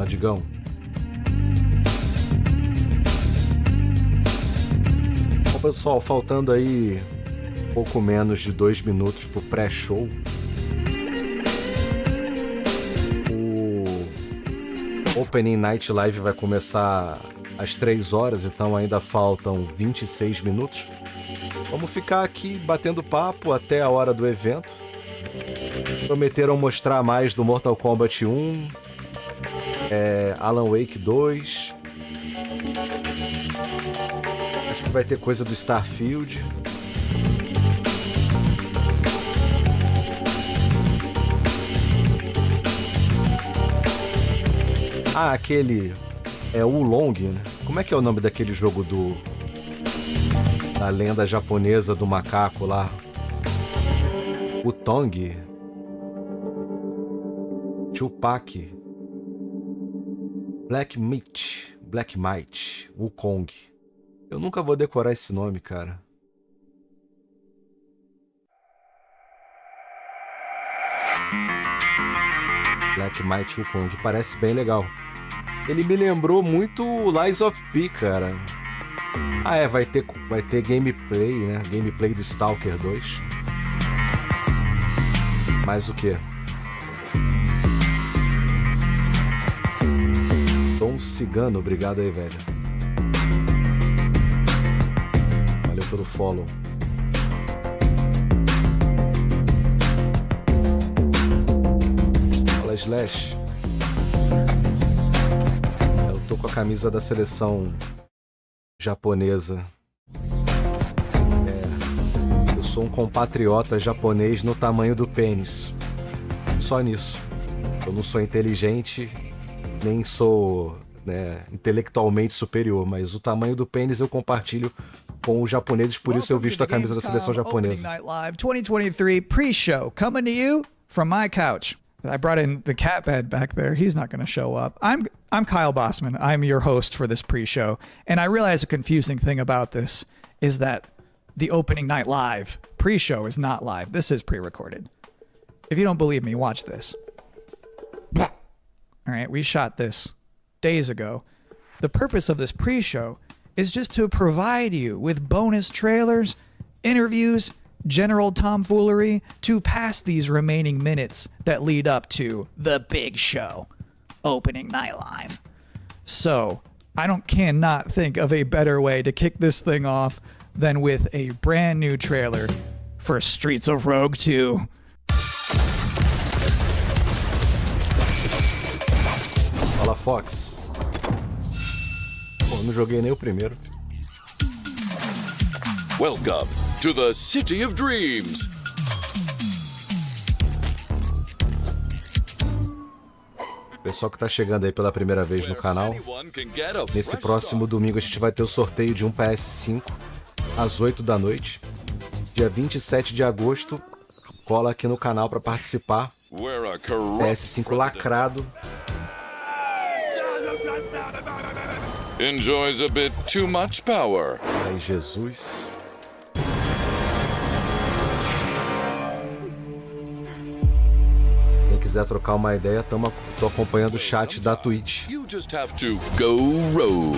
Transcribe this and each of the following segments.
Fala, Digão. Bom, pessoal, faltando aí pouco menos de 2 minutos pro pré-show. O Opening Night Live vai começar às 3 horas, então ainda faltam 26 minutos. Vamos ficar aqui batendo papo até a hora do evento. Prometeram mostrar mais do Mortal Kombat 1, Alan Wake 2. Acho que vai ter coisa do Starfield. Ah, aquele Wulong, né? Como é que é o nome daquele jogo da lenda japonesa do macaco lá? O Tong, Tupac, Black Might, Wukong. Eu nunca vou decorar esse nome, cara. Black Might Wukong, parece bem legal. Ele me lembrou muito Lies of P, cara. Ah, vai ter gameplay, né? Gameplay do Stalker 2. Mais o quê? Tom Cigano, obrigado aí, velho. Valeu pelo follow. Fala, Slash. Eu tô com a camisa da seleção japonesa. Eu sou um compatriota japonês no tamanho do pênis. Só nisso. Eu não sou inteligente, nem sou, intelectualmente superior, mas o tamanho do pênis eu compartilho com os japoneses, por isso eu visto a camisa da seleção japonesa. Opening Night Live 2023 pre-show coming to you from my couch. I brought in the cat bed back there. He's not going to show up. I'm Kyle Bossman. I'm your host for this pre-show. And I realize a confusing thing about this is that the Opening Night Live pre-show is not live. This is pre-recorded. If you don't believe me, watch this. All right, we shot this days ago. The purpose of this pre-show is just to provide you with bonus trailers, interviews, general tomfoolery to pass these remaining minutes that lead up to the big show, Opening Night Live. So, cannot think of a better way to kick this thing off than with a brand new trailer for Streets of Rogue 2. Fala, Fox. Pô, não joguei nem o primeiro. Welcome to the City of Dreams. Pessoal que tá chegando aí pela primeira vez no canal, nesse próximo domingo a gente vai ter o sorteio de um PS5 às 8 da noite. Dia 27 de agosto, cola aqui no canal para participar. PS5 lacrado. Enjoys a bit too much power. Aí, Jesus. Quem quiser trocar uma ideia, tô acompanhando o chat da Twitch. You just have to go rogue.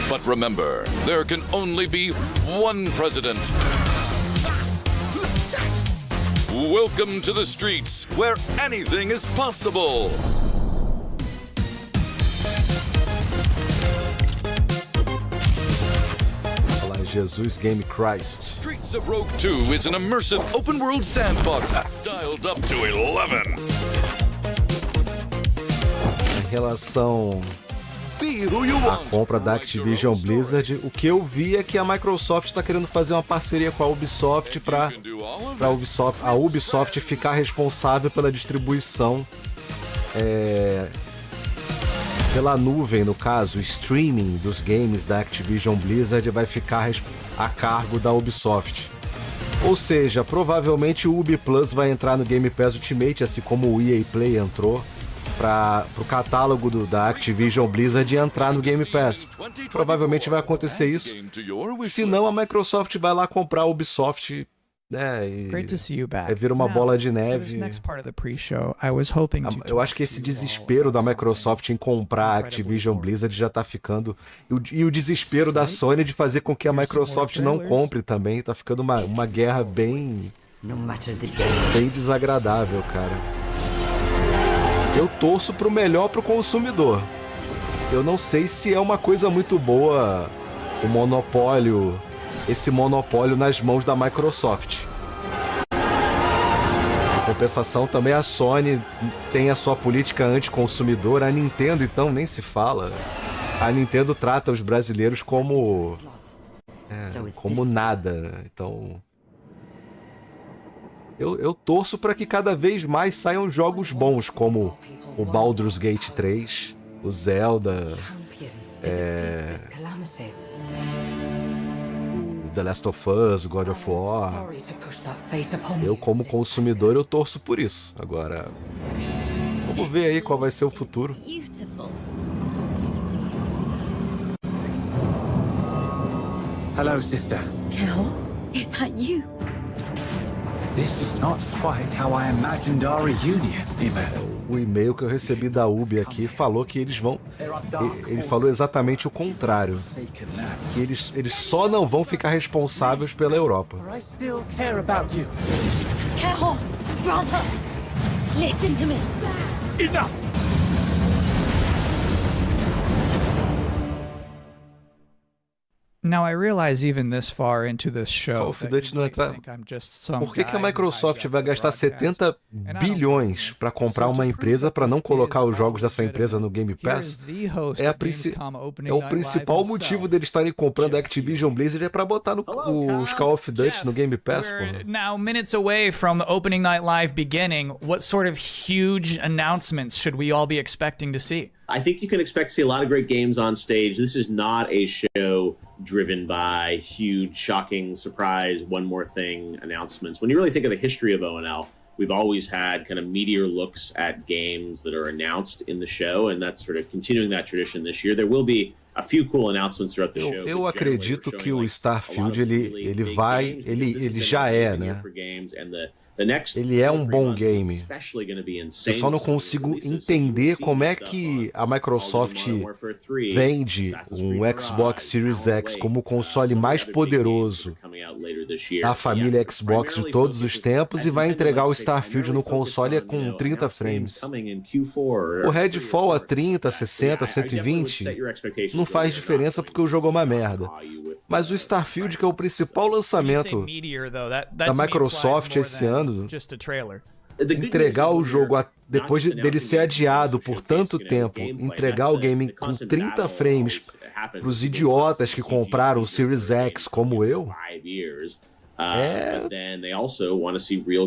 But remember, there can only be one president. Welcome to the streets, where anything is possible. Fala, Jesus Game Christ. Streets of Rogue 2 is an immersive open-world sandbox dialed up to 11. Em relação a compra da Activision Blizzard, o que eu vi é que a Microsoft está querendo fazer uma parceria com a Ubisoft para a Ubisoft ficar responsável pela distribuição pela nuvem, no caso, o streaming dos games da Activision Blizzard vai ficar a cargo da Ubisoft. Ou seja, provavelmente o Ubi Plus vai entrar no Game Pass Ultimate, assim como o EA Play entrou. pro catálogo da Activision Blizzard entrar no Game Pass. Provavelmente vai acontecer isso. Se não, a Microsoft vai lá comprar a Ubisoft, né? E vira uma bola de neve. Eu acho que esse desespero da Microsoft em comprar a Activision Blizzard já tá ficando... E o desespero da Sony de fazer com que a Microsoft não compre também. Tá ficando uma guerra bem desagradável, cara. Eu torço pro melhor pro consumidor. Eu não sei se é uma coisa muito boa esse monopólio nas mãos da Microsoft. Em compensação, também a Sony tem a sua política anticonsumidora. A Nintendo, então, nem se fala. A Nintendo trata os brasileiros como nada. Então... Eu torço para que cada vez mais saiam jogos bons, como o Baldur's Gate 3, o Zelda, o The Last of Us, o God of War. Eu, como consumidor, eu torço por isso. Agora, vamos ver aí qual vai ser o futuro. Hello, sister. Kel, is that you? This is not quite how I imagined our reunion, Emma. O e-mail que eu recebi da Ubi aqui falou que eles vão... Ele falou exatamente o contrário. Que eles só não vão ficar responsáveis pela Europa. I still care about you. Kel, brother, listen to me. Enough! Now I realize even this far into this show. Call of Duty não entra. Por que a Microsoft vai gastar 70 bilhões para comprar uma empresa para não colocar os jogos dessa empresa no Game Pass? É o principal motivo deles estarem comprando a Activision Blizzard é para botar os Call of Duty no Game Pass, porra. Now minutes away from the opening night live beginning, what sort of huge announcements should we all be expecting to see? I think you can expect to see a lot of great games on stage. This is not a show driven by huge, shocking, surprise, one more thing announcements. When you really think of the history of ONL, we've always had kind of meteor looks at games that are announced in the show, and that's sort of continuing that tradition this year. There will be a few cool announcements throughout the show. Eu acredito que o Starfield ele já é, né? Ele é um bom game. Eu só não consigo entender como é que a Microsoft vende um Xbox Series X como o console mais poderoso da família Xbox de todos os tempos e vai entregar o Starfield no console com 30 frames. O Redfall a 30, 60, 120 não faz diferença porque o jogo é uma merda. Mas o Starfield, que é o principal lançamento da Microsoft esse ano, entregar o jogo depois dele ser adiado por tanto tempo, entregar o game com 30 frames para os idiotas que compraram o Series X como eu,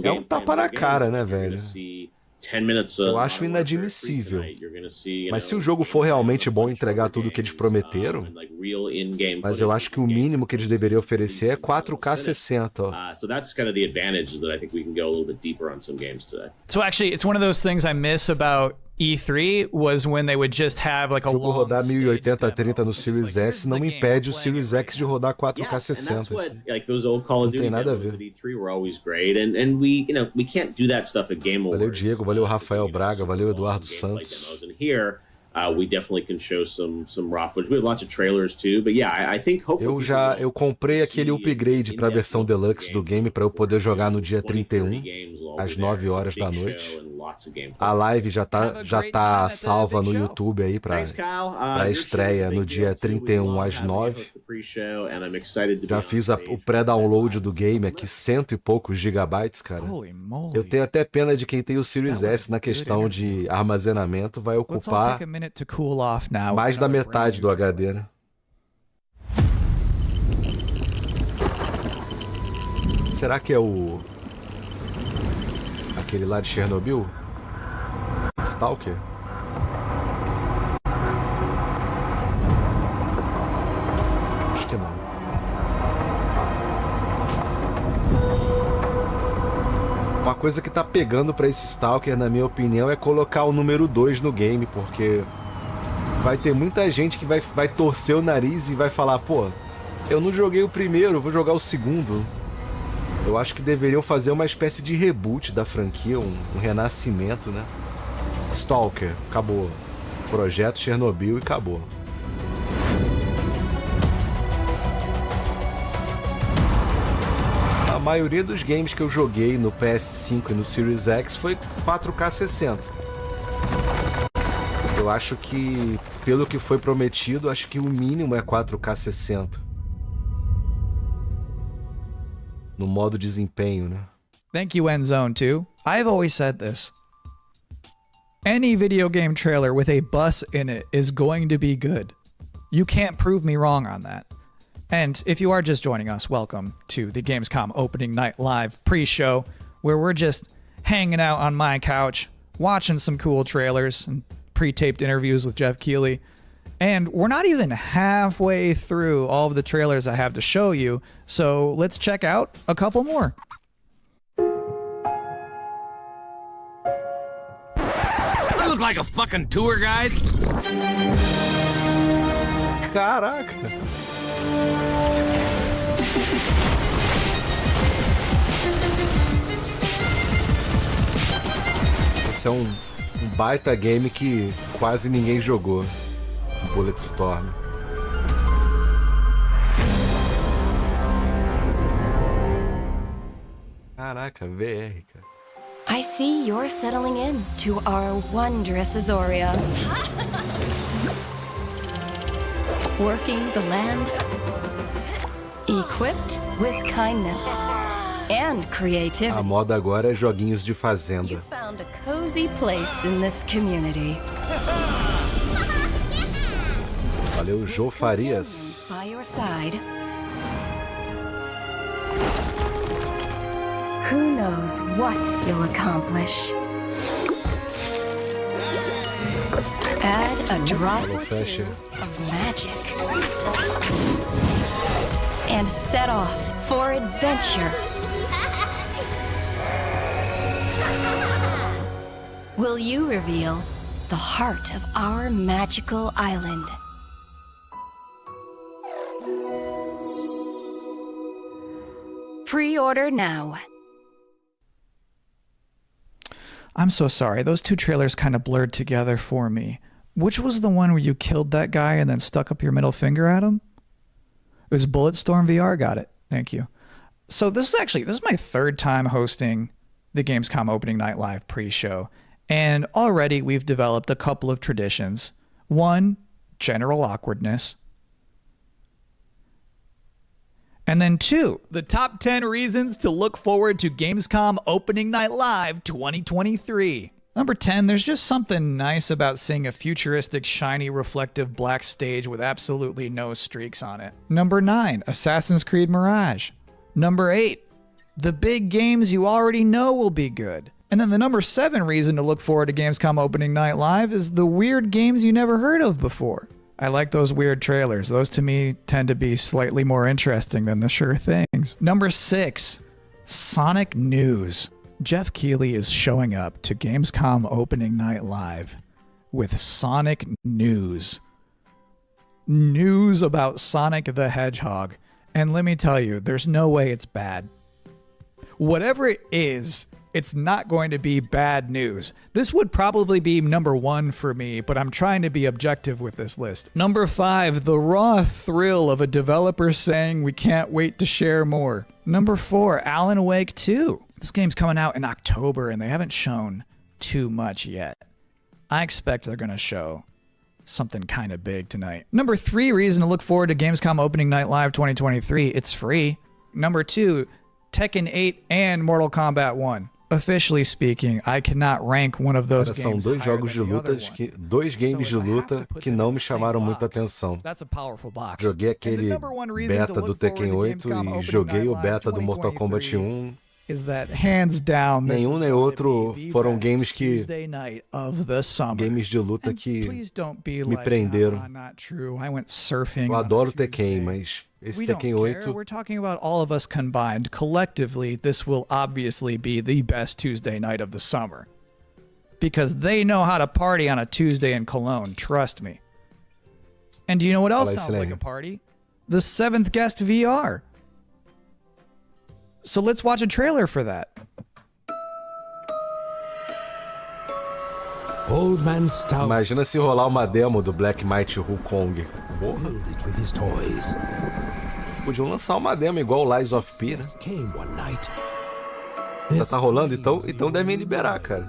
é um tapa na cara, né, velho? Eu acho inadmissível. Mas se o jogo for realmente bom, entregar tudo o que eles prometeram, mas eu acho que o mínimo que eles deveriam oferecer é 4K 60. Ó. So actually, it's one of those things I miss about E3 was when they would just have like a o jogo rodar 1080-30 no Series S não impede o Series X de rodar 4K 60. Não tem nada a ver. Valeu, Diego, valeu, Rafael Braga, valeu, Eduardo Santos. We definitely can show some raw footage. We have lots of trailers too, but yeah, I think hopefully eu comprei aquele upgrade para a versão deluxe do game para eu poder jogar no dia 31 às 9 horas da noite. A live já tá salva no YouTube aí para estreia no dia 31 às 9. Já fiz o pré-download do game aqui, 100 e poucos gigabytes, cara. Eu tenho até pena de quem tem o Series S na questão de armazenamento, vai ocupar mais da metade do HD, né? Será que é aquele lá de Chernobyl? Stalker? Acho que não. Uma coisa coisa que tá pegando pra esse Stalker, na minha opinião, é colocar o número 2 no game, porque vai ter muita gente que vai torcer o nariz e vai falar, pô, eu não joguei o primeiro, vou jogar o segundo. Eu acho que deveriam fazer uma espécie de reboot da franquia, um renascimento, né? Stalker, acabou. Projeto Chernobyl e acabou. A maioria dos games que eu joguei no PS5 e no Series X foi 4K 60. Eu acho que, pelo que foi prometido, acho que o mínimo é 4K 60. No modo desempenho, né? Thank you, Endzone 2. I've always said this. Any video game trailer with a bus in it is going to be good. You can't prove me wrong on that. And if you are just joining us, welcome to the Gamescom Opening Night Live pre-show, where we're just hanging out on my couch, watching some cool trailers and pre-taped interviews with Jeff Keighley. And we're not even halfway through all of the trailers I have to show you, so let's check out a couple more. I look like a fucking tour guide. Caraca! Esse é um baita game que quase ninguém jogou. Bulletstorm. Caraca, VR, cara. I see you're settling in to our wondrous Azoria. Working the land, equipped with kindness and creativity. A moda agora é joguinhos de fazenda. You found a cozy place in this community. Valeu, Jô Farias. By your side. Who knows what you'll accomplish? Add a drop or two of magic and set off for adventure. Will you reveal the heart of our magical island? Pre-order now. I'm so sorry. Those two trailers kind of blurred together for me. Which was the one where you killed that guy and then stuck up your middle finger at him? It was Bulletstorm VR. Got it. Thank you. So this is my third time hosting the Gamescom Opening Night Live pre-show. And already we've developed a couple of traditions. One, general awkwardness. And then two, the top 10 reasons to look forward to Gamescom Opening Night Live 2023. Number 10, there's just something nice about seeing a futuristic, shiny, reflective black stage with absolutely no streaks on it. Number 9, Assassin's Creed Mirage. Number 8, the big games you already know will be good. And then the number 7 reason to look forward to Gamescom Opening Night Live is the weird games you never heard of before. I like those weird trailers. Those to me tend to be slightly more interesting than the sure things. Number 6, Sonic News. Jeff Keighley is showing up to Gamescom Opening Night Live with Sonic News. News about Sonic the Hedgehog. And let me tell you, there's no way it's bad. Whatever it is, it's not going to be bad news. This would probably be number 1 for me, but I'm trying to be objective with this list. Number 5, the raw thrill of a developer saying we can't wait to share more. Number 4, Alan Wake 2. This game's coming out in October and they haven't shown too much yet. I expect they're going to show something kind of big tonight. Number 3 reason to look forward to Gamescom Opening Night Live 2023. It's free. Number 2, Tekken 8 and Mortal Kombat 1. Officially speaking, I cannot rank one of those games. São dois games de luta que não me chamaram muita atenção. Joguei aquele beta do Tekken 8 e joguei o beta do Mortal Kombat 1. is that hands down this Nenhum is nem going outro to be the foram best games que Tuesday night of the summer. games de luta And que please don't be me like, prenderam. "Ah, not true. I went surfing eu on a adoro Tuesday." Tekken, mas esse We don't Tekken care. 8 We're talking about all of us combined. Collectively, this will obviously be the best Tuesday night of the summer. Because they know how to party on a Tuesday in Cologne, trust me. And do you know what else Fala aí, sounds like Silene. a party? The 7th Guest VR. So let's watch a trailer for that. Old Man Stout Imagina se rolar uma demo do Black Mighty Wukong. Porra, filled it with his toys. podiam lançar uma demo igual o Lies of P, né? Came one night. Já tá rolando, então devem liberar, cara.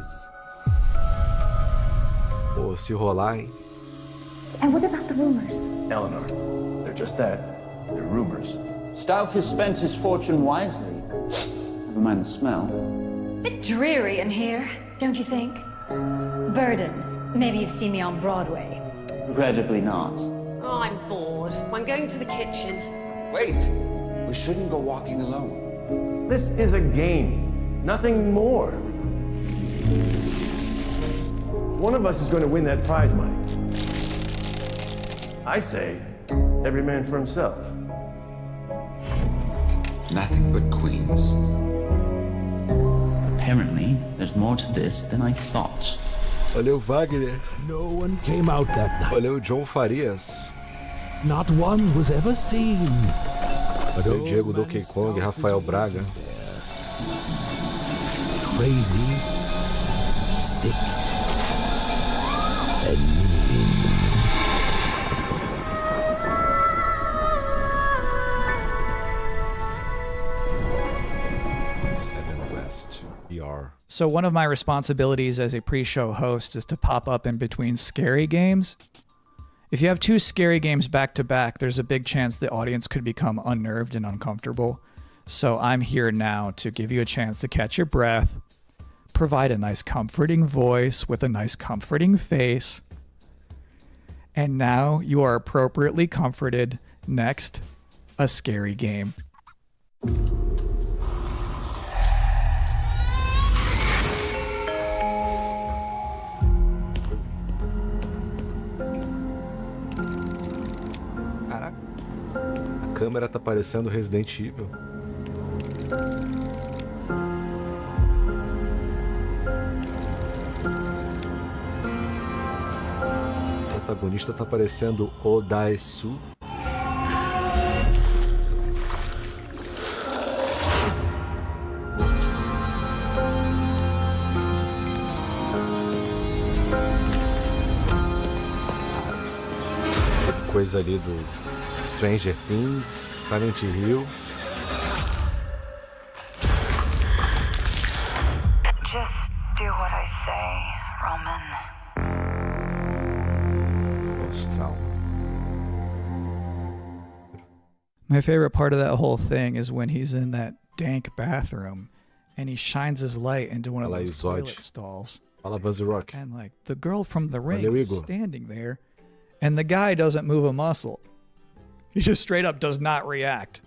Pô, se rolar, hein? And what about the rumors? Eleanor, they're just that. They're rumors. Stauff has spent his fortune wisely. Never mind the smell. Bit dreary in here, don't you think? Burden. Maybe you've seen me on Broadway. Regrettably not. Oh, I'm bored. I'm going to the kitchen. Wait! We shouldn't go walking alone. This is a game, nothing more. One of us is going to win that prize money. I say, every man for himself. Nothing but queens. Apparently, there's more to this than I thought. Olha o Wagner. No one came out that night. Olha o John Farias. Not one was ever seen. But Olha o old Diego Man Donkey Stout Kong, Rafael was Braga. waiting there. Crazy, sick, and mean. West VR. So one of my responsibilities as a pre-show host is to pop up in between scary games. If you have two scary games back to back, there's a big chance the audience could become unnerved and uncomfortable. So I'm here now to give you a chance to catch your breath, provide a nice comforting voice with a nice comforting face. And now you are appropriately comforted. Next, a scary game. Caraca. A câmera tá parecendo Resident Evil. O protagonista tá parecendo o Daesu. Coisa ali do Stranger Things, Silent Hill. Just do what I say, Roman. Astral. My favorite part of that whole thing is when he's in that dank bathroom and he shines his light into one of Fala aí, those Zod. toilet stalls. Fala, Buzz Rock. And like the girl from the ring Valeu, is Igor. standing there and the guy doesn't move a muscle. He just straight up does not react.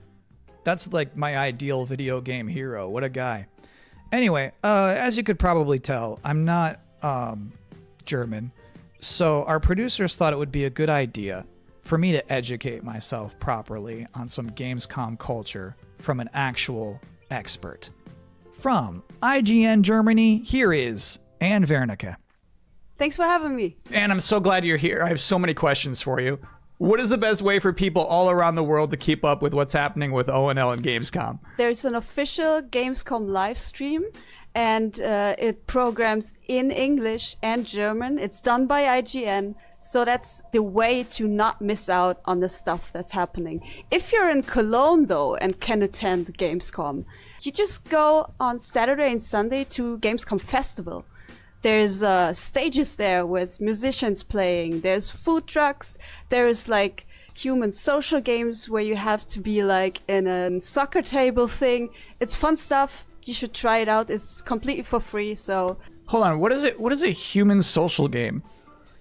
That's like my ideal video game hero. What a guy. Anyway, as you could probably tell, I'm not German. So our producers thought it would be a good idea for me to educate myself properly on some Gamescom culture from an actual expert. From IGN Germany, here is Anne Wernicke. Thanks for having me. Anne, I'm so glad you're here. I have so many questions for you. What is the best way for people all around the world to keep up with what's happening with ONL and Gamescom? There's an official Gamescom live stream, and it programs in English and German. It's done by IGN, so that's the way to not miss out on the stuff that's happening. If you're in Cologne, though, and can attend Gamescom, you just go on Saturday and Sunday to Gamescom Festival. There's stages there with musicians playing. There's food trucks. There's like human social games where you have to be like in a soccer table thing. It's fun stuff. You should try it out. It's completely for free. So Hold on, what is it? What is a human social game?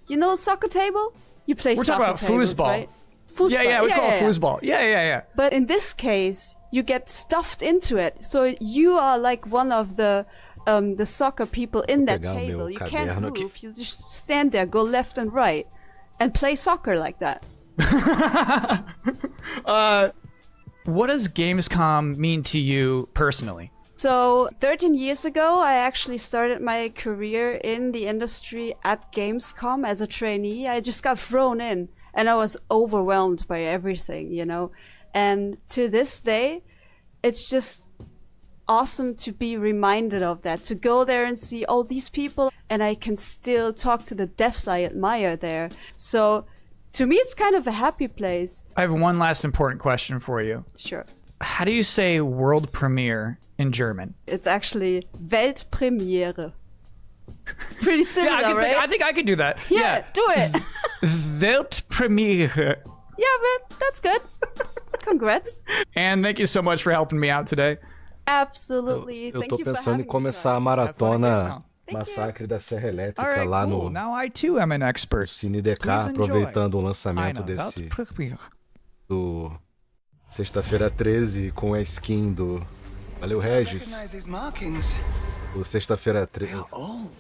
you know soccer table? You play We're soccer talking about tables, foosball. right? Foosball. Yeah, we call it foosball. Yeah. But in this case, you get stuffed into it. So you are like one of the soccer people in that table. You can't move. You just stand there, go left and right, and play soccer like that. What does Gamescom mean to you personally? So 13 years ago, I actually started my career in the industry at Gamescom as a trainee. I just got thrown in and I was overwhelmed by everything, you know. And to this day, it's just awesome to be reminded of that, to go there and see all these people, and I can still talk to the devs I admire there. So to me, it's kind of a happy place. I have one last important question for you. Sure. How do you say world premiere in German? It's actually Weltpremiere. Pretty similar, right? I think I could do that. Yeah, do it. Weltpremiere. Yeah, man, that's good. Congrats. And thank you so much for helping me out today. Absolutely. Eu tô pensando em começar a maratona Massacre da Serra Elétrica lá no Now I too am an expert. Cine DK, aproveitando o lançamento desse do Sexta-feira 13 com a skin do... Valeu, Regis. O Sexta-feira 13,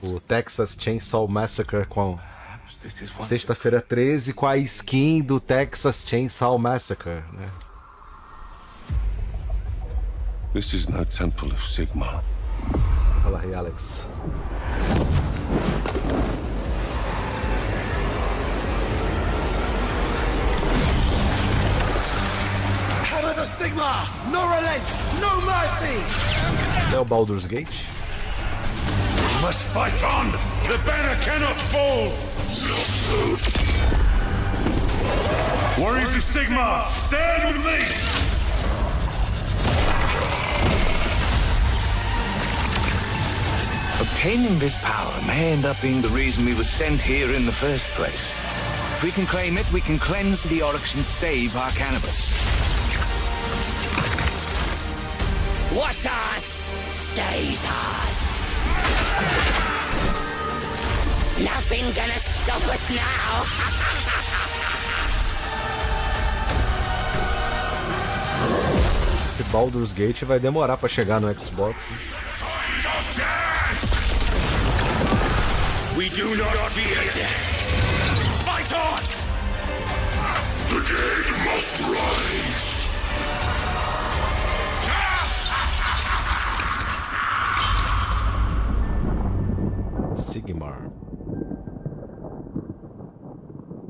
o Texas Chainsaw Massacre com Sexta-feira 13 com a skin do Texas Chainsaw Massacre, né? This is no temple of Sigma. Fala aí, Alex. Hammers of Sigma! No relent! No mercy! É o Baldur's Gate? We must fight on! The banner cannot fall! Warriors of Sigma, stand with me! Obtaining this power may end up being the reason we were sent here in the first place. If we can claim it, we can cleanse the Oryx and save our cannabis. What's ours stays ours. Nothing gonna stop us now. Esse Baldur's Gate vai demorar pra chegar no Xbox. We do not fear death. Fight on! The dead must rise. Sigmar.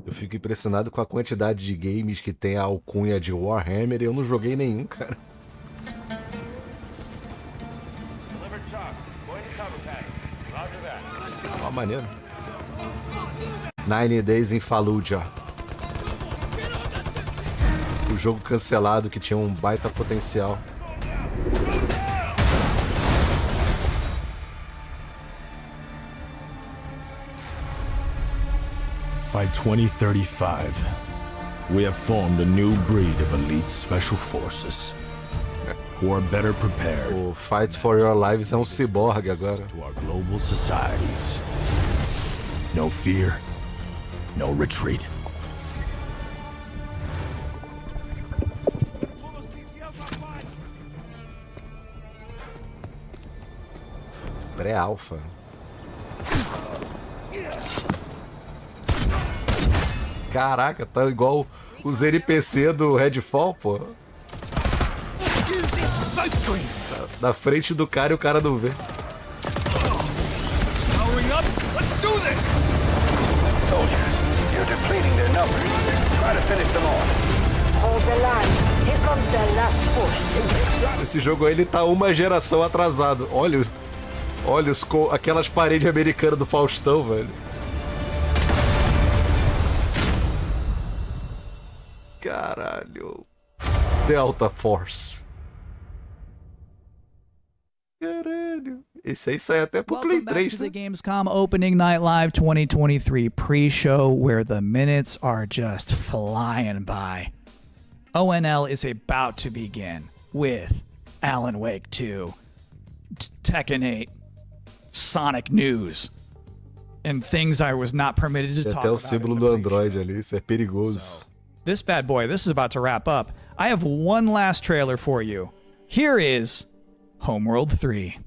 Eu fico impressionado com a quantidade de games que tem a alcunha de Warhammer e eu não joguei nenhum, cara. Ó, maneiro. 9 Days in Fallujah. O jogo cancelado que tinha um baita potencial. By 2035, we have formed a new breed of elite special forces. Who are better prepared. O Fight for Your Lives é um ciborgue agora. To our global societies. No fear, no retreat. Pré-alpha. Caraca, tá igual os NPC do Redfall, pô. Da frente do cara e o cara não vê. Esse jogo aí, ele tá uma geração atrasado. Olha aquelas paredes americanas do Faustão, velho. Caralho. Delta Force. Caralho. Esse aí sai até pro Play 3, né? Welcome back to the Gamescom Opening Night Live 2023 pre-show, where the minutes are just flying by. ONL is about to begin with Alan Wake 2, Tekken 8, Sonic News, and things I was not permitted to talk até o about. símbolo do Android ali, isso é perigoso. this bad boy, this is about to wrap up. I have one last trailer for you. Here is Homeworld 3.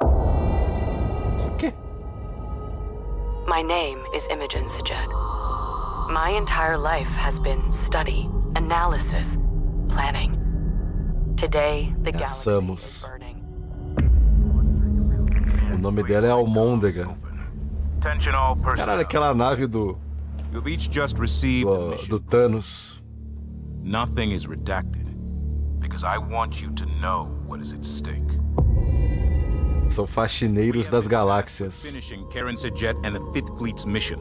Okay. My name is Imogen Sajed. My entire life has been study, analysis, planning. Today, the galaxy is burning. O nome dela é Almôndega. Caralho, aquela nave do Thanos. Nothing is redacted because I want you to know what is at stake. São faxineiros das galáxias. Finishing Karen Sajed and the Fifth Fleet's mission.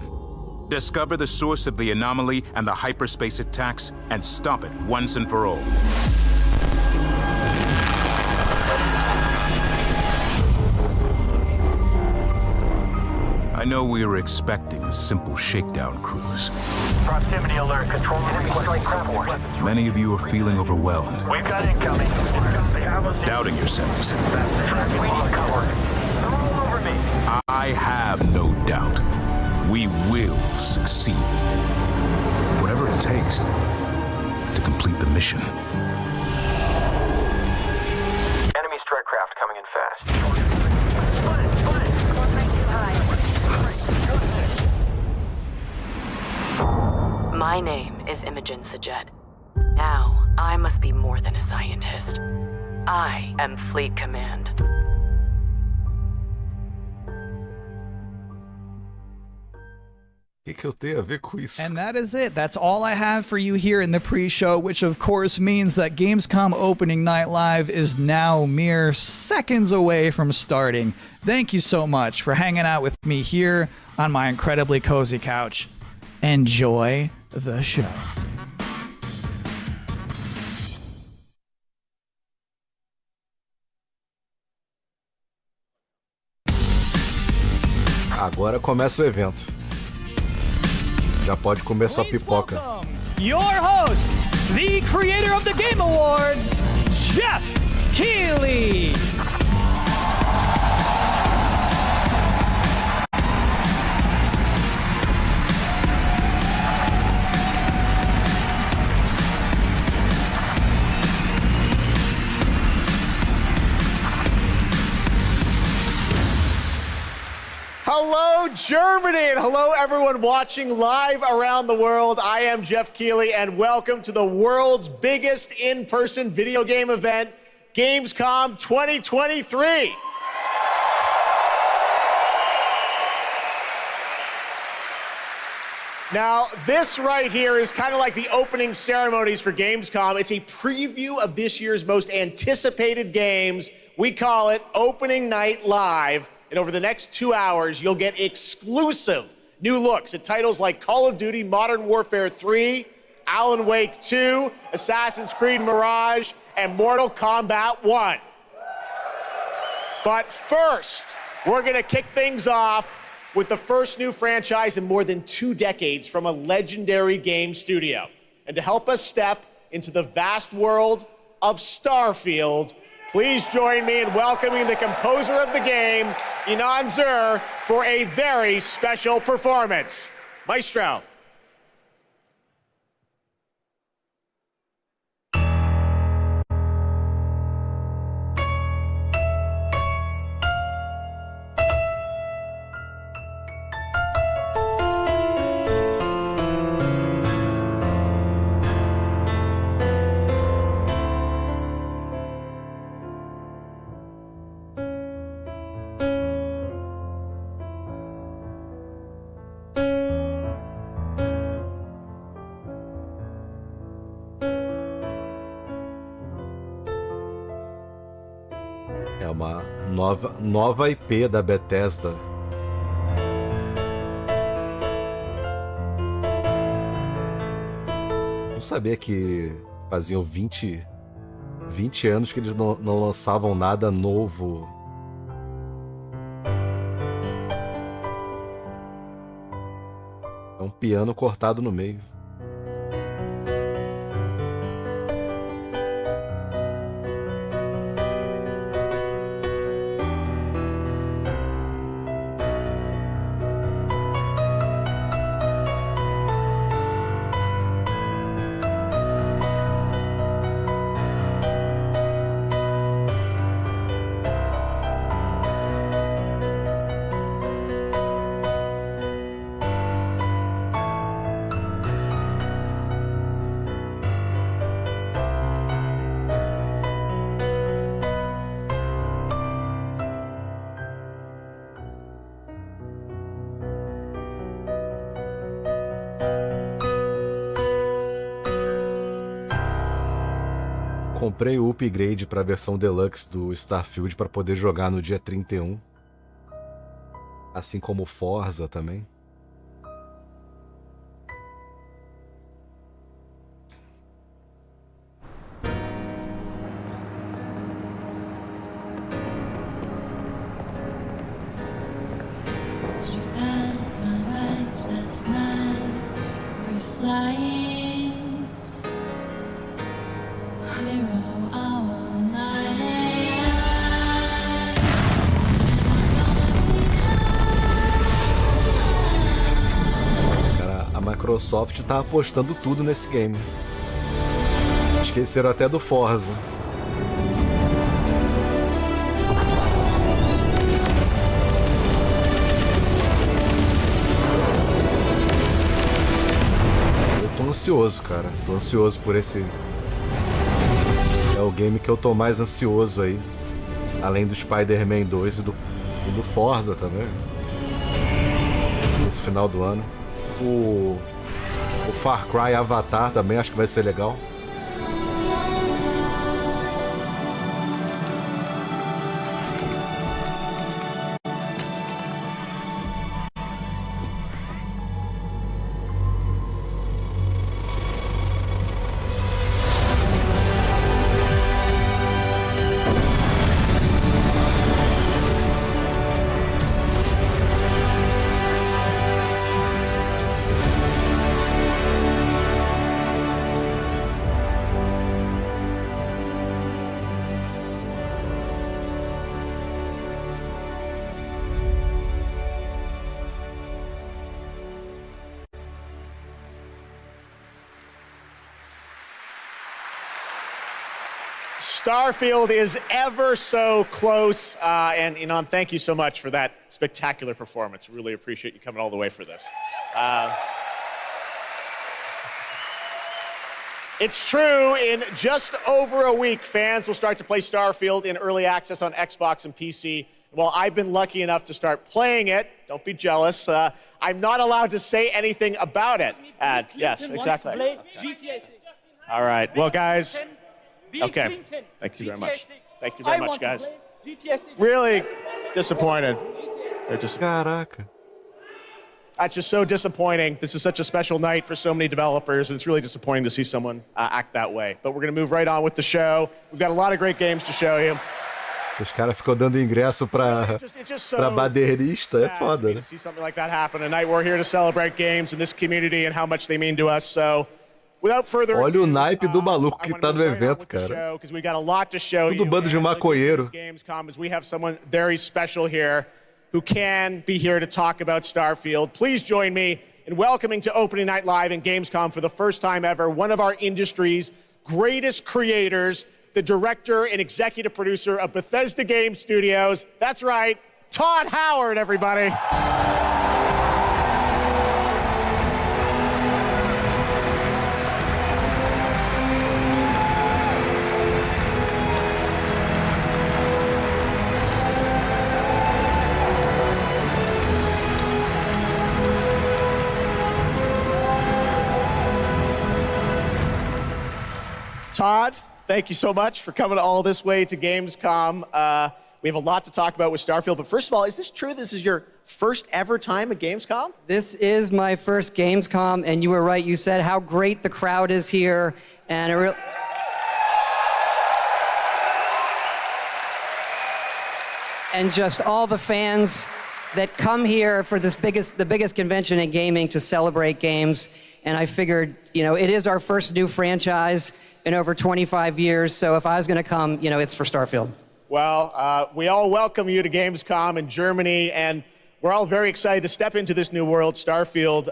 Discover the source of the anomaly and the hyperspace attacks and stop it once and for all. I know we were expecting a simple shakedown cruise. Proximity alert, control enemy strike craft force. Many of you are feeling overwhelmed, We've got incoming. doubting yourselves. Traffic on cover. They're all over me. I have no doubt. We will succeed. Whatever it takes to complete the mission. Enemy strike craft coming in fast. My name is Imogen Sajed. Now, I must be more than a scientist. I am Fleet Command. O que eu tenho a ver com isso? And that is it. That's all I have for you here in the pre-show, which of course means that Gamescom Opening Night Live is now mere seconds away from starting. Thank you so much for hanging out with me here on my incredibly cozy couch. Enjoy the show. Agora começa o evento. Já pode comer sua pipoca. Your host, the creator of the Game Awards, Jeff Keighley. Hello, Germany, and hello, everyone watching live around the world. I am Jeff Keighley, and welcome to the world's biggest in-person video game event, Gamescom 2023. Now, this right here is kind of like the opening ceremonies for Gamescom. It's a preview of this year's most anticipated games. We call it Opening Night Live. And over the next 2 hours, you'll get exclusive new looks at titles like Call of Duty Modern Warfare 3, Alan Wake 2, Assassin's Creed Mirage, and Mortal Kombat 1. But first, we're going to kick things off with the first new franchise in more than 2 decades from a legendary game studio. And to help us step into the vast world of Starfield, please join me in welcoming the composer of the game, Inan Zur, for a very special performance. Maestro. É uma nova IP da Bethesda. Não sabia que faziam 20 anos que eles não lançavam nada novo. É um piano cortado no meio. comprei o upgrade para a versão deluxe do Starfield para poder jogar no dia 31. Assim como o Forza também. A Microsoft tá apostando tudo nesse game. Esqueceram até do Forza. Eu tô ansioso, cara. Tô ansioso por esse... É o game que eu tô mais ansioso aí. Além do Spider-Man 2 e do Forza também. Esse final do ano. O Far Cry Avatar também acho que vai ser legal. Starfield is ever so close, and Inan, thank you so much for that spectacular performance. Really appreciate you coming all the way for this. It's true, in just over a week, fans will start to play Starfield in early access on Xbox and PC. Well, I've been lucky enough to start playing it. Don't be jealous. I'm not allowed to say anything about it. Yes, exactly. All right, well, guys. Okay. Thank you very much. Thank you very much, guys. Really disappointed. They're just... Caraca. That's just so disappointing. This is such a special night for so many developers, and it's really disappointing to see someone act that way. But we're going to move right on with the show. We've got a lot of great games to show you. Os caras ficam dando ingresso pra baderista, é foda, né? See something like that happen tonight. We're here to celebrate games in this community and how much they mean to us. So, without further ado, olha o naipe do maluco que tá no evento, cara. Tudo bando de maconheiro. Gamescom, as we have someone very special here who can be here to talk about Starfield. Please join me in welcoming to Opening Night Live in Gamescom for the first time ever, one of our industry's greatest creators, the director and executive producer of Bethesda Game Studios. That's right, Todd Howard, everybody. Todd, thank you so much for coming all this way to Gamescom. We have a lot to talk about with Starfield, but first of all, is this true? This is your first ever time at Gamescom? This is my first Gamescom, and you were right. You said how great the crowd is here, and and just all the fans that come here for the biggest convention in gaming to celebrate games. And I figured, you know, it is our first new franchise in over 25 years, so if I was gonna come, you know, it's for Starfield. Well, we all welcome you to Gamescom in Germany, and we're all very excited to step into this new world, Starfield,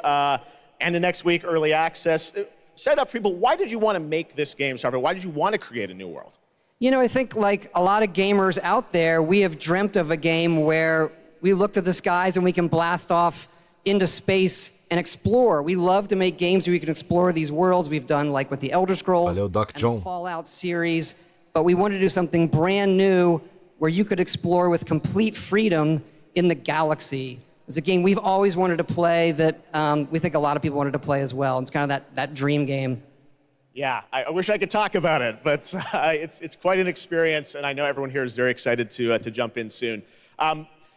and the next week, early access. Set up for people, why did you want to make this game, Starfield? Why did you want to create a new world? You know, I think like a lot of gamers out there, we have dreamt of a game where we look to the skies and we can blast off into space and explore. We love to make games where we can explore these worlds. We've done like with the Elder Scrolls and the Fallout series, but we wanted to do something brand new where you could explore with complete freedom in the galaxy. It's a game we've always wanted to play that we think a lot of people wanted to play as well. It's kind of that dream game. Yeah, I wish I could talk about it, but it's quite an experience, and I know everyone here is very excited to jump in soon.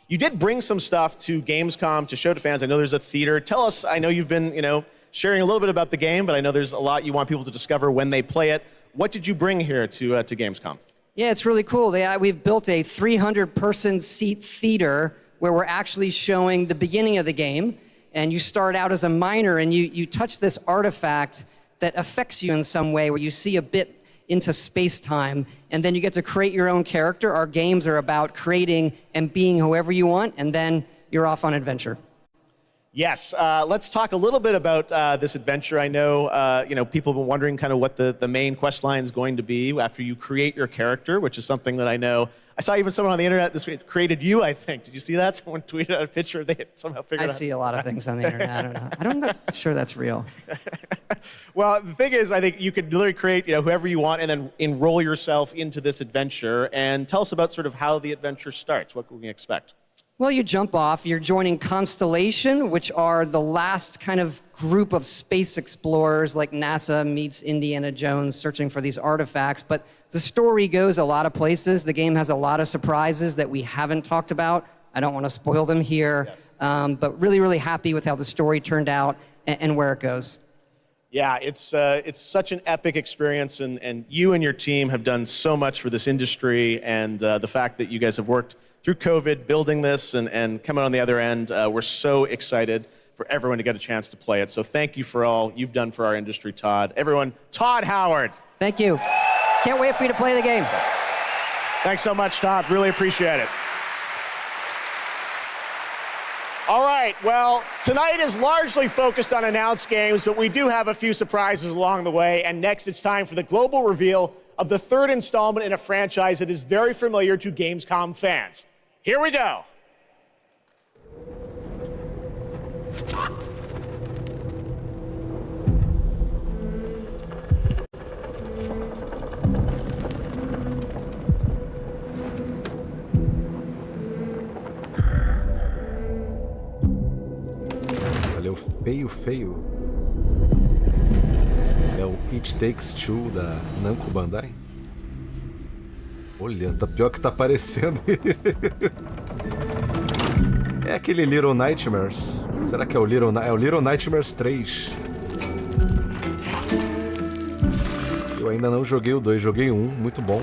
You did bring some stuff to Gamescom to show to fans. I know there's a theater. Tell us, I know you've been, sharing a little bit about the game, but I know there's a lot you want people to discover when they play it. What did you bring here to Gamescom? Yeah, it's really cool. We've built a 300-person seat theater where we're actually showing the beginning of the game, and you start out as a miner, and you touch this artifact that affects you in some way, where you see a bit into space-time, and then you get to create your own character. Our games are about creating and being whoever you want, and then you're off on adventure. Yes, let's talk a little bit about this adventure. I know, people have been wondering kind of what the main quest line is going to be after you create your character, which is something that I know. I saw even someone on the internet this week created you, I think. Did you see that? Someone tweeted out a picture. They somehow figured out. I see a lot of things on the internet. I don't know. I'm not sure that's real. Well, the thing is, I think you could literally create whoever you want and then enroll yourself into this adventure. And tell us about sort of how the adventure starts. What can we expect? Well, you jump off, you're joining Constellation, which are the last kind of group of space explorers, like NASA meets Indiana Jones searching for these artifacts. But the story goes a lot of places. The game has a lot of surprises that we haven't talked about. I don't want to spoil them here, yes. But really, really happy with how the story turned out and where it goes. Yeah, it's such an epic experience, and you and your team have done so much for this industry, and the fact that you guys have worked through COVID, building this and coming on the other end, we're so excited for everyone to get a chance to play it. So thank you for all you've done for our industry, Todd. Everyone, Todd Howard. Thank you. Can't wait for you to play the game. Thanks so much, Todd. Really appreciate it. All right, well, tonight is largely focused on announced games, but we do have a few surprises along the way. And next, it's time for the global reveal of the third installment in a franchise that is very familiar to Gamescom fans. Here we go. Valeu, feio. É o It Takes Two da Namco Bandai. Olha, tá pior que tá parecendo. É aquele Little Nightmares. Será que é o Little Nightmares 3? Eu ainda não joguei o 2, joguei um, muito bom.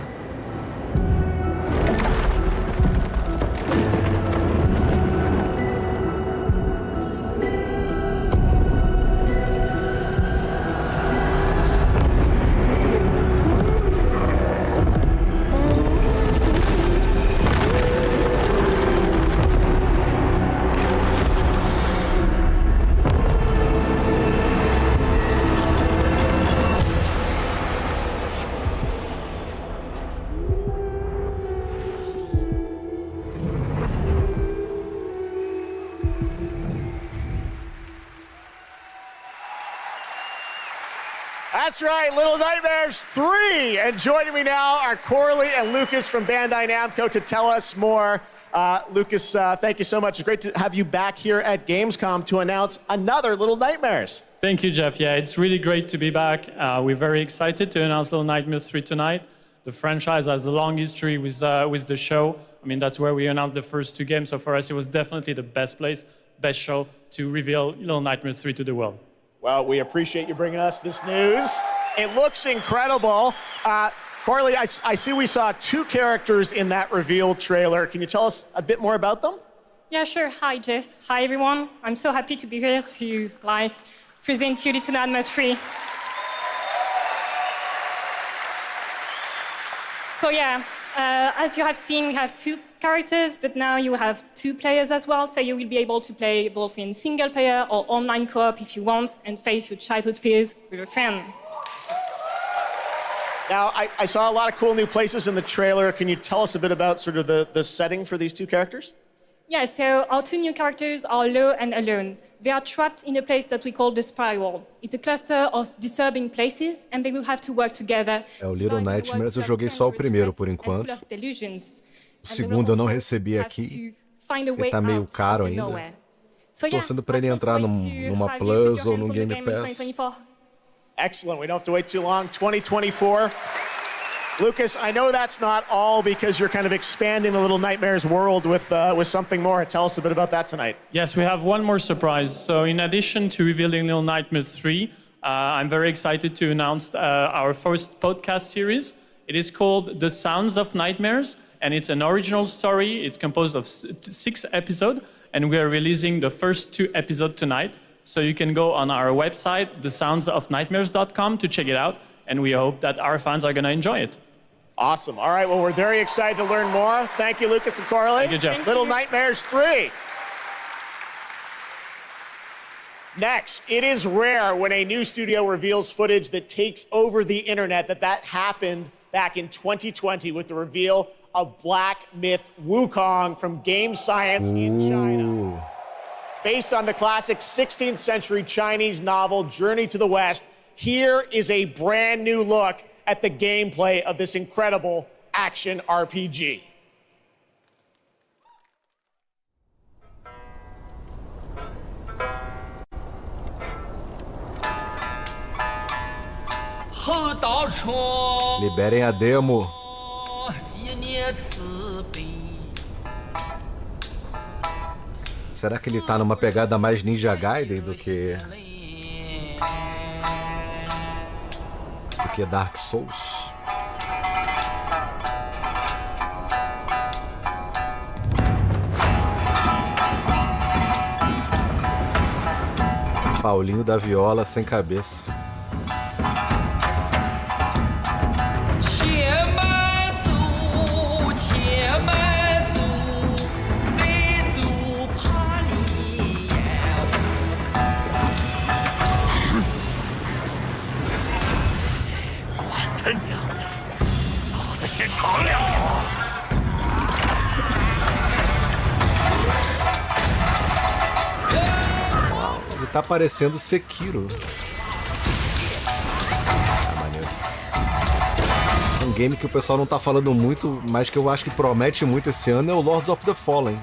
That's right, Little Nightmares 3. And joining me now are Corley and Lucas from Bandai Namco to tell us more. Lucas, thank you so much. It's great to have you back here at Gamescom to announce another Little Nightmares. Thank you, Jeff. Yeah, it's really great to be back. We're very excited to announce Little Nightmares 3 tonight. The franchise has a long history with the show. I mean, that's where we announced the first two games. So for us, it was definitely the best place, best show to reveal Little Nightmares 3 to the world. Well, we appreciate you bringing us this news. It looks incredible. Corley, I see we saw two characters in that reveal trailer. Can you tell us a bit more about them? Yeah, sure. Hi, Jeff. Hi, everyone. I'm so happy to be here to present you Little Nightmares 3. So yeah, as you have seen, we have two characters, but now you have two players as well, so you will be able to play both in single player or online co-op if you want, and face your childhood fears with a friend. Now, I saw a lot of cool new places in the trailer. Can you tell us a bit about sort of the setting for these two characters? Yeah, so our two new characters are Low and Alone. They are trapped in a place that we call the Spiral. It's a cluster of disturbing places, and they will have to work together. É o Little Nightmares, eu joguei só o primeiro por enquanto. O segundo eu não recebi aqui, porque tá meio caro ainda. Tô torcendo pra ele entrar numa Plus ou num Game Pass. Excellent. We don't have to wait too long. 2024. Lucas, I know that's not all because you're kind of expanding the Little Nightmares world with something more. Tell us a bit about that tonight. Yes, we have one more surprise. So in addition to revealing Little Nightmares 3, I'm very excited to announce our first podcast series. It is called The Sounds of Nightmares, and it's an original story. It's composed of 6 episodes, and we are releasing the first 2 episodes tonight. So you can go on our website, thesoundsofnightmares.com, to check it out, and we hope that our fans are going to enjoy it. Awesome. All right, well, we're very excited to learn more. Thank you, Lucas and Coralie. Thank you, Jeff. Little Nightmares 3. Next, it is rare when a new studio reveals footage that takes over the internet. That happened back in 2020 with the reveal of Black Myth Wukong from Game Science in China. Based on the classic 16th century Chinese novel Journey to the West, here is a brand new look at the gameplay of this incredible action RPG. Liberem a demo. Será que ele tá numa pegada mais Ninja Gaiden do que Dark Souls? Paulinho da viola sem cabeça. Ele tá parecendo Sekiro. Maneiro. Um game que o pessoal não tá falando muito, mas que eu acho que promete muito esse ano é o Lords of the Fallen.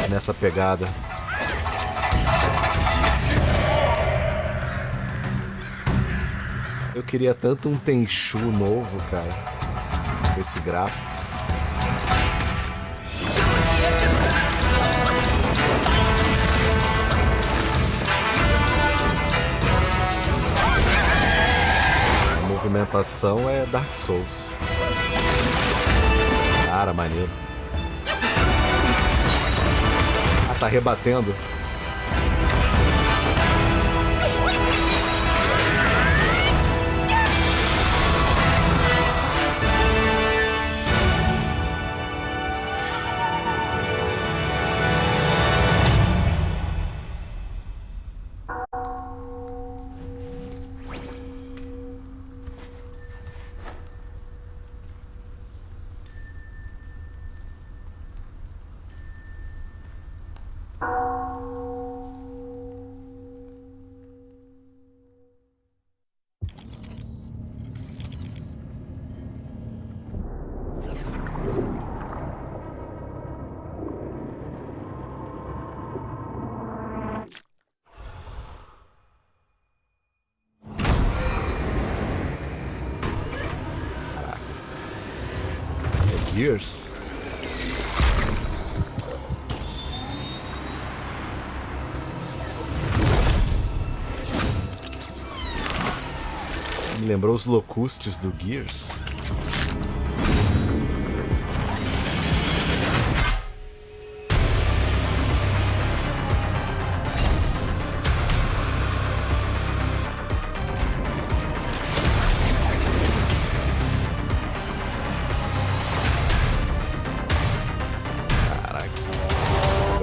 Nessa pegada. Eu queria tanto um Tenchu novo, cara. Esse gráfico. A movimentação é Dark Souls. Cara, maneiro. Ah, tá rebatendo. Gears. Me lembrou os locustes do Gears.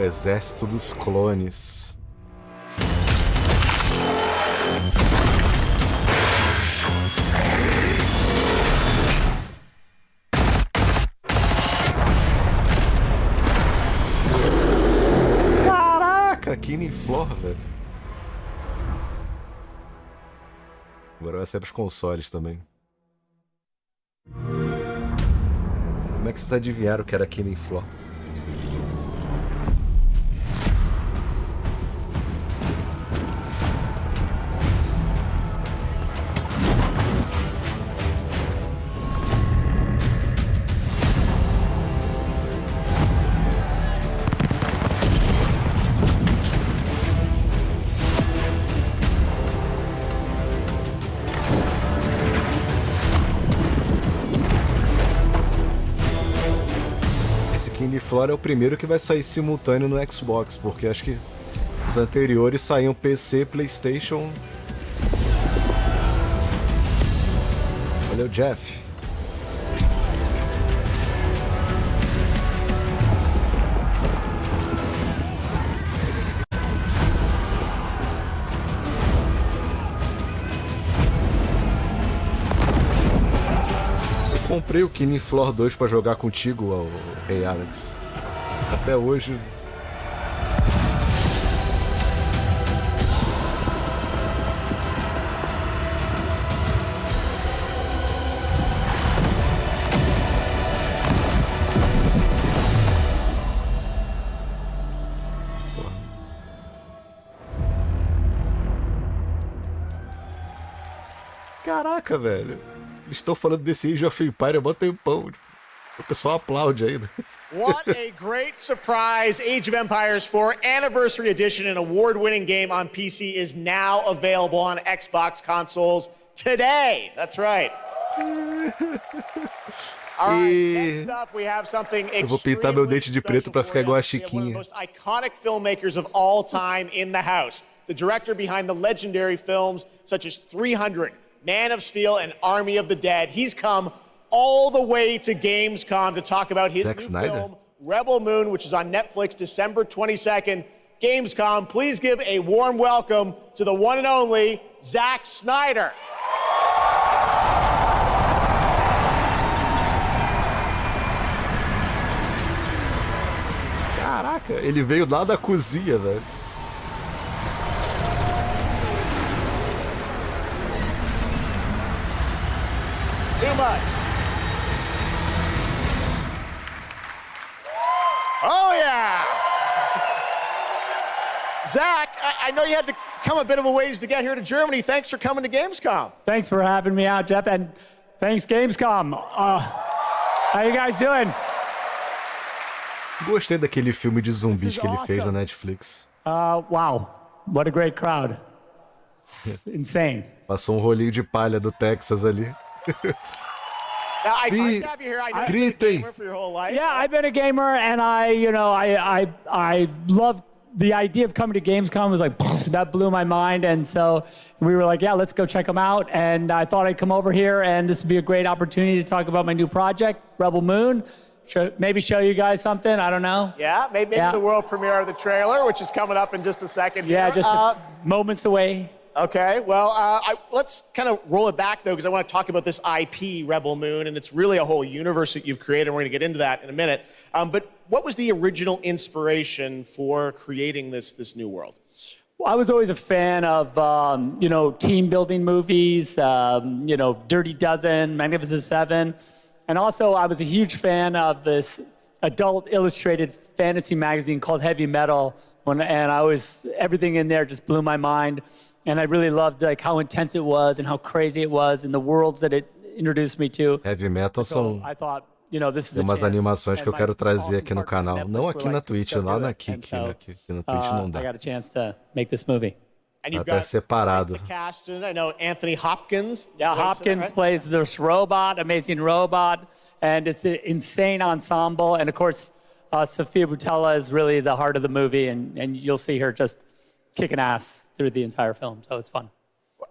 Exército dos clones. Caraca, Killing Floor, velho. Agora vai ser pros consoles também. Como é que vocês adivinharam que era Killing Floor? Kineflor é o primeiro que vai sair simultâneo no Xbox, porque acho que os anteriores saíam PC, PlayStation. Valeu, Jeff. Comprei o Kineflor 2 pra jogar contigo, Rei Alex. Até hoje. Caraca, velho. Eles estão falando desse Age of Empires há um tempão. O pessoal aplaude ainda. What a great surprise. Age of Empires 4 Anniversary Edition, an award-winning game on PC, is now available on Xbox consoles today. That's right. All right, next up we have something Eu vou pintar meu dente de preto pra ficar igual a Chiquinha. one of the most iconic filmmakers of all time in the house. The director behind the legendary films such as 300, Man of Steel, and Army of the Dead. He's come all the way to Gamescom to talk about his new film, Rebel Moon, which is on Netflix December 22nd. Gamescom, please give a warm welcome to the one and only Zack Snyder. Caraca, ele veio lá da cozinha, velho. Too much. Oh, yeah. Zach, I know you had to come a bit of a ways to get here to Germany. Thanks for coming to Gamescom. Thanks for having me out, Jeff, and thanks, Gamescom. How you guys doing? Gostei daquele filme de zumbis que ele fez na Netflix. Wow, what a great crowd. It's insane. Passou um rolinho de palha do Texas ali. Now, I have you here. I know you've been a gamer for your whole life. Yeah, I've been a gamer, and I love the idea of coming to Gamescom. Was like that blew my mind, and so we were like, yeah, let's go check them out. And I thought I'd come over here, and this would be a great opportunity to talk about my new project, Rebel Moon. Maybe show you guys something. I don't know. Yeah, maybe the world premiere of the trailer, which is coming up in just a second. Yeah, here. just moments away. Okay, well, let's kind of roll it back, though, because I want to talk about this IP, Rebel Moon, and it's really a whole universe that you've created, and we're going to get into that in a minute. But what was the original inspiration for creating this new world? Well, I was always a fan of, team-building movies, Dirty Dozen, Magnificent Seven, and also I was a huge fan of this adult illustrated fantasy magazine called Heavy Metal, and everything in there just blew my mind. And I really loved how intense it was and how crazy it was and the worlds that it introduced me to. Heavy Metal são umas animações que eu quero trazer aqui no canal. Não aqui na Twitch, lá na Kik. Aqui na Twitch não dá. I got a chance to make this movie. Até separado. Cast, I know Anthony Hopkins. Yeah, Hopkins plays this robot, amazing robot, and it's an insane ensemble. And of course, Sofia Boutella is really the heart of the movie, and you'll see her just kicking ass through the entire film, so it's fun.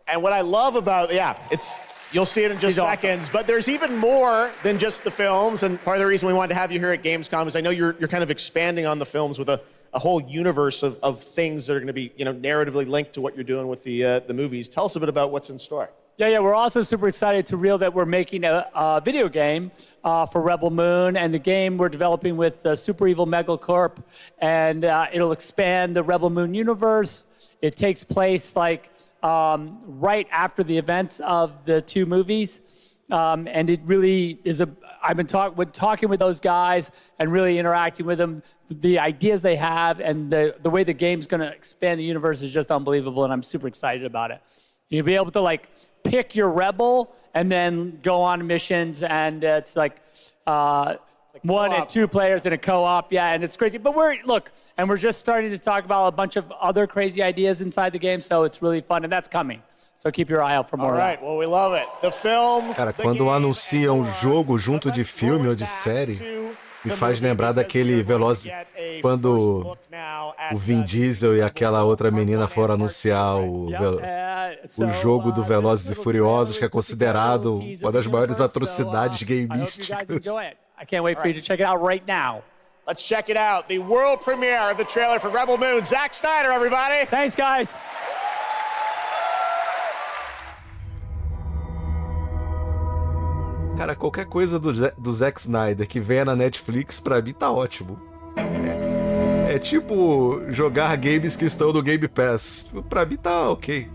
And what I love about, you'll see it in just seconds, but there's even more than just the films, and part of the reason we wanted to have you here at Gamescom is I know you're kind of expanding on the films with a whole universe of things that are going to be, narratively linked to what you're doing with the movies. Tell us a bit about what's in store. Yeah, we're also super excited to reveal that we're making a video game for Rebel Moon, and the game we're developing with Super Evil Megacorp, and it'll expand the Rebel Moon universe. It takes place right after the events of the two movies, and it really is I've been talking with those guys and really interacting with them. The ideas they have and the way the game's going to expand the universe is just unbelievable, and I'm super excited about it. You'll be able to pick your rebel and then go on missions, and it's one and two players in a co-op, and it's crazy. But we're just starting to talk about a bunch of other crazy ideas inside the game, so it's really fun, and that's coming. So keep your eye out for more. All right, well, we love it. The films. Cara, quando anunciam um jogo junto de filme ou de série, Me faz lembrar daquele Velozes... Quando o Vin Diesel e aquela outra menina foram anunciar o jogo do Velozes e Furiosos, que é considerado uma das maiores atrocidades gameísticas. I can't wait for you to check it out right now. Let's check it out. The world premiere of the trailer for Rebel Moon. Zack Snyder, everybody. Thanks, guys. Cara, qualquer coisa do Zack Snyder que venha na Netflix, pra mim tá ótimo. É tipo jogar games que estão no Game Pass. Pra mim tá ok.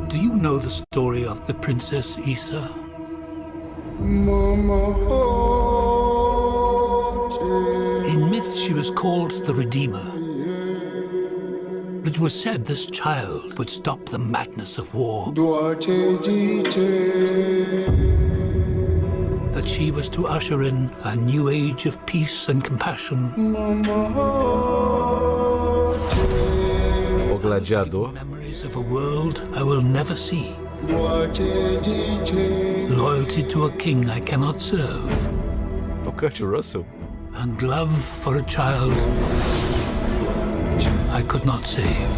Do you know the story of the Princess Issa? In myth, she was called the Redeemer. It was said this child would stop the madness of war. That she was to usher in a new age of peace and compassion. O gladiador. Memories of a world I will never see. Loyalty to a king I cannot serve. O Kurt Russell. And love for a child I could not save.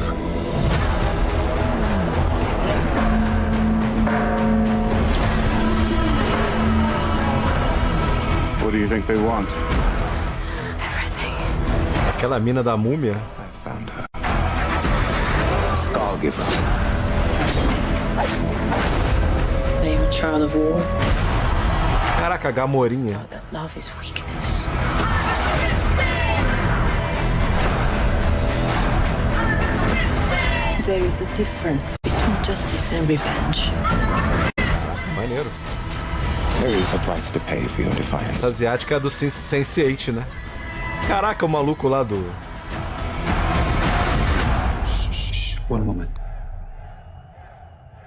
What do you think they want? Everything. Aquela mina da múmia. I found her. A skull giver. I am a child of war. Caraca, a Gamorinha. That love is weakness. There is a difference between justice and revenge. Maneiro. There is a price to pay for your defiance. Essa asiática é do Sense8, né? Caraca, o maluco lá do... Shh, one moment.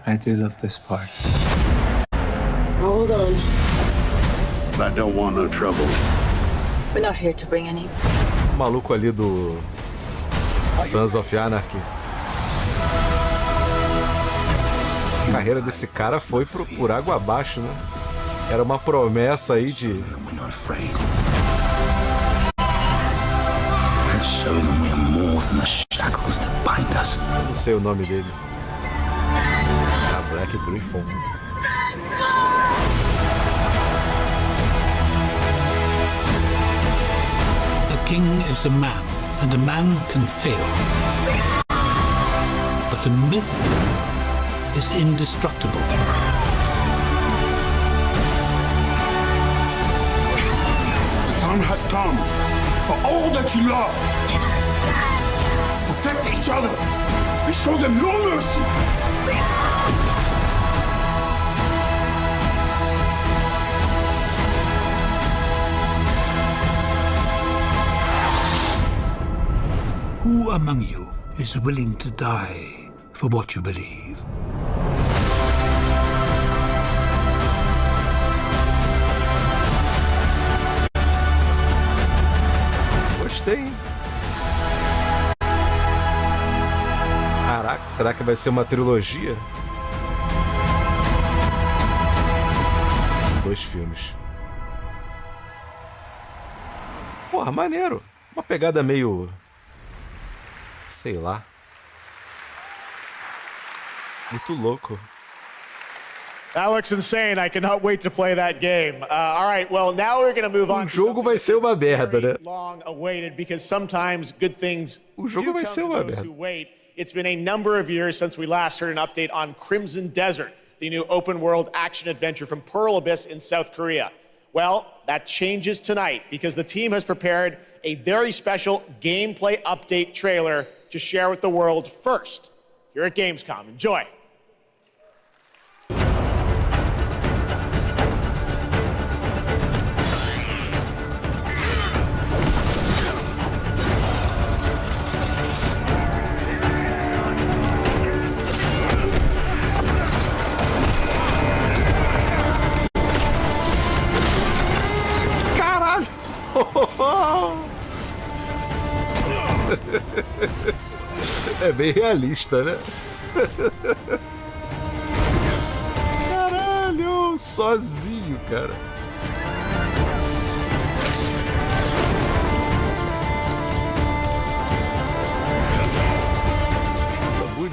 I do love this part. Hold on. I don't want no trouble. We're not here to bring any. O maluco ali do... Sons of Anarchy. A carreira desse cara foi por água abaixo, né? Era uma promessa aí de... Eu não sei o nome dele. Ah, Black Griffon. A king is a man, and a man can fail. But a myth is indestructible. The time has come for all that you love. Protect each other and show them no mercy. Who among you is willing to die for what you believe? Gostei, hein? Caraca, será que vai ser uma trilogia? 2 filmes. Porra, maneiro. Uma pegada meio... sei lá. Muito louco. That looks insane. I cannot wait to play that game. All right, well, now we're going to move on. O jogo vai ser uma merda, né? Long awaited, because sometimes good things O jogo vai ser uma merda. It's been a number of years since we last heard an update on Crimson Desert, the new open-world action-adventure from Pearl Abyss in South Korea. Well, that changes tonight because the team has prepared a very special gameplay update trailer to share with the world first here at Gamescom. Enjoy. É bem realista, né? Caralho, sozinho, cara.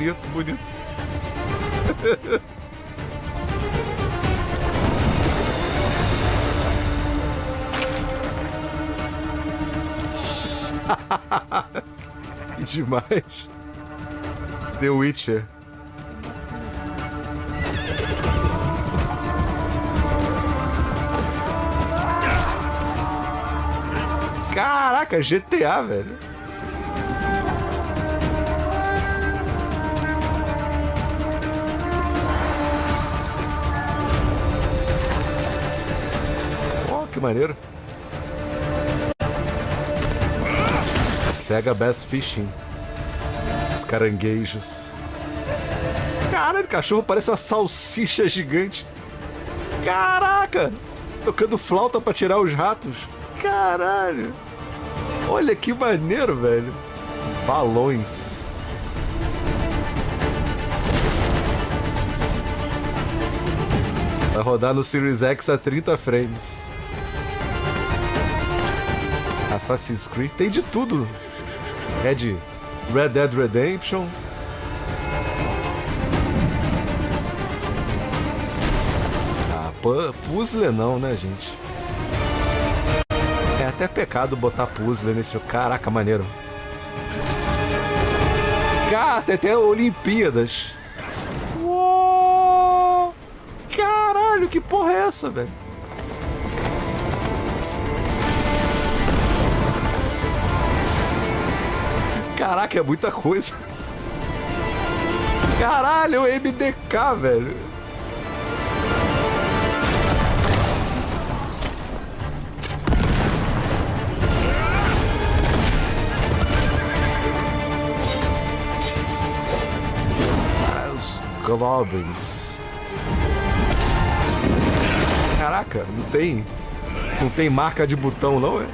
bonito, bonito. Que demais. The Witcher. Caraca, GTA, velho. Oh, que maneiro. Sega Bass Fishing. Os caranguejos. Caralho, o cachorro parece uma salsicha gigante. Caraca! Tocando flauta pra tirar os ratos. Caralho! Olha que maneiro, velho. Balões. Vai rodar no Series X a 30 frames. Assassin's Creed, tem de tudo. Red Dead Redemption. Ah, puzzle não, né, gente? É até pecado botar puzzle nesse jogo. Caraca, maneiro. Cara, tem até Olimpíadas. Uou! Caralho, que porra é essa, velho? Caraca, é muita coisa. Caralho, é o MDK, velho. Os Globins. Caraca, não tem marca de botão, não, é?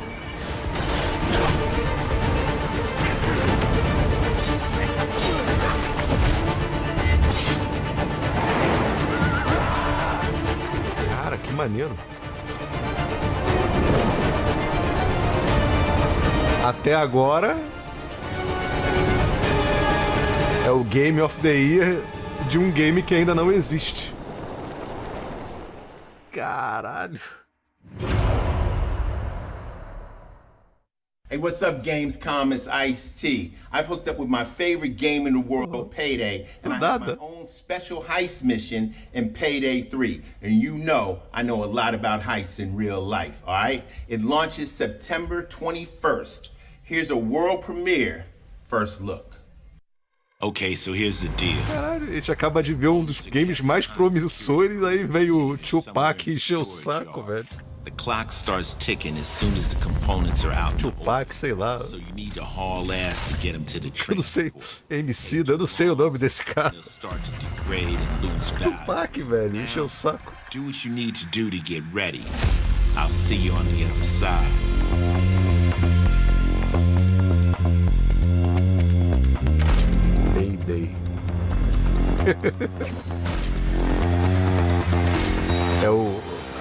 Que maneiro. Até agora é o Game of the Year de um game que ainda não existe. Caralho. Hey, what's up, Gamescom? It's Ice-T. I've hooked up with my favorite game in the world, Payday, and I have my own special heist mission in Payday 3. And you know I know a lot about heists in real life, all right? It launches September 21st. Here's a world premiere first look. Okay, so here's the deal. Caralho, a gente acaba de ver um dos games mais promissores, aí veio o Tupac encher o saco, velho. The clock starts ticking as soon as the components are out. Tupac, sei lá. So you need to haul ass to get them to the eu não sei, MC, eu não sei o nome desse cara. Tupac, velho, encheu o saco. Do what you need to do to get ready. I'll see you on the other side. Payday.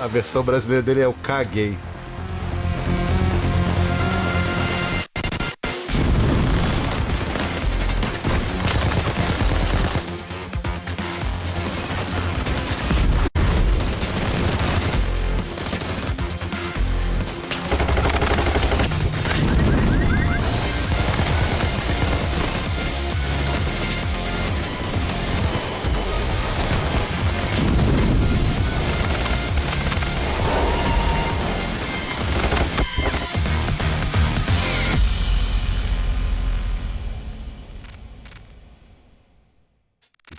A versão brasileira dele é o Caguei.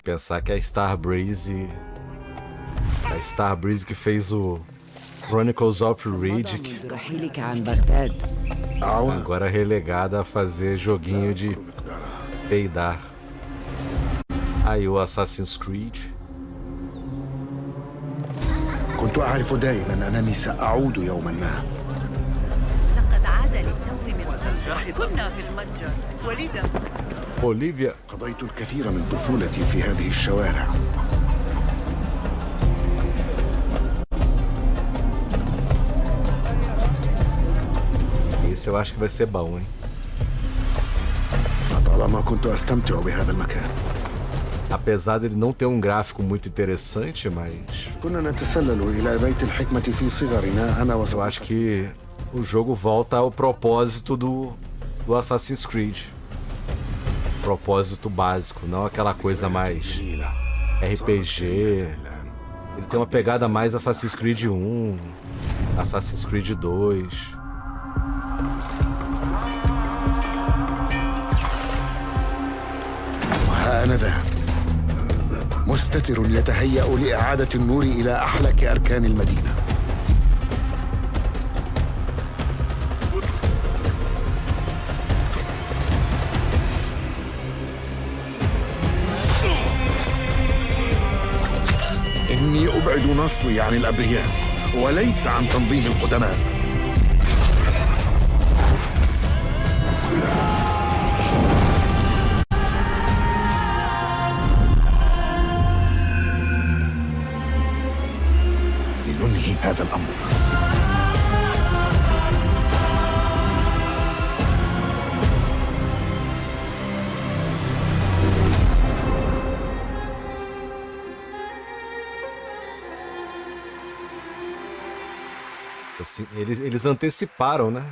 Pensar que a Starbreeze que fez o Chronicles of Riddick, agora relegada a fazer joguinho de peidar. Aí o Assassin's Creed. كنت أعرف دائما أنني سأعود يوما ما. لقد عاد للتو من قبل. كنا في المتجر ولذا بوليفيا. قضيت الكثير من طفولتي في هذه الشوارع. Esse eu acho que vai ser bom, hein? طالما كنت أستمتع بهذا المكان. Apesar dele não ter um gráfico muito interessante, mas eu acho que o jogo volta ao propósito do Assassin's Creed. Propósito básico, não aquela coisa mais RPG. Ele tem uma pegada mais Assassin's Creed 1, Assassin's Creed 2. وها أنا ذا مستتر يتهيأ لإعادة النور إلى أحلك أركان المدينة. إني أبعد نصلي عن الأبرياء وليس عن تنظيم القدماء. لننهي هذا الأمر. Assim, eles anteciparam, né?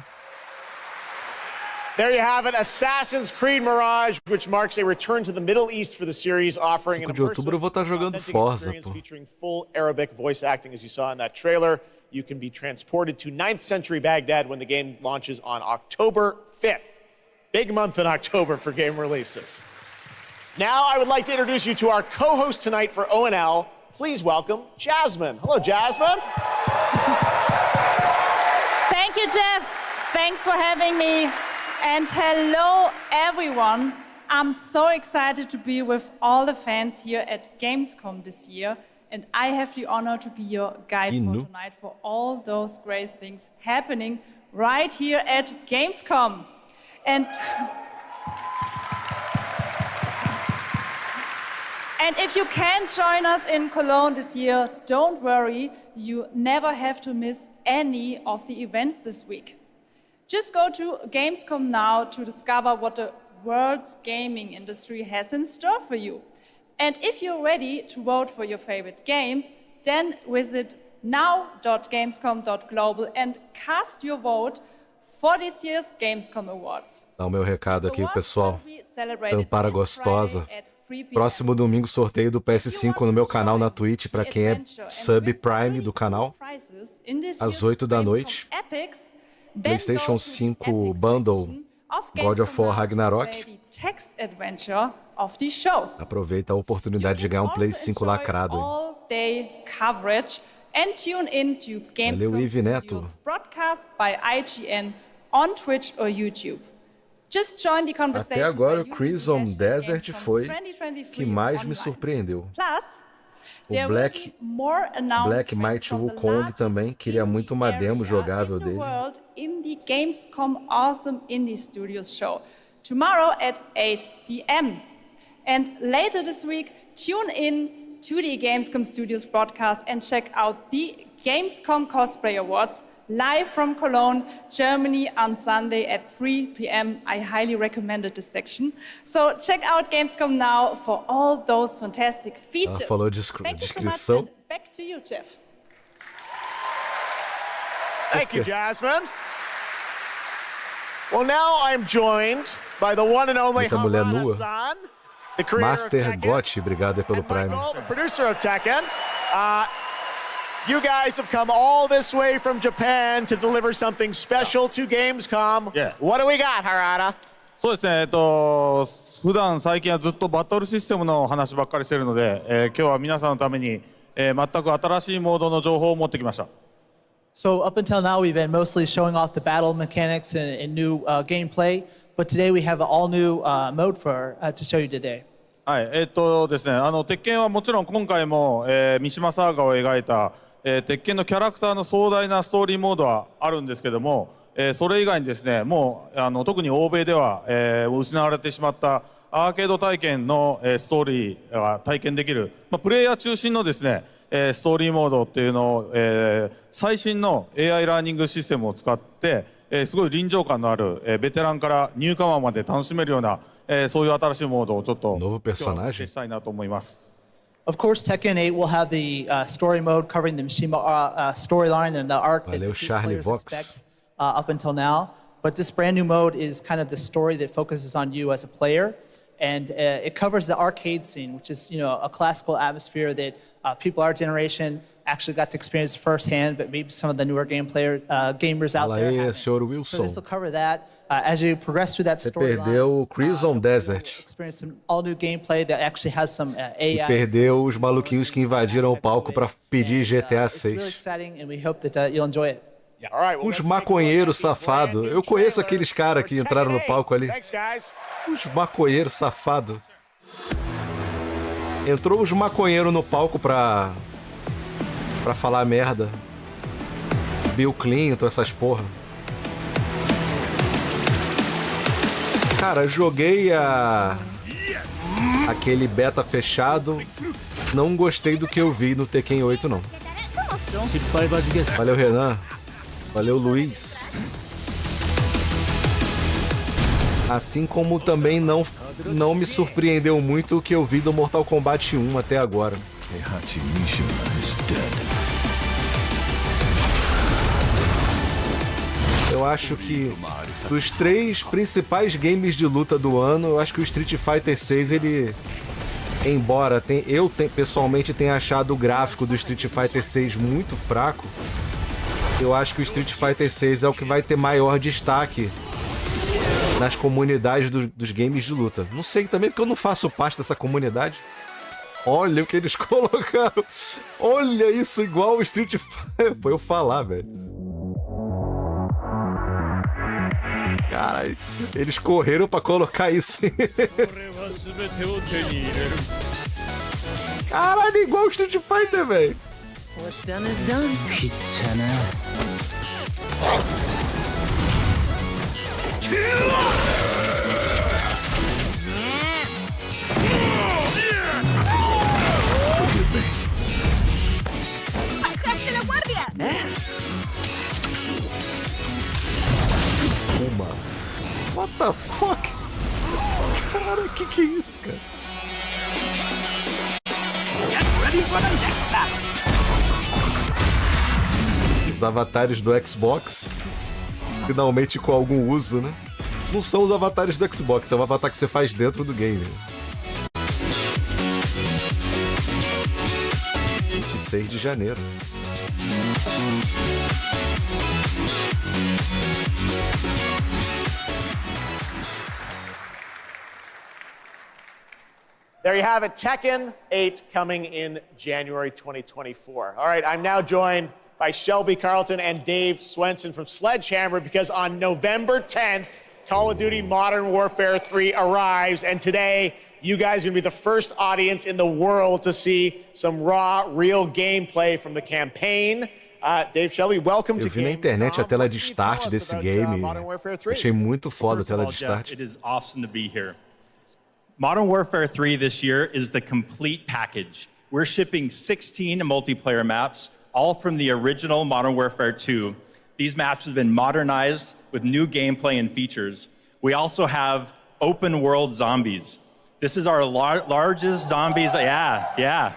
There you have it, Assassin's Creed Mirage, which marks a return to the Middle East for the series, offering an 5 de outubro eu vou estar jogando Forza, experience featuring full Arabic voice acting, as you saw in that trailer. You can be transported to 9th century Baghdad when the game launches on October 5th. Big month in October for game releases. Now I would like to introduce you to our co-host tonight for ONL. Please welcome Jasmine. Hello, Jasmine. Thank you, Jeff. Thanks for having me. And hello, everyone. I'm so excited to be with all the fans here at Gamescom this year. And I have the honor to be your guide for tonight for all those great things happening right here at Gamescom. And if you can't join us in Cologne this year, don't worry. You never have to miss any of the events this week. Just go to Gamescom now to discover what the world's gaming industry has in store for you. And if you're ready to vote for your favorite games, then visit now.gamescom.global and cast your vote for this year's Gamescom Awards. Dá o meu recado aqui, pessoal. Tampara gostosa. Próximo domingo, sorteio do PS5 no meu canal na Twitch, para quem é sub Prime do canal, às 8 da noite. PlayStation 5 Bundle God of War Ragnarok. Aproveita a oportunidade de ganhar um Play 5 lacrado. Valeu, Ive Neto. Até agora, o Crimson Desert foi que mais me surpreendeu. O Black Might Wukong também, queria muito uma demo jogável dele. In the Gamescom Awesome Indie Studios show tomorrow at 8 p.m. And later this week, tune in to the Gamescom Studios broadcast and check out the Gamescom Cosplay Awards live from Cologne, Germany on Sunday at 3 p.m. I highly recommended this section. So check out Gamescom now for all those fantastic features. Falou de Thank you so descrição. much, and back to you, Jeff. Thank you, Jasmine. Well, now I'm joined by the one and only Muita mulher Harana nua. San, the creator Master of Tekken, Gotti, obrigado aí pelo Prime. Michael, the producer of Tekken. You guys have come all this way from Japan to deliver something special to Gamescom. Yeah. What do we got, Harada? そうですね、普段最近はずっとバトルシステムの話ばっかりしてるので、今日は皆さんのために、全く新しいモードの情報を持ってきました。So up until now, we've been mostly showing off the battle mechanics and new gameplay, but today we have an all-new mode to show you today. はい、ですね、鉄拳はもちろん今回も、三島サーガを描いた、鉄拳のキャラクターの壮大なストーリーモードはあるんですけども、それ以外にですね、もう特に欧米では、失われてしまったアーケード体験の、ストーリーが体験できる、プレイヤー中心のですね、ストーリーモードっていうのを、最新の AI ラーニングシステムを使って、すごい臨場感のある、ベテランからニューカマーまで楽しめるような、そういう新しいモードをちょっと Novo personagem したいなと思います。Of course, Tekken 8 will have the story mode covering the Mishima storyline and the arc that Valeu, Charlie players Vox. expect up until now. But this brand new mode is kind of the story that focuses on you as a player. And it covers the arcade scene, which is, a classical atmosphere that people our generation actually got to experience firsthand, but maybe some of the newer gamers out there haven't. Senhor So Wilson. this will cover that. As you progress through that Você storyline, perdeu o Crimson Desert. experience some all-new gameplay that actually has some E AI. perdeu os maluquinhos que invadiram o palco pra pedir GTA It's really 6. exciting, and we hope that you'll enjoy it. All right, well, Os maconheiros safados. Eu conheço aqueles caras que entraram no palco ali. Thanks, guys. Os maconheiros safados. Entrou os maconheiros no palco pra falar merda. Bill Clinton, essas porra. Cara, eu joguei aquele beta fechado. Não gostei do que eu vi no Tekken 8, não. Valeu, Renan. Valeu, Luiz. Assim como também não me surpreendeu muito o que eu vi do Mortal Kombat 1 até agora. Eu acho que dos 3 principais games de luta do ano, eu acho que o Street Fighter 6, ele... Embora eu pessoalmente tenha achado o gráfico do Street Fighter 6 muito fraco, eu acho que o Street Fighter 6 é o que vai ter maior destaque nas comunidades dos games de luta. Não sei também porque eu não faço parte dessa comunidade. Olha o que eles colocaram. Olha isso, igual o Street Fighter. Foi eu falar, velho. Caralho, eles correram pra colocar isso. Caralho, igual o Street Fighter, velho. What's done is done. ¡Bajaste la guardia! Toma. What the fuck? Cara, que é isso, cara? Get ready for the next battle! Os avatares do Xbox, finalmente com algum uso, né? Não são os avatares do Xbox, é um avatar que você faz dentro do game. 26 de janeiro. There you have it, Tekken 8 coming in January 2024. All right, I'm now joined by Shelby Carlton and Dave Swenson from Sledgehammer because on November 10th, Call of Duty Modern Warfare 3 arrives, and today you guys are going to be the first audience in the world to see some raw, real gameplay from the campaign. Dave, Shelby, welcome to Eu vi na internet a tela de start desse game. Achei muito foda a tela de start. It is awesome to be here. Modern Warfare 3 this year is the complete package. We're shipping 16 multiplayer maps, all from the original Modern Warfare 2. These maps have been modernized with new gameplay and features. We also have open world zombies. This is our largest zombies, yeah.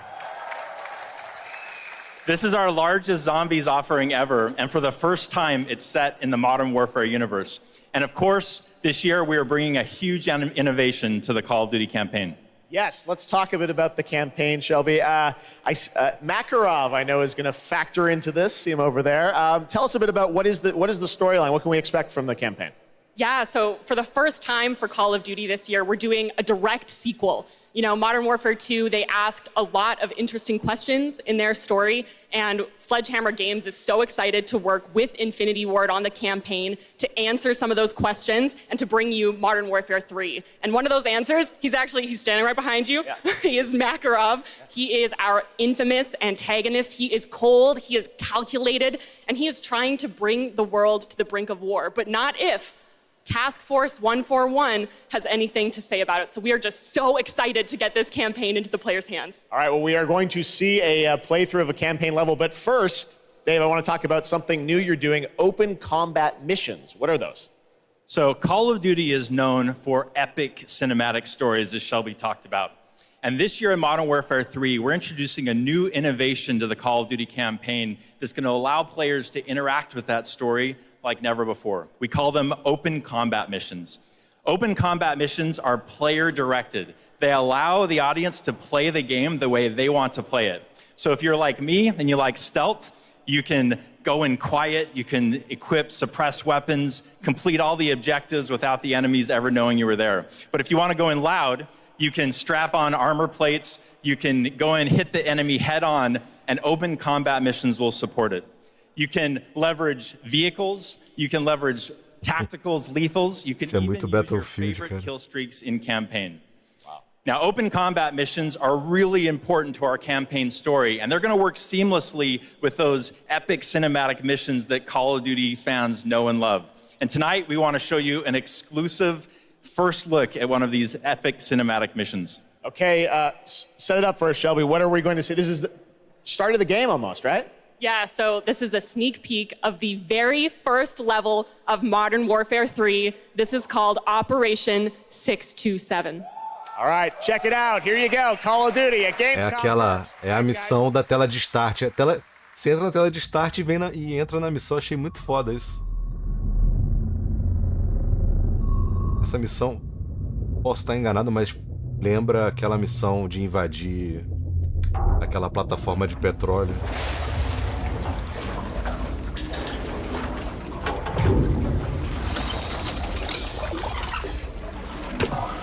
This is our largest zombies offering ever, and for the first time, it's set in the Modern Warfare universe. And of course, this year we are bringing a huge innovation to the Call of Duty campaign. Yes, let's talk a bit about the campaign, Shelby. Makarov, I know, is going to factor into this. See him over there. Tell us a bit about what is the storyline? What can we expect from the campaign? Yeah, so for the first time for Call of Duty this year, we're doing a direct sequel. You know, Modern Warfare 2, they asked a lot of interesting questions in their story, and Sledgehammer Games is so excited to work with Infinity Ward on the campaign to answer some of those questions and to bring you Modern Warfare 3. And one of those answers, he's standing right behind you. Yeah. He is Makarov. He is our infamous antagonist. He is cold, he is calculated, and he is trying to bring the world to the brink of war, but not if Task Force 141 has anything to say about it. So we are just so excited to get this campaign into the players' hands. All right, well, we are going to see a playthrough of a campaign level. But first, Dave, I want to talk about something new you're doing, open combat missions. What are those? So Call of Duty is known for epic cinematic stories, as Shelby talked about. And this year in Modern Warfare 3, we're introducing a new innovation to the Call of Duty campaign that's going to allow players to interact with that story like never before. We call them open combat missions. Open combat missions are player-directed. They allow the audience to play the game the way they want to play it. So if you're like me and you like stealth, you can go in quiet, you can equip, suppress weapons, complete all the objectives without the enemies ever knowing you were there. But if you want to go in loud, you can strap on armor plates, you can go in, hit the enemy head on, and open combat missions will support it. You can leverage vehicles, you can leverage tacticals, lethals, you can even use your favorite kill streaks in campaign. Now, open combat missions are really important to our campaign story, and they're going to work seamlessly with those epic cinematic missions that Call of Duty fans know and love. And tonight, we want to show you an exclusive first look at one of these epic cinematic missions. Okay, set it up for us, Shelby. What are we going to see? This is the start of the game almost, right? Yeah, so this is a sneak peek of the very first level of Modern Warfare 3. This is called Operation 627. All right, check it out. Here you go. Call of Duty at Gamescom. É a missão da tela de start. Você entra na tela de start e entra na missão. Achei muito foda isso. Essa missão, posso estar enganado, mas lembra aquela missão de invadir aquela plataforma de petróleo.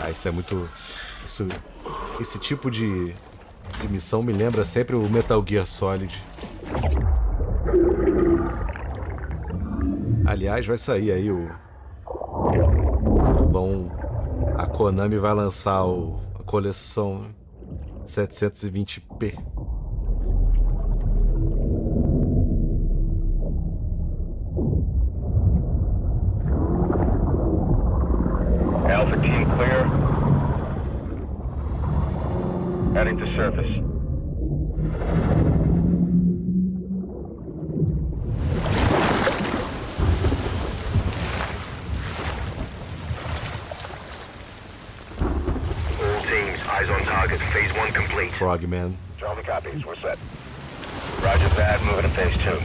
Isso é muito... Esse tipo de missão me lembra sempre o Metal Gear Solid. Aliás, vai sair aí a Konami vai lançar a coleção 720p. Alpha team clear. Heading to surface. All teams, eyes on target. Phase 1 complete. Frogman. Charlie copies. We're set. Roger that. Moving to phase 2.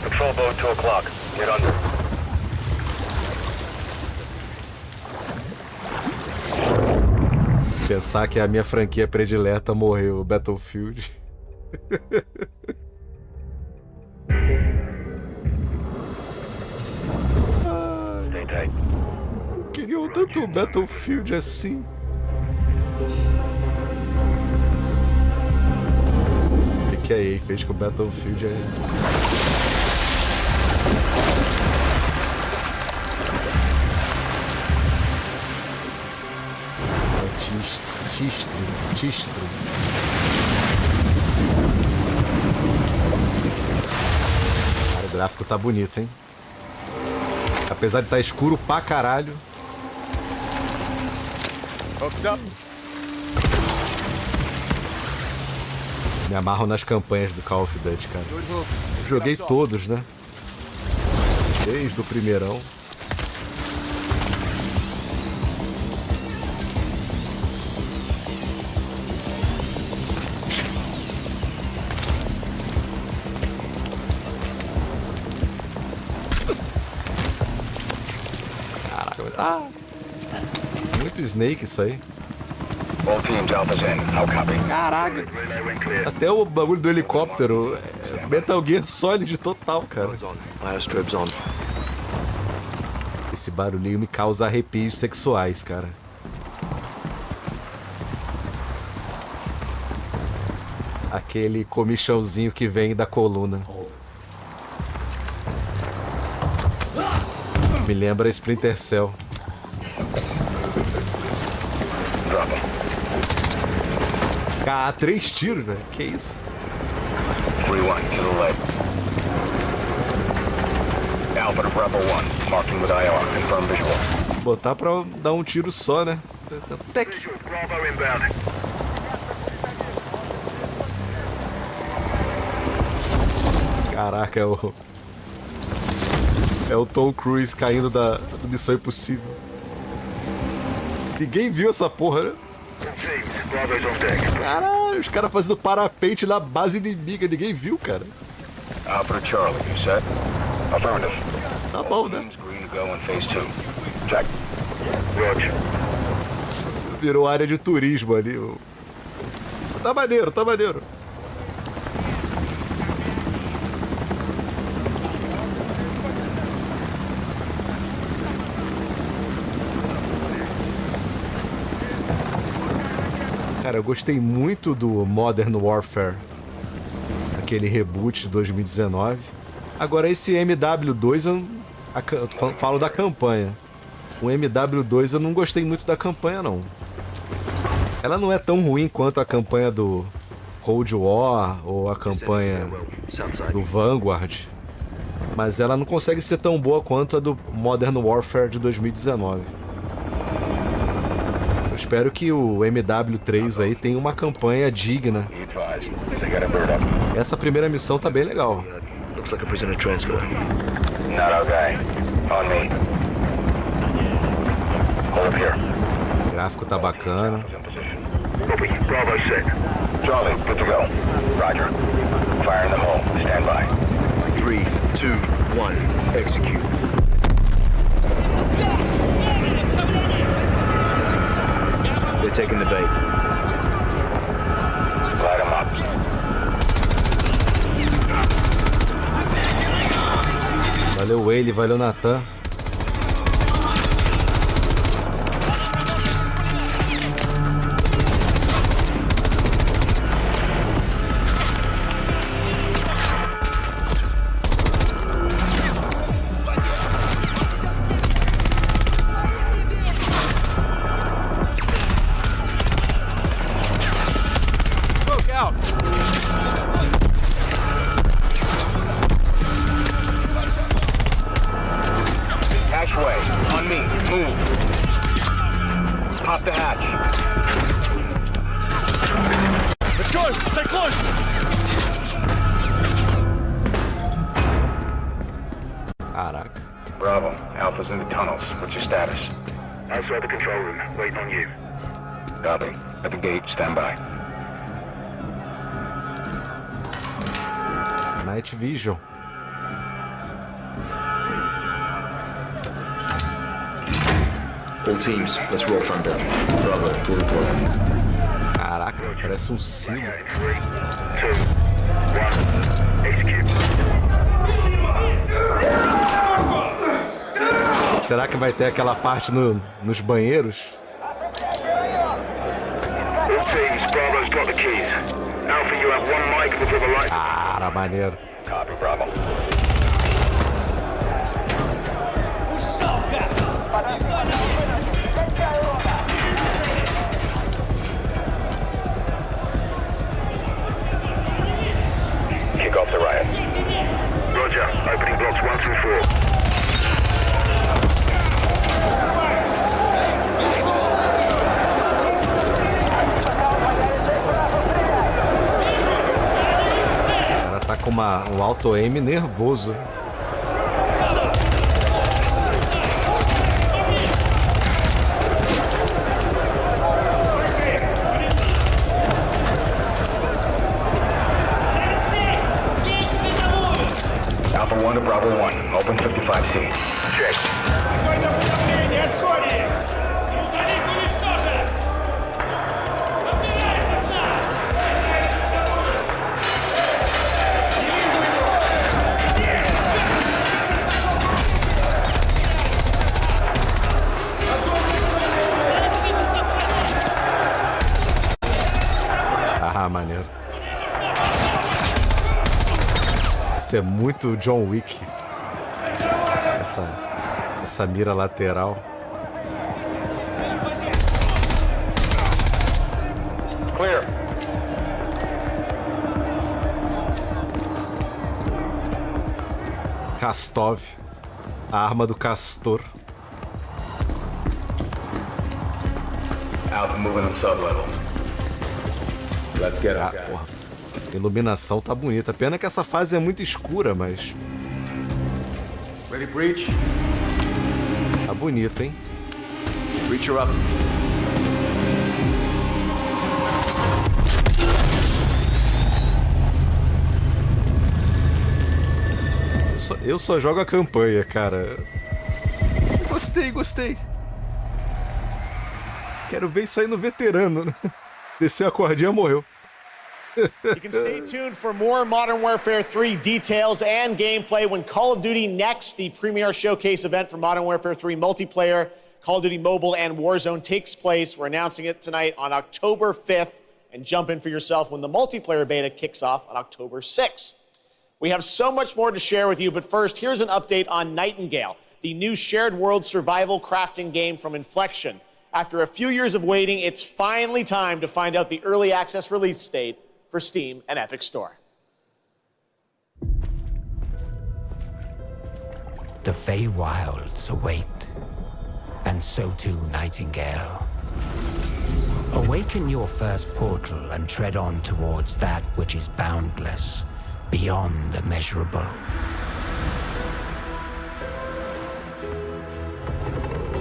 Patrol boat 2 o'clock. Get under. Pensar que a minha franquia predileta morreu, Battlefield. Eu queria tanto Battlefield assim. O que a EA fez com o Battlefield aí? Tistro. Cara, o gráfico tá bonito, hein? Apesar de estar escuro pra caralho. Me amarro nas campanhas do Call of Duty, cara. Eu joguei todos, né? Desde o primeirão. Muito Snake isso aí. Caraca. Até o bagulho do helicóptero. Metal Gear Solid total, cara. Esse barulhinho me causa arrepios sexuais, cara. Aquele comichãozinho que vem da coluna. Me lembra Splinter Cell. Ah, 3 tiros, velho. Que isso? 3-1, to the left. Alpha to Bravo 1, marking with IR, confirm visual. Botar pra dar um tiro só, né? Tec. Bravo inbound. Caraca, É o Tom Cruise caindo da Missão Impossível. Ninguém viu essa porra, né? Caralho, os caras fazendo parapente na base inimiga. Ninguém viu, cara. Alpha to Charlie, you set? Affirmative. Tá bom, né? Green to go in phase 2. Check. Roger. Virou área de turismo ali. Tá maneiro, tá maneiro. Cara, eu gostei muito do Modern Warfare, aquele reboot de 2019. Agora esse MW2, eu falo da campanha. O MW2 eu não gostei muito da campanha, não. Ela não é tão ruim quanto a campanha do Cold War ou a campanha do Vanguard, mas ela não consegue ser tão boa quanto a do Modern Warfare de 2019. Espero que o MW3 aí tenha uma campanha digna. Essa primeira missão tá bem legal. Looks like a prisoner transfer. Not our guy. On me. Hold up here. O gráfico tá bacana. Copy. Bravo set. Charlie, good to go. Roger. Fire in the hole. Stand by. 3, 2, 1. Execute. They're taking the bait. Light him up. Valeu, Whaley, valeu, Nathan. Caraca. Bravo. Alpha's in the tunnels. What's your status? Outside the control room. Waiting on you. Copy. At the gate. Stand by. Night Vision. All teams, let's roll front down. Bravo, full report. Caraca, parece silo. 3, 2, 1. Execute. Será que vai ter aquela parte nos banheiros? Cara, maneiro. Copy, Bravo. Kick off the riot. Roger. Opening blocks 1 through 4. Tá com um auto-aim nervoso. Alpha 1 to Bravo 1. Open 55C. Check. Ah, maneiro. Isso é muito John Wick. Essa mira lateral. Clear. Kastov. A arma do castor. Alpha moving on sub-level. Let's get Ah, porra. A iluminação tá bonita. Pena que essa fase é muito escura, mas... Ready, breach? Tá bonito, hein? Breach her up. Eu só jogo a campanha, cara. Gostei. Quero ver isso aí no veterano, né? Desceu a cordinha, morreu. You can stay tuned for more Modern Warfare 3 details and gameplay when Call of Duty Next, the premier showcase event for Modern Warfare 3 multiplayer, Call of Duty Mobile, and Warzone takes place. We're announcing it tonight on October 5th, and jump in for yourself when the multiplayer beta kicks off on October 6th. We have so much more to share with you, but first, here's an update on Nightingale, the new shared world survival crafting game from Inflection. After a few years of waiting, it's finally time to find out the early access release date for Steam and Epic Store. The Feywilds await, and so too Nightingale. Awaken your first portal and tread on towards that which is boundless, beyond the measurable.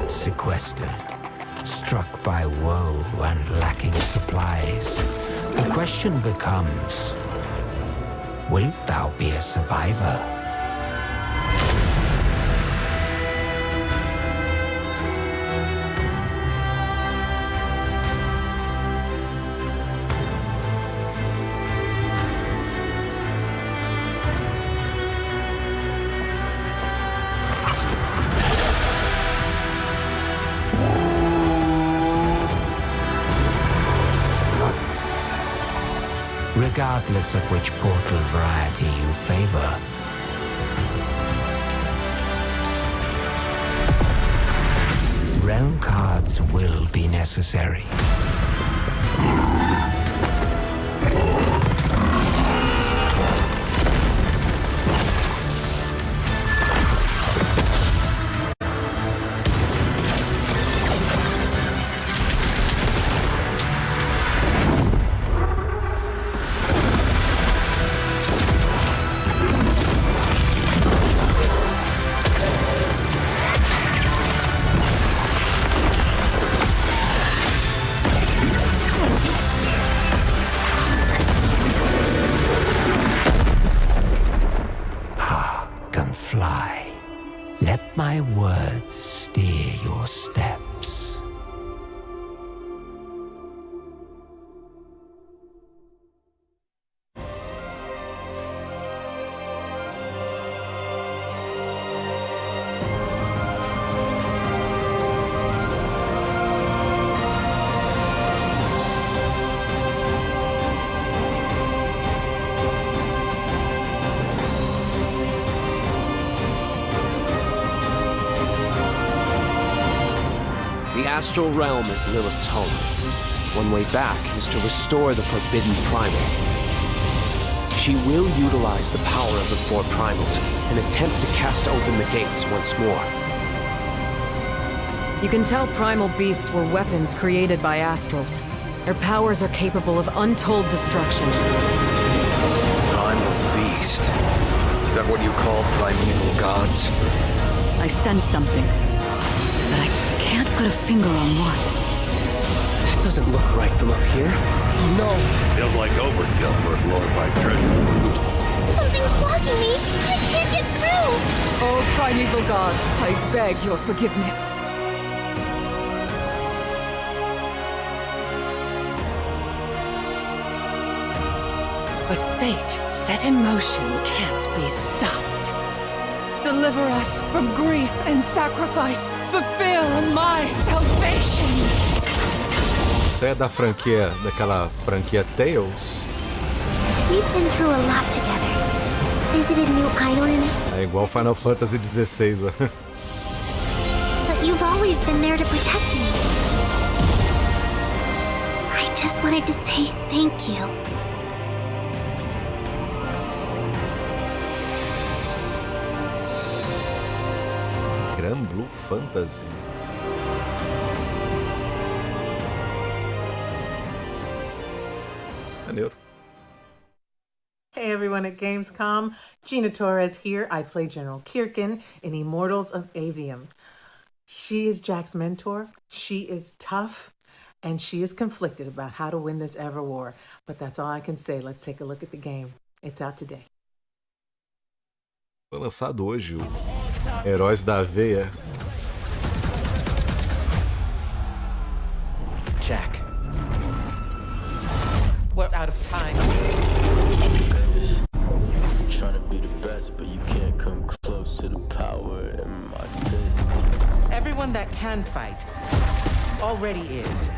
Sequestered, struck by woe and lacking supplies, the question becomes, wilt thou be a survivor? Regardless of which portal variety you favor, realm cards will be necessary. My words steer your steps. The astral realm is Lilith's home. One way back is to restore the forbidden primal. She will utilize the power of the four primals and attempt to cast open the gates once more. You can tell primal beasts were weapons created by astrals. Their powers are capable of untold destruction. Primal beast? Is that what you call primeval gods? I sense something, but I can't put a finger on what. That doesn't look right from up here. Oh no! Feels like overkill for a glorified treasure. Something's blocking me! I can't get through! Oh, primeval god, I beg your forgiveness. But fate set in motion can't be stopped. Deliver us from grief and sacrifice. Fulfill my salvation. Isso é da franquia, daquela franquia Tales? We've been through a lot together. Visited new islands. É igual Final Fantasy XVI, ó. But you've always been there to protect me. I just wanted to say thank you. Grand Blue Fantasy. Hey everyone. everyone at Gamescom. Gina Torres here. I play General Kirkin in Immortals of Avium. She is Jack's mentor. She is tough, and she is conflicted about how to win this ever war. But that's all I can say. Let's take a look at the game. It's out today. Foi lançado hoje o Heróis da Aveia. Jack. We're out of time. Trying to be the best, but you can't come close to the power in my fists. Everyone that can fight already is.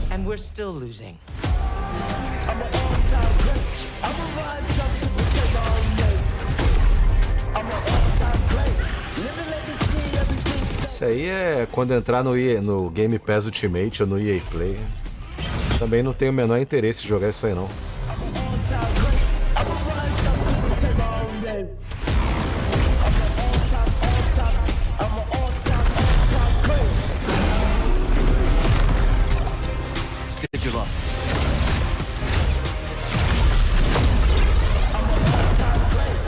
And we're still losing. I'm an all-time great. I'm a rise up to protect my own name. I'm an all-time great. Living legacy, everything. Isso aí é quando entrar no Game Pass Ultimate ou no EA Play. Também não tenho o menor interesse em jogar isso aí não.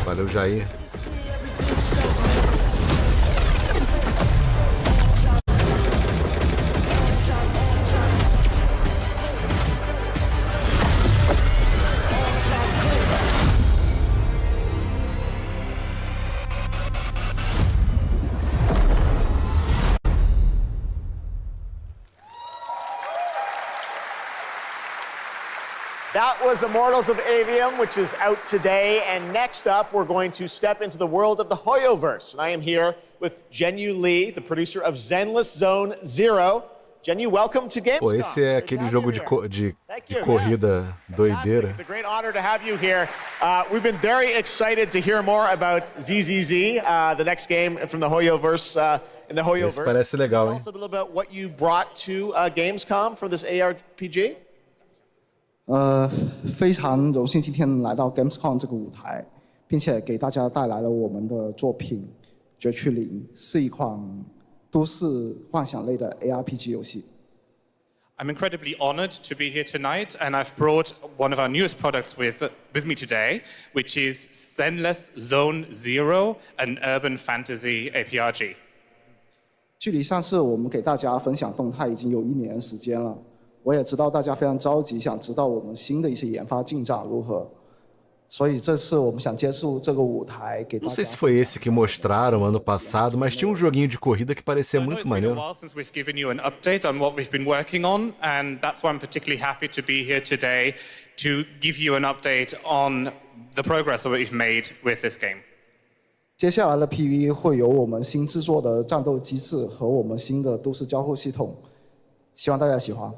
Valeu, Jair. That was Immortals of Avium, which is out today. And next up, we're going to step into the world of the Hoyoverse. And I am here with Jenyu Lee, the producer of Zenless Zone Zero. Jenyu, welcome to Gamescom. Pô, esse é aquele jogo de corrida doideira. It's a great honor to have you here. We've been very excited to hear more about ZZZ, the next game from the Hoyoverse, in the Hoyoverse. Esse parece legal, hein? Tell us a little about what you brought to Gamescom for this ARPG. 非常荣幸今天来到 Gamescom 这个舞台，并且给大家带来了我们的作品《绝区零》，是一款都市幻想类的 ARPG 游戏。I'm incredibly honored to be here tonight, and I've brought one of our newest products with me today, which is Zenless Zone Zero, an urban fantasy ARPG. 距离上次我们给大家分享动态已经有1年的时间了。 我也知道大家非常着急，想知道我们新的一些研发进展如何，所以这次我们想接触这个舞台给大家。 Não sei se foi esse que mostraram ano passado, mas tinha um joguinho de corrida que parecia muito maneiro. It's been a while since we've given you an update on what we've been working on, and that's why I'm particularly happy to be here today to give you an update on the progress that we've made with this game. 接下来的 PV 会有我们新制作的战斗机制和我们新的都市交互系统，希望大家喜欢。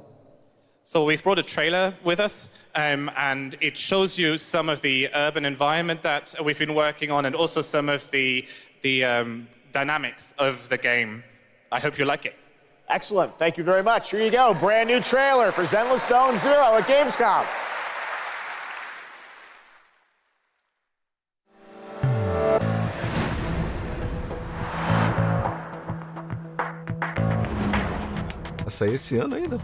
So we've brought a trailer with us, and it shows you some of the urban environment that we've been working on, and also some of the dynamics of the game. I hope you like it. Excellent. Thank you very much. Here you go. Brand new trailer for Zenless Zone Zero at Gamescom. Vai sair esse ano ainda?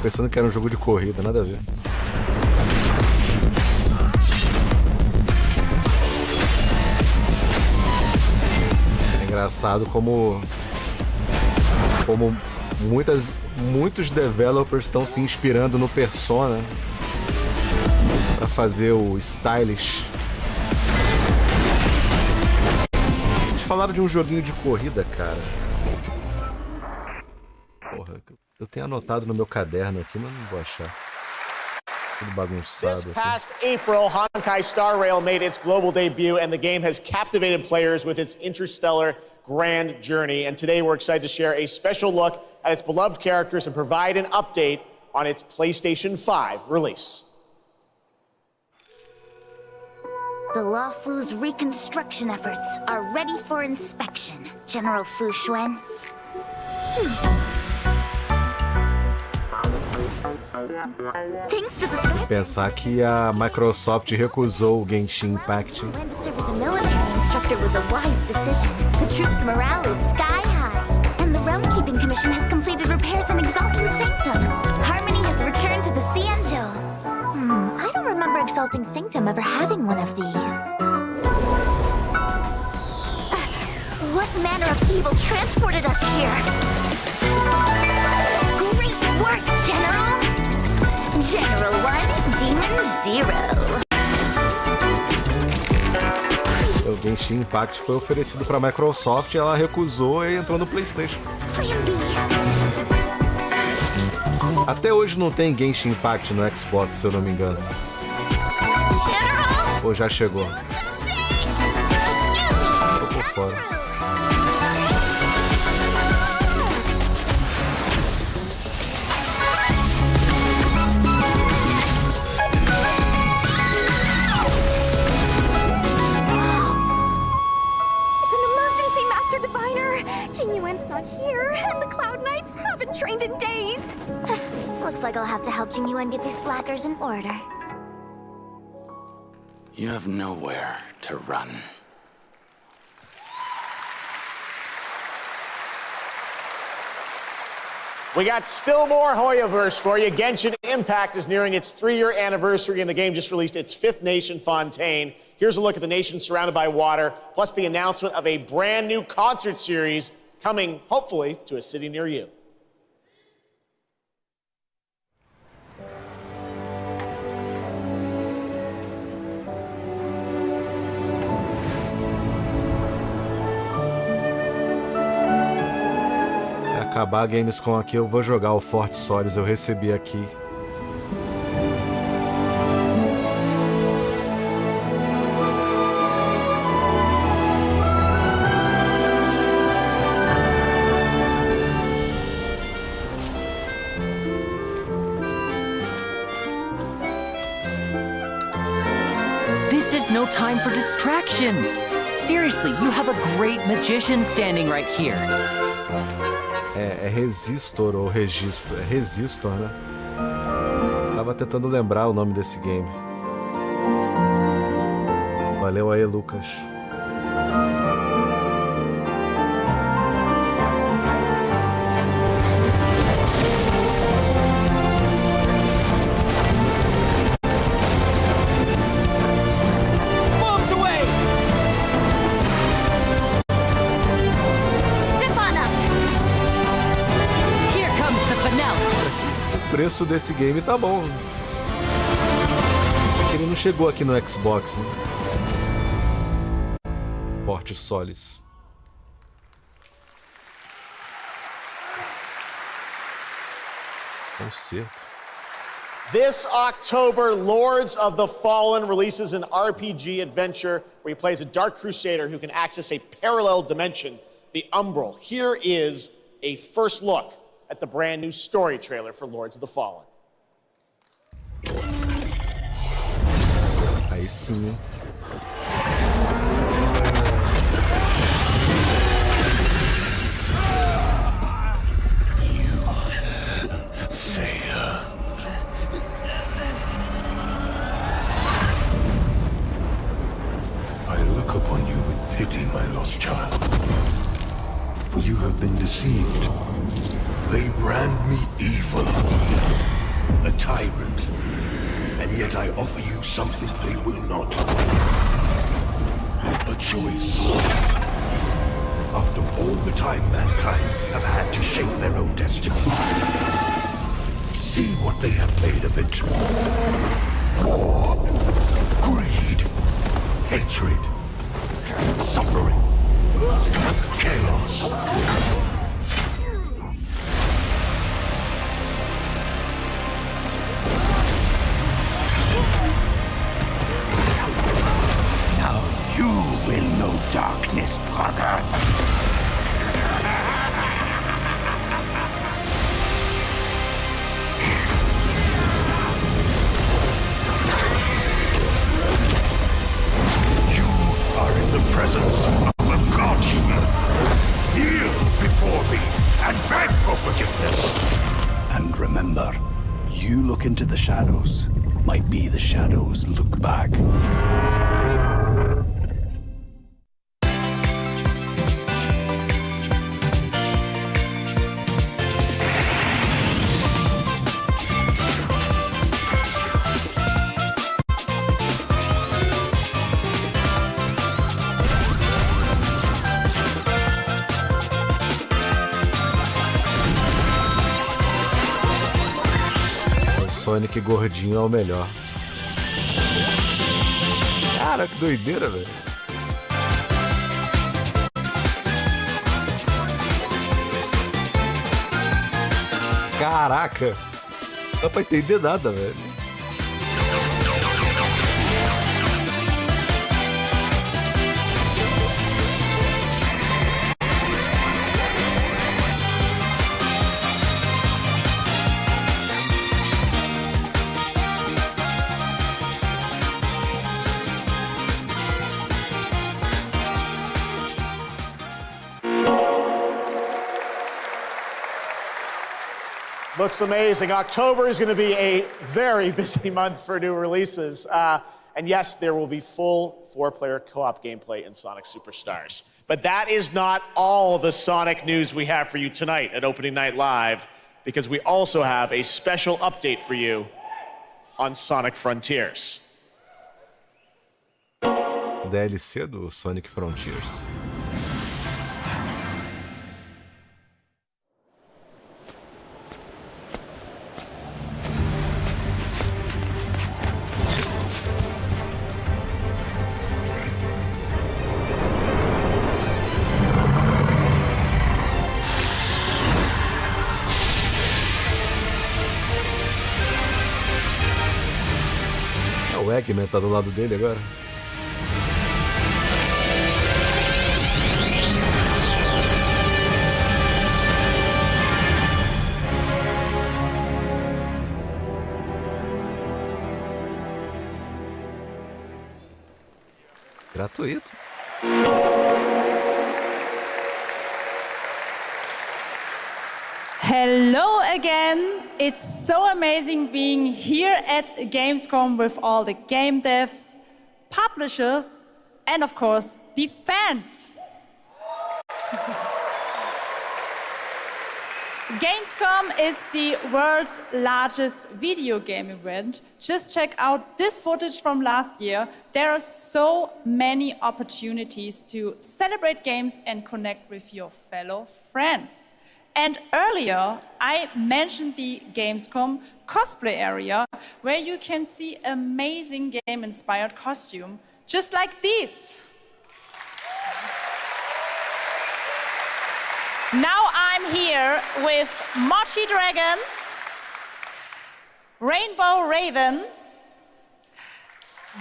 Pensando que era um jogo de corrida, nada a ver. É engraçado como muitos developers estão se inspirando no Persona para fazer o stylish. Eles falaram de um joguinho de corrida, cara. Porra, eu tenho anotado no meu caderno aqui, mas não vou achar. Tudo bagunçado This aqui. past April, Honkai Star Rail made its global debut, and the game has captivated players with its interstellar grand journey. And today we're excited to share a special look at its beloved characters and provide an update on its PlayStation 5 release. The Lawfu's reconstruction efforts are ready for inspection, General Fu Xuan. Thanks to the sky. Pensar que a Microsoft recusou o Genshin Impact. When to serve as a military instructor was a wise decision. The troops' morale is sky high, and the Realm Keeping Commission has completed repairs in Exalting Sanctum. Harmony has returned to the Xianzhou. I don't remember Exalting Sanctum ever having one of these. What manner of evil transported us here? Great work, General! General 1, Demon 0. O Genshin Impact foi oferecido para a Microsoft, ela recusou e entrou no PlayStation. Até hoje não tem Genshin Impact no Xbox, se eu não me engano. Ou já chegou? Tô por fora. Jinyuan's not here, and the Cloud Knights haven't trained in days. Looks like I'll have to help Jinyuan get these slackers in order. You have nowhere to run. We got still more Hoyoverse for you. Genshin Impact is nearing its 3-year anniversary, and the game just released its 5th nation, Fontaine. Here's a look at the nation surrounded by water, plus the announcement of a brand new concert series coming, hopefully, to a city near you. Acabar a Gamescom aqui, eu vou jogar o Forte Solis, eu recebi aqui. This is no time for distractions. Seriously, you have a great magician standing right here. É Resistor ou Registro? É Resistor, né? Tava tentando lembrar o nome desse game. Valeu aí, Lucas. O preço desse game tá bom. Ele não chegou aqui no Xbox, né? Forte Solis. Concerto. This October, Lords of the Fallen releases an RPG adventure where he plays a Dark Crusader who can access a parallel dimension, the Umbral. Here is a first look at the brand new story trailer for Lords of the Fallen. Aí sim, hein? I look upon you with pity, my lost child. For you have been deceived. They brand me evil, a tyrant, and yet I offer you something they will not. A choice. After all the time mankind have had to shape their own destiny. See what they have made of it. War, greed, hatred, suffering, chaos. You will know darkness, brother. The presence of a god human. Kneel before me and beg for forgiveness. And remember, you look into the shadows, might be the shadows look back. Sonic gordinho é o melhor. Cara, que doideira, velho. Caraca. Não dá pra entender nada, velho. Looks amazing. October is going to be a very busy month for new releases. And yes, there will be full 4-player co-op gameplay in Sonic Superstars. But that is not all the Sonic news we have for you tonight at Opening Night Live, because we also have a special update for you on Sonic Frontiers. DLC do Sonic Frontiers. O Eggman tá do lado dele agora. Gratuito. Hello again. It's so amazing being here at Gamescom with all the game devs, publishers, and of course, the fans. Gamescom is the world's largest video game event. Just check out this footage from last year. There are so many opportunities to celebrate games and connect with your fellow friends. And earlier, I mentioned the Gamescom cosplay area, where you can see amazing game-inspired costume, just like these. Now I'm here with Mochi Dragon, Rainbow Raven,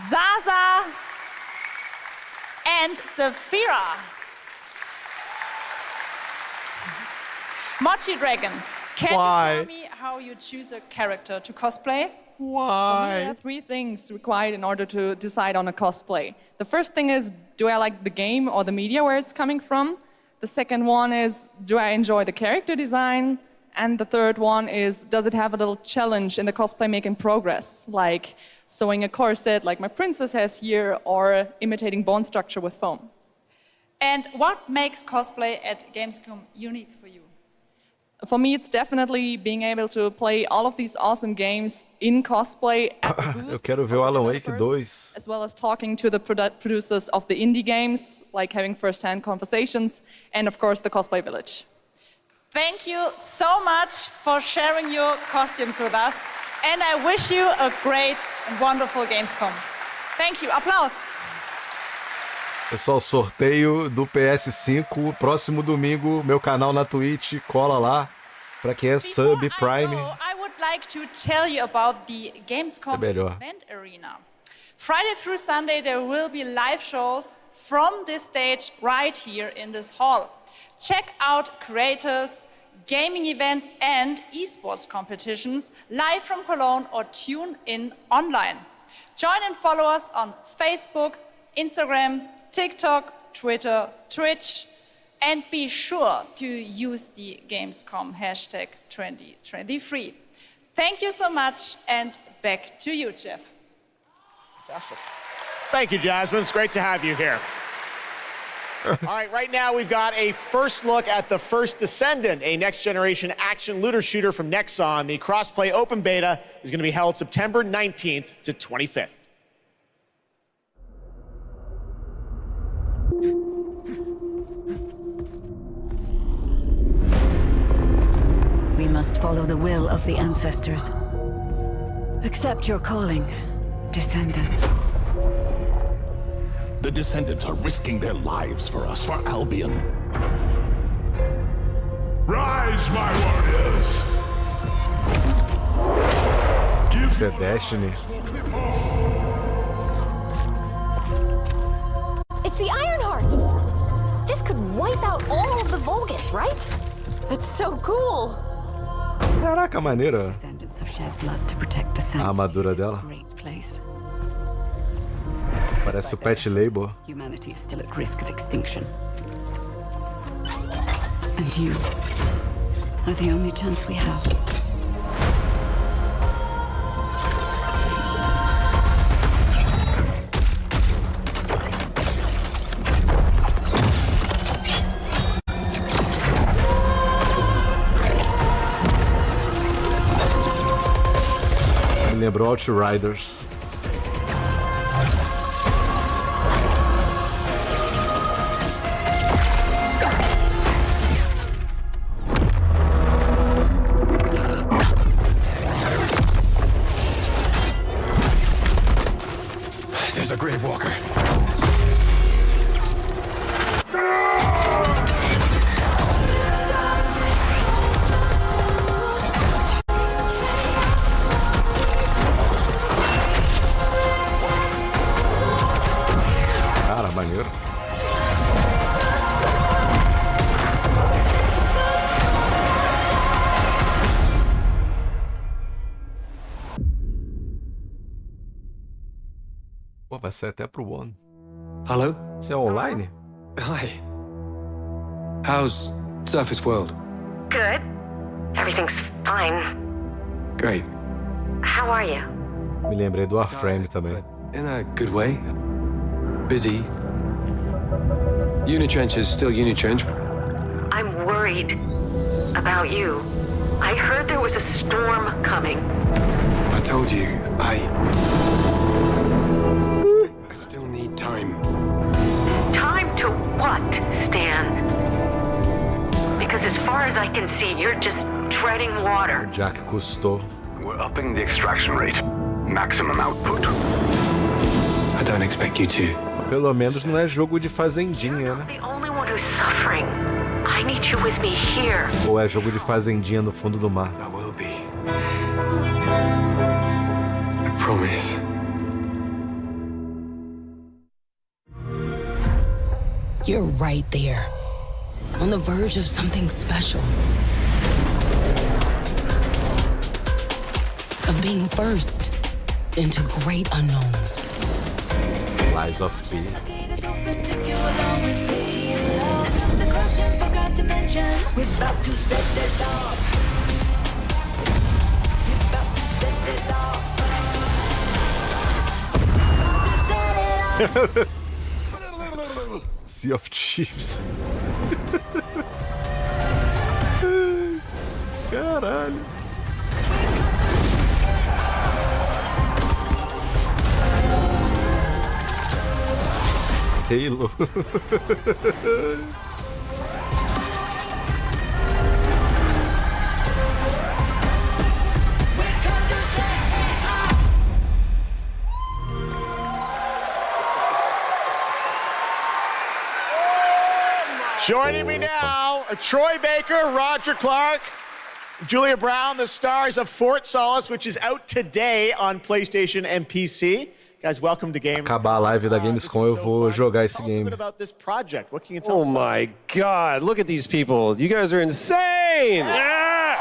Zaza, and Saphira. Mochi Dragon, can you tell me how you choose a character to cosplay? For me, there are 3 things required in order to decide on a cosplay. The first thing is, do I like the game or the media where it's coming from? The second one is, do I enjoy the character design? And the third one is, does it have a little challenge in the cosplay making progress? Like sewing a corset like my princess has here, or imitating bone structure with foam. And what makes cosplay at Gamescom unique for you? For me, it's definitely being able to play all of these awesome games in cosplay at the booth. Eu quero ver o Alan Wake 2. As well as talking to the producers of the indie games, like having first-hand conversations, and of course the cosplay village. Thank you so much for sharing your costumes with us, and I wish you a great and wonderful Gamescom. Thank you. Applaus. Pessoal, sorteio do PS5, próximo domingo, meu canal na Twitch, cola lá, pra quem é sub Prime. I would like to tell you about the Gamescom event arena. Friday through Sunday, there will be live shows from this stage right here in this hall. Check out creators, gaming events, and esports competitions live from Cologne or tune in online. Join and follow us on Facebook, Instagram, TikTok, Twitter, Twitch, and be sure to use the Gamescom hashtag 2023. Thank you so much, and back to you, Jeff. Fantastic. Thank you, Jasmine. It's great to have you here. All right now we've got a first look at The First Descendant, a next-generation action looter shooter from Nexon. The cross-play open beta is going to be held September 19th to 25th. We must follow the will of the ancestors. Accept your calling, Descendant. The Descendants are risking their lives for us, for Albion. Rise, my warriors! Isso é Destiny. It's the Ironheart! This could wipe out all of the Vulgus, right? It's so cool! Caraca, maneira. A armadura dela. Parece o Pet Label. Humanity is still at risk of extinction. And you are the only chance we have. Me lembrou Outriders. There's a grave walker. Cara, maneiro. Pô, vai sair até pro One. Hello? Você é online? Hi. How's Surface World? Good. Everything's fine. Great. How are you? Me lembrei do Warframe também. In a good way. Busy. Unitrench is still Unitrench. I'm worried about you. I heard there was a storm coming. I told you, I still need time. Time to what, Stan? Because as far as I can see, you're just treading water. Jack Cousteau. We're upping the extraction rate. Maximum output. I don't expect you to. Pelo menos não é jogo de fazendinha, né? The only one who's suffering. I need you with me here. Ou é jogo de fazendinha no fundo do mar? I will be. I promise. You're right there, on the verge of something special. Of being first into great unknowns. Lies of P. Sea of Chiefs. Caralho. Halo. Joining me now are Troy Baker, Roger Clark, Julia Brown, the stars of Fort Solace, which is out today on PlayStation and PC. Guys, welcome to Gamescom. Acabar a live da Gamescom, eu vou jogar esse game. About this project. What can you tell us Oh my God, look at these people. You guys are insane. Yeah!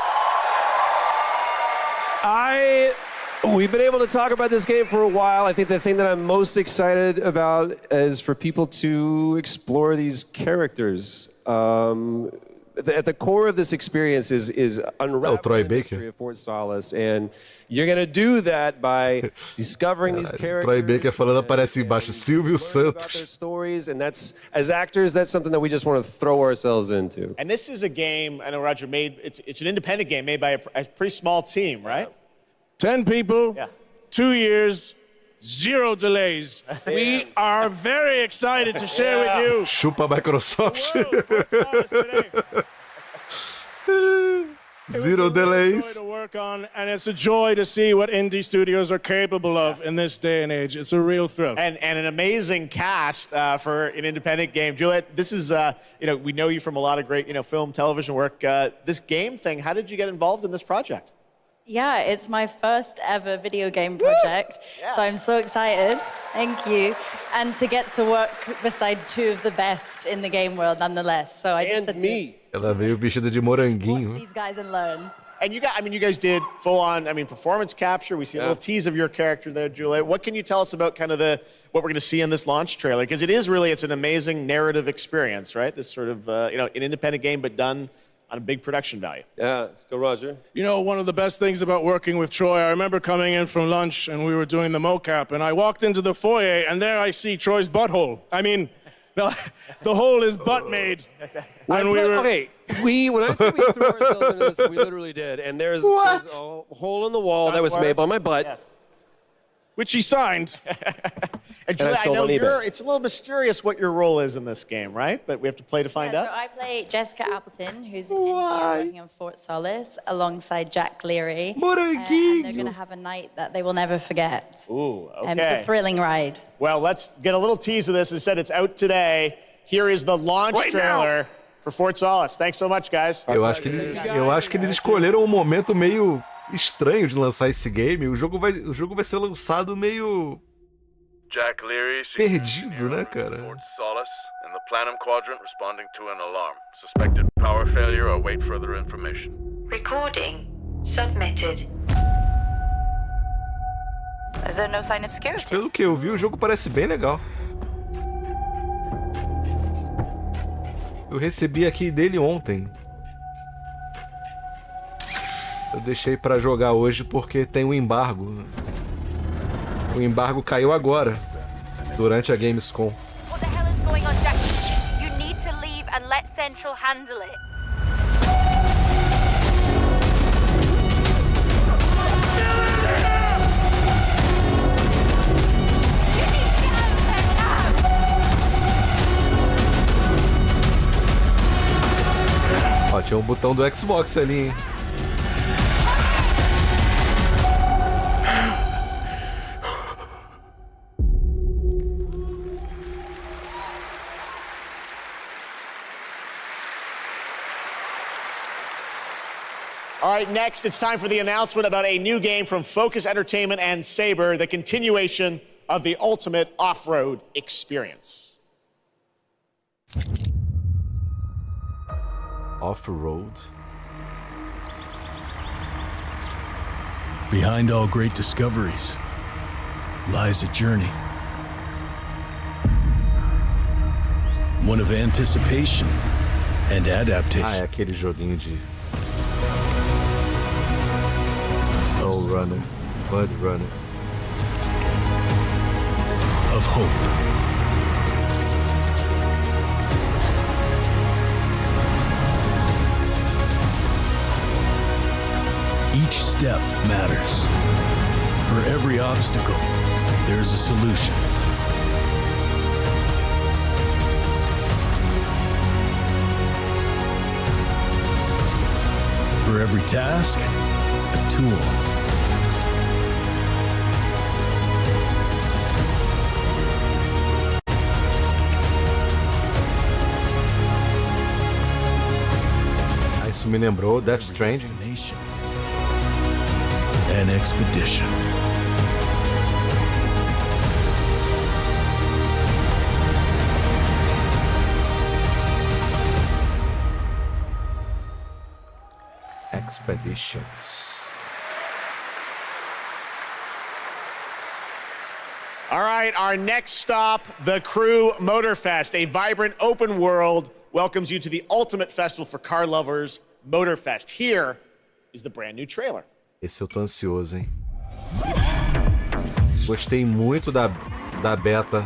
We've been able to talk about this game for a while. I think the thing that I'm most excited about is for people to explore these characters. At the core of this experience is unraveling the history of Fort Solis, and you're going to do that by discovering these characters. Troy Baker falando aparece embaixo, Silvio Santos. Their stories, and that's, as actors, that's something that we just want to throw ourselves into. And this is a game, I know Roger it's an independent game made by a pretty small team, right? 10 people, 2 years, 0 delays. We are very excited to share with you. Chupa Microsoft. 0 delays. To work on, and it's a joy to see what indie studios are capable of in this day and age. It's a real thrill. And an amazing cast for an independent game. Juliet, this is, we know you from a lot of great, film, television work. This game thing, how did you get involved in this project? Yeah, it's my first ever video game project, so I'm so excited. Thank you. And to get to work beside 2 of the best in the game world nonetheless. So I just said Ela veio vestida de moranguinho. these guys and learn. And you guys did full-on, performance capture. We see a little tease of your character there, Juliet. What can you tell us about kind of what we're going to see in this launch trailer? Because it's an amazing narrative experience, right? This sort of, an independent game, but done on a big production value. Yeah, let's go, Roger. One of the best things about working with Troy, I remember coming in from lunch and we were doing the mocap, and I walked into the foyer and there I see Troy's butthole. The hole is butt made. When I said we threw ourselves into this, we literally did. And there's a hole in the wall that was made by my butt. Yes. Which he signed. And Juliet, I know it's a little mysterious what your role is in this game, right? But we have to play to find out. So I play Jessica Appleton, who's an engineer working on Fort Solis, alongside Jack Leary. And they're going to have a night that they will never forget. Ooh, okay. It's a thrilling ride. Well, let's get a little tease of this. It said it's out today. Here is the launch trailer for Fort Solis. Thanks so much, guys. Eu acho que eles escolheram um momento meio estranho de lançar esse game. O jogo vai ser lançado meio Jack Leary, perdido, né, cara? Fort Solis in the Planum Quadrant, responding to an alarm. Suspected power failure. Await further information. Recording submitted. Is there no sign of security? Pelo que eu vi, o jogo parece bem legal. Eu recebi aqui dele ontem. Eu deixei pra jogar hoje porque tem um embargo. O embargo caiu agora, durante a Gamescom. What the hell is going on, Jack? You need to leave and let Central handle it. Ó, tinha um botão do Xbox ali, hein? All right, next, it's time for the announcement about a new game from Focus Entertainment and Saber, the continuation of the ultimate off-road experience. Off-road? Behind all great discoveries lies a journey. One of anticipation and adaptation. Ah, é aquele joguinho de Slow Runner, Mud Runner. Of hope. Each step matters. For every obstacle, there's a solution. For every task, a tool. Isso me lembrou Death Stranding. An expedition. Expeditions. All right, our next stop, the Crew Motorfest, a vibrant open world, welcomes you to the ultimate festival for car lovers, Motorfest. Here is the brand new trailer. Esse eu tô ansioso, hein? Gostei muito da beta.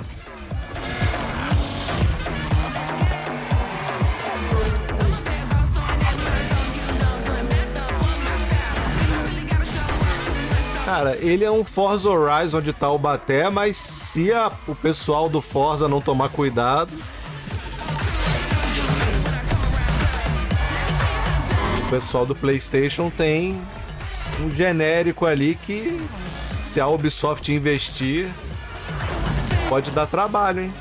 Cara, ele é um Forza Horizon de Taubaté, mas se o pessoal do Forza não tomar cuidado... O pessoal do PlayStation tem um genérico ali que, se a Ubisoft investir, pode dar trabalho, hein?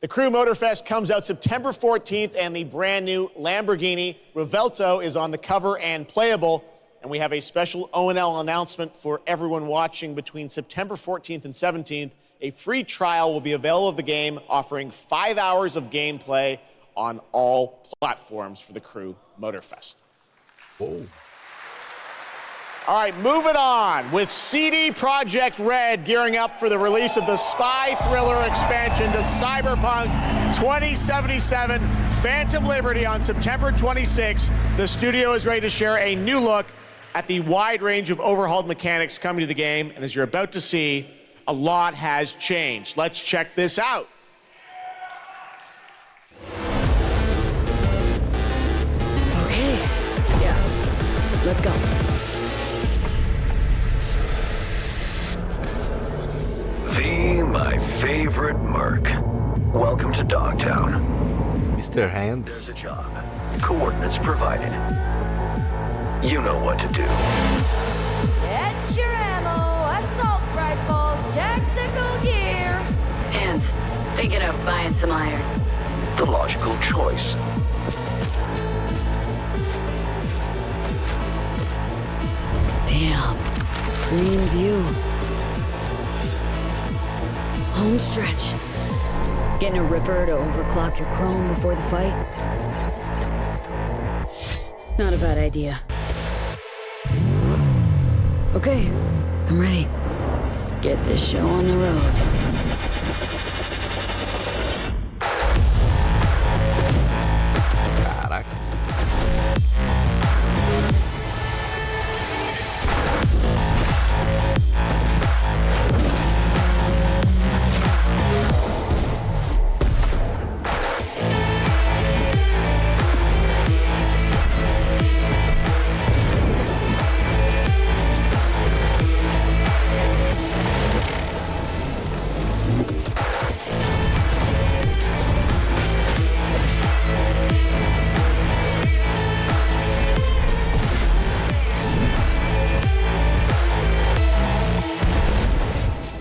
The Crew Motorfest comes out September 14th, and the brand new Lamborghini Revelto is on the cover and playable. And we have a special O&L announcement for everyone watching between September 14th and 17th. A free trial will be available of the game, offering 5 hours of gameplay on all platforms for the Crew Motorfest. Oh. All right, moving on with CD Projekt Red gearing up for the release of the spy thriller expansion to Cyberpunk 2077 Phantom Liberty on September 26. The studio is ready to share a new look at the wide range of overhauled mechanics coming to the game. And as you're about to see, a lot has changed. Let's check this out. Okay, yeah, let's go. My favorite merc. Welcome to Dogtown. Mr. Hands. There's a job. Coordinates provided. You know what to do. Get your ammo, assault rifles, tactical gear. Hands, thinking of buying some iron. The logical choice. Damn. Green view. Home stretch. Getting a ripper to overclock your chrome before the fight? Not a bad idea. Okay, I'm ready. Get this show on the road.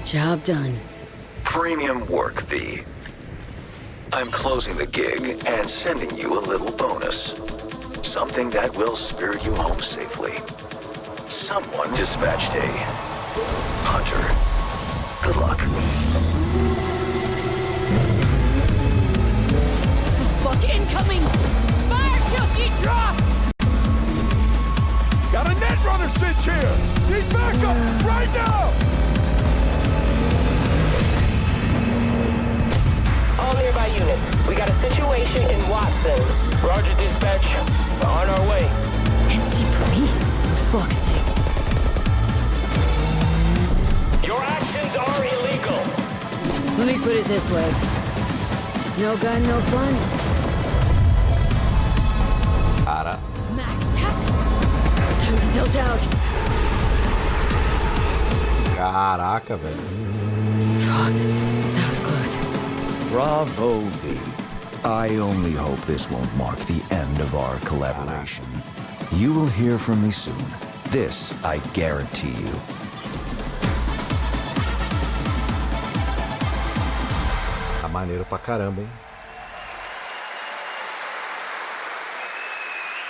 Job done. Premium work, V. I'm closing the gig and sending you a little bonus. Something that will spirit you home safely. Someone dispatched a hunter. Good luck. Fuck incoming! Fire till she drops! Got a net runner cinch here! Need backup right now! All nearby units, we got a situation in Watson. Roger, dispatch. We're on our way. NC police, for fuck's sake. Your actions are illegal. Let me put it this way. No gun, no fun. Cara. Max tech. Time to tilt out. Caraca, velho. Fuck. That was close. Bravo, V. I only hope this won't mark the end of our collaboration. You will hear from me soon. This I guarantee you. Tá maneiro pra caramba, hein?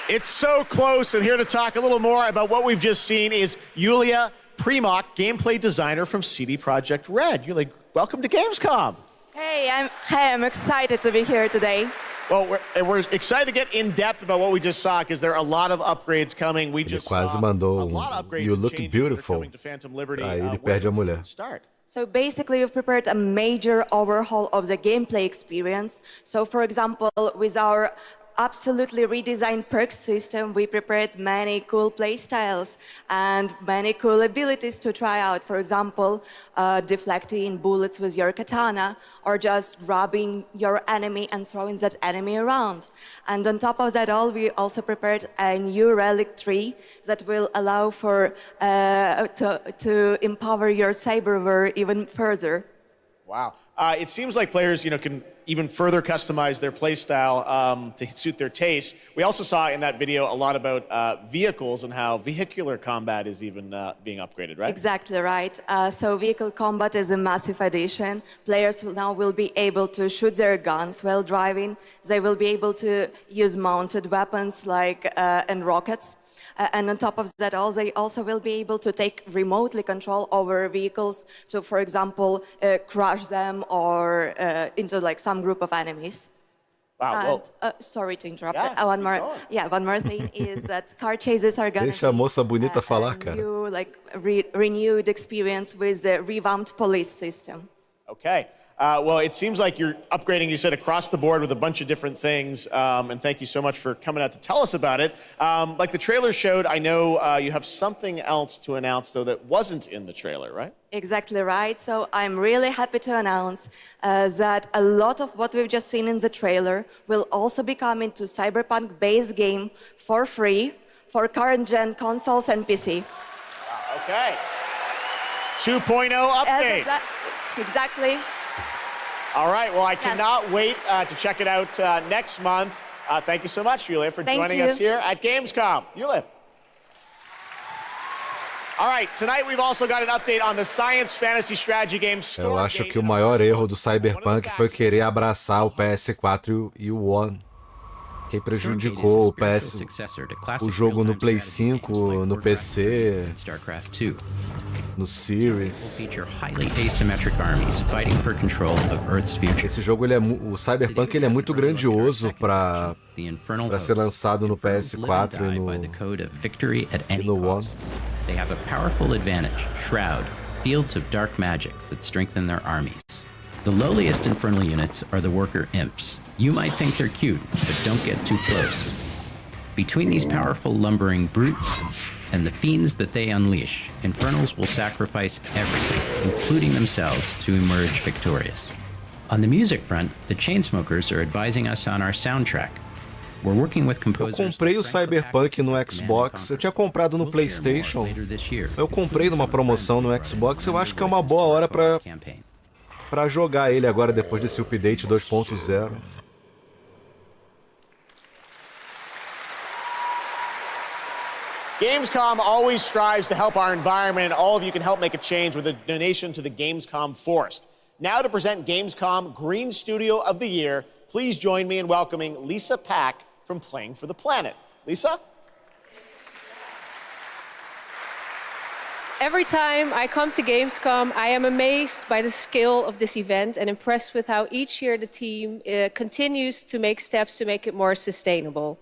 It's so close, and here to talk a little more about what we've just seen is Yulia Primok, gameplay designer from CD Projekt Red. Yulia, welcome to Gamescom. Hey, I'm excited to be here today. Well, we're excited to get in depth about what we just saw because there are a lot of upgrades coming. We just quase saw mandou a lot of upgrades You and look changes beautiful. that are coming to Phantom Liberty. Aí ele Where perde a do we mulher. start? So basically, we've prepared a major overhaul of the gameplay experience. So for example, with our absolutely redesigned perks system, we prepared many cool playstyles and many cool abilities to try out. For example, deflecting bullets with your katana, or just grabbing your enemy and throwing that enemy around. And on top of that all, we also prepared a new relic tree that will allow for to empower your cyberware even further. Wow. It seems like players, can even further customize their playstyle to suit their taste. We also saw in that video a lot about vehicles and how vehicular combat is even being upgraded, right? Exactly right. So vehicle combat is a massive addition. Players now will be able to shoot their guns while driving. They will be able to use mounted weapons and rockets. And on top of that, they also will be able to take remotely control over vehicles to, for example, crush them or into some group of enemies. Wow. And, sorry to interrupt. Yeah, One more thing is that car chases are going to Deixa a moça bonita falar, be cara. new, renewed experience with the revamped police system. Okay. Well, it seems like you're upgrading, you said, across the board with a bunch of different things. And thank you so much for coming out to tell us about it. Like the trailer showed, I know you have something else to announce, though, that wasn't in the trailer, right? Exactly right. So I'm really happy to announce that a lot of what we've just seen in the trailer will also be coming to Cyberpunk base game for free for current-gen consoles and PC. Okay. 2.0 update. Exactly. All right, well, I cannot wait to check it out next month. Thank you so much, Yulia, for joining us here at Gamescom. Yulia. All right, tonight we've also got an update on the science fantasy strategy game Storm. Eu acho que o maior erro do Cyberpunk foi querer abraçar o PS4 e o One. Que prejudicou o jogo no Play 5, no PC, no Series. Esse jogo, o Cyberpunk, ele é muito grandioso para ser lançado no PS4 e no One. They have a powerful advantage, Shroud, fields of dark magic that strengthen their armies. The lowliest infernal units are the worker imps. You might think they're cute, but don't get too close. Between these powerful lumbering brutes and the fiends that they unleash, infernals will sacrifice everything, including themselves, to emerge victorious. On the music front, the Chainsmokers are advising us on our soundtrack. We're working with composers. Eu comprei o Cyberpunk no Xbox, eu tinha comprado no PlayStation. Eu comprei numa promoção no Xbox, eu acho que é uma boa hora para jogar ele agora depois desse update 2.0. Gamescom always strives to help our environment, and all of you can help make a change with a donation to the Gamescom Forest. Now to present Gamescom Green Studio of the Year, please join me in welcoming Lisa Pack from Playing for the Planet. Lisa? Every time I come to Gamescom, I am amazed by the scale of this event and impressed with how each year the team continues to make steps to make it more sustainable.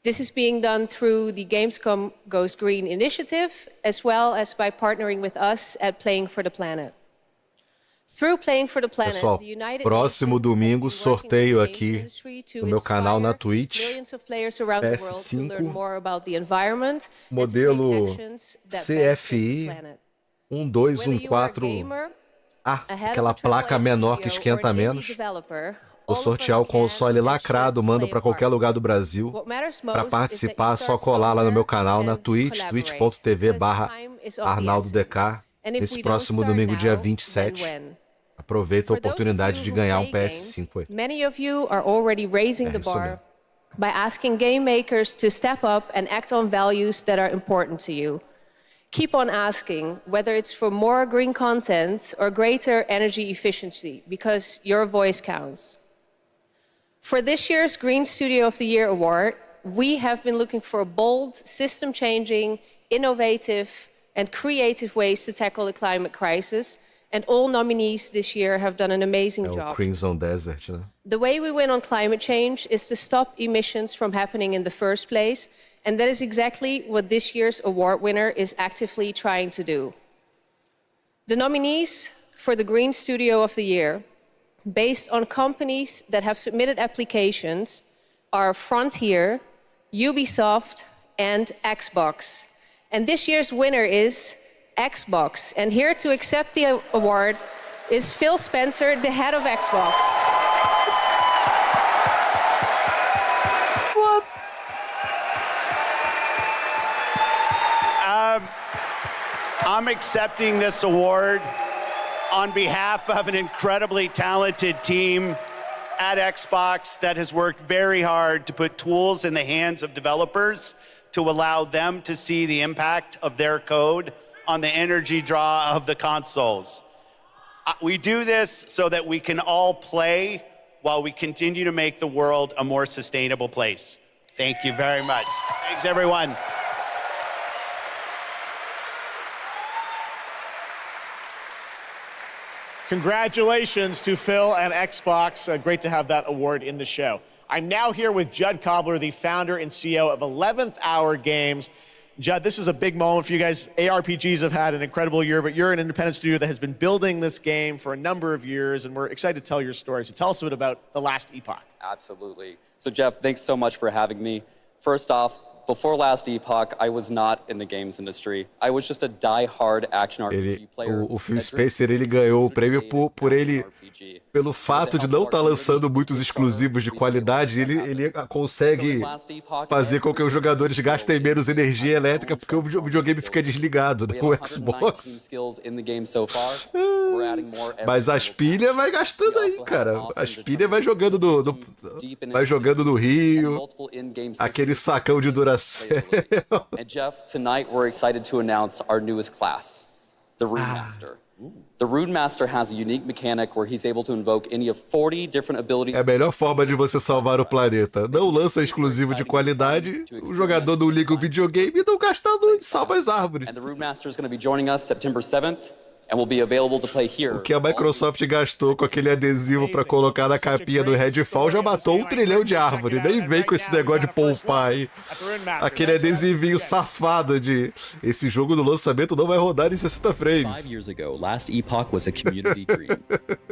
This is being done through the Gamescom Goes Green initiative, as well as by partnering with us at Playing for the Planet. Through Playing for the Planet, Pessoal, the United próximo domingo sorteio aqui no meu canal na Twitch. Millions of players around the world to learn more about the environment, modelo CFI 1214 aquela placa menor que esquenta menos. Vou sortear o console lacrado, mando para qualquer lugar do Brasil. Para participar, é só colar lá no meu canal na Twitch, twitch.tv/ArnaldoDK, esse próximo domingo, dia 27. Aproveita a oportunidade de ganhar um PS5 aí. Many of you are already raising the bar by asking game makers to step up and act on values that are important to you. Keep on asking, whether it's for more green content or greater energy efficiency, because your voice counts. For this year's Green Studio of the Year award, we have been looking for bold, system-changing, innovative, and creative ways to tackle the climate crisis, and all nominees this year have done an amazing job. O Crimson Desert, né? The way we win on climate change is to stop emissions from happening in the first place, and that is exactly what this year's award winner is actively trying to do. The nominees for the Green Studio of the Year, based on companies that have submitted applications, are Frontier, Ubisoft, and Xbox. And this year's winner is Xbox. And here to accept the award is Phil Spencer, the head of Xbox. What? I'm accepting this award on behalf of an incredibly talented team at Xbox that has worked very hard to put tools in the hands of developers to allow them to see the impact of their code on the energy draw of the consoles. We do this so that we can all play while we continue to make the world a more sustainable place. Thank you very much. Thanks, everyone. Congratulations to Phil and Xbox. Great to have that award in the show. I'm now here with Judd Cobbler, the founder and CEO of 11th Hour Games. Judd, this is a big moment for you guys. ARPGs have had an incredible year, but you're an independent studio that has been building this game for a number of years, and we're excited to tell your story. So tell us a bit about The Last Epoch. Absolutely. So Jeff, thanks so much for having me. First off, before Last Epoch, I was not in the games industry. I was just a die-hard action RPG player. O Phil Spencer, ele ganhou o prêmio por ele, pelo fato de não estar lançando muitos exclusivos de qualidade, ele consegue fazer com que os jogadores gastem menos energia elétrica porque o videogame fica desligado, né? O Xbox. Mas as pilhas vai gastando aí, cara. As pilhas vai jogando no rio, aquele sacão de Duracell. And Jeff, tonight we're excited to announce our newest class, the Rune Master. The Rune Master has a unique mechanic where he's able to invoke any of 40 different abilities. É a melhor forma de você salvar o planeta. Não lança exclusivo de qualidade, o jogador não liga o videogame e não gasta luz, salva as árvores. And the Rune Master is going to be joining us September 7th. And will be available to play here. O que a Microsoft gastou com aquele adesivo para colocar na capinha do Redfall já matou 1 trilhão de árvores. Nem vem com esse negócio de poupar aí. Aquele adesivinho safado de esse jogo no lançamento não vai rodar em 60 frames. 5 years ago, Last Epoch was a community dream.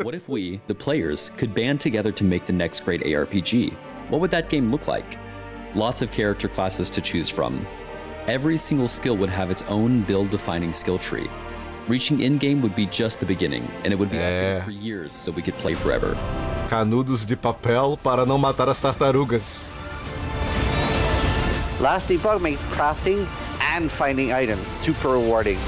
What if we, the players, could band together to make the next great ARPG? What would that game look like? Lots of character classes to choose from. Every single skill would have its own build-defining skill tree. Reaching in-game would be just the beginning, and it would be updated for years so we could play forever. Canudos de papel para não matar as tartarugas. Last Epoch makes crafting and finding items super rewarding.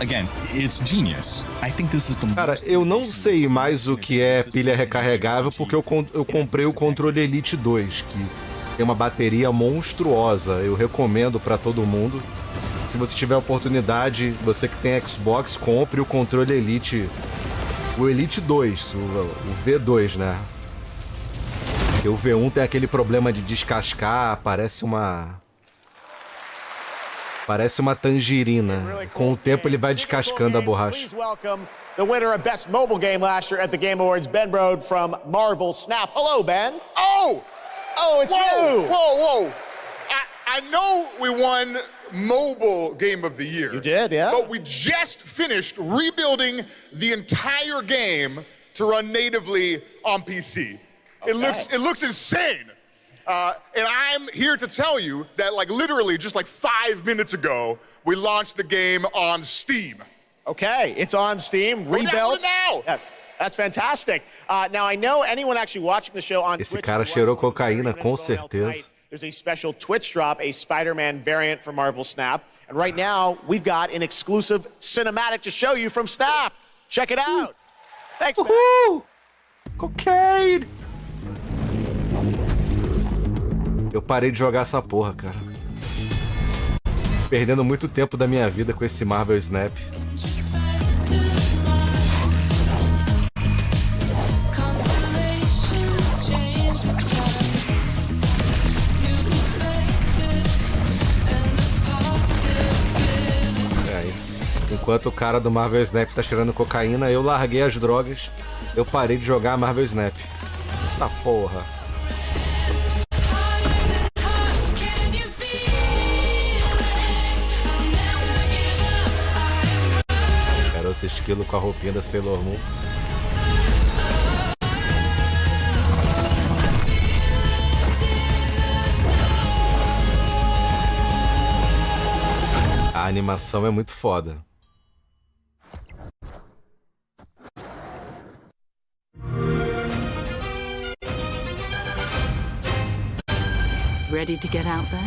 Again, it's genius. I think this is the Cara, eu não sei mais o que é pilha recarregável porque eu comprei o controle Elite 2, que tem uma bateria monstruosa. Eu recomendo para todo mundo. Se você tiver a oportunidade, você que tem Xbox, compre o controle Elite. O Elite 2, o V2, né? Porque o V1 tem aquele problema de descascar, parece uma tangerina. Com o tempo ele vai descascando a borracha. The winner of Best Mobile Game last year at the Game Awards, Ben Brode from Marvel Snap. Hello, Ben. Oh, it's you! Whoa! I know we won Mobile Game of the Year. You did, yeah. But we just finished rebuilding the entire game to run natively on PC. Okay. It looks insane. And I'm here to tell you that, like, literally just like 5 minutes ago, we launched the game on Steam. Okay, it's on Steam, rebuilt. Now. Yes, that's fantastic. Now, I know anyone actually watching the show on Esse Twitch... cara cheirou cocaína, com certeza. There's a special Twitch drop, a Spider-Man variant for Marvel Snap. And right now, we've got an exclusive cinematic to show you from Snap. Check it out. Thanks, man. Uhul! Cocaine! Eu parei de jogar essa porra, cara. Perdendo muito tempo da minha vida com esse Marvel Snap. Enquanto o cara do Marvel Snap tá cheirando cocaína, eu larguei as drogas. Eu parei de jogar Marvel Snap. Tá porra. Garoto esquilo com a roupinha da Sailor Moon. A animação é muito foda. Ready to get out there?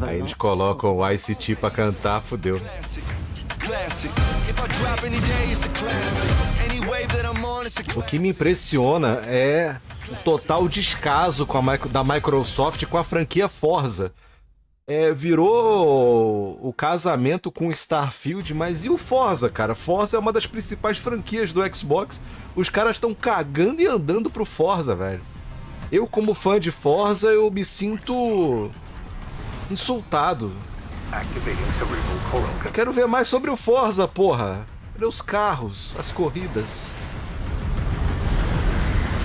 Aí eles colocam o ICT pra cantar, fudeu. O que me impressiona é o total descaso da Microsoft com a franquia Forza. Virou o casamento com o Starfield, mas e o Forza, cara? Forza é uma das principais franquias do Xbox. Os caras estão cagando e andando pro Forza, velho. Eu, como fã de Forza, eu me sinto insultado. Eu quero ver mais sobre o Forza, porra. Cadê os carros, as corridas?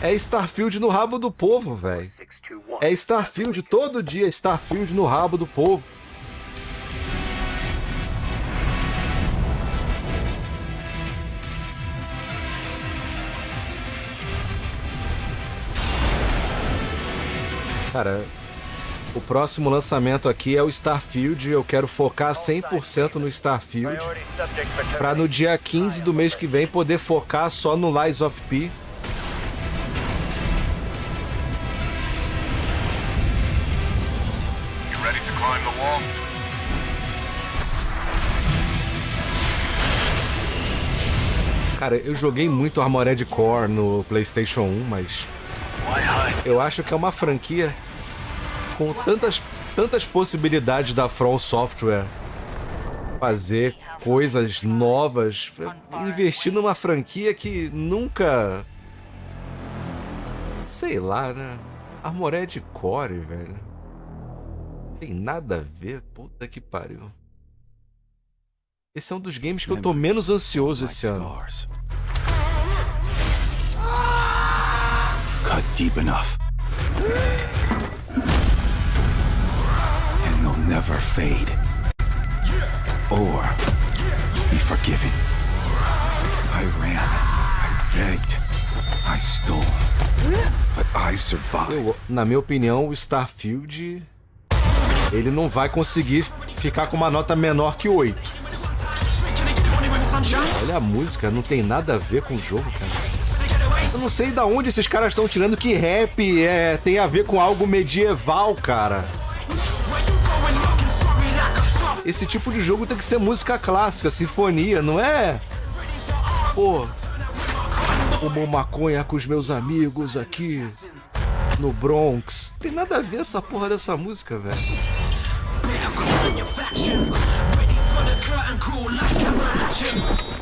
É Starfield no rabo do povo, velho. É Starfield, todo dia Starfield no rabo do povo. Cara, o próximo lançamento aqui é o Starfield. Eu quero focar 100% no Starfield, pra no dia 15 do mês que vem poder focar só no Lies of P. Cara, eu joguei muito Armored Core no PlayStation 1, mas eu acho que é uma franquia com tantas possibilidades da From Software fazer coisas novas, investir numa franquia que nunca... Sei lá, né? Armored Core, velho. Tem nada a ver, puta que pariu. Esse é um dos games que eu tô menos ansioso esse ano. Cut deep enough. And they'll never fade. Or be forgiven. I ran. I begged. I stole. But I survived. Na minha opinião, o Starfield... ele não vai conseguir ficar com uma nota menor que 8. Olha a música, não tem nada a ver com o jogo, cara. Eu não sei da onde esses caras estão tirando que rap tem a ver com algo medieval, cara. Esse tipo de jogo tem que ser música clássica, sinfonia, não é? Pô, fumo maconha com os meus amigos aqui no Bronx. Tem nada a ver essa porra dessa música, velho.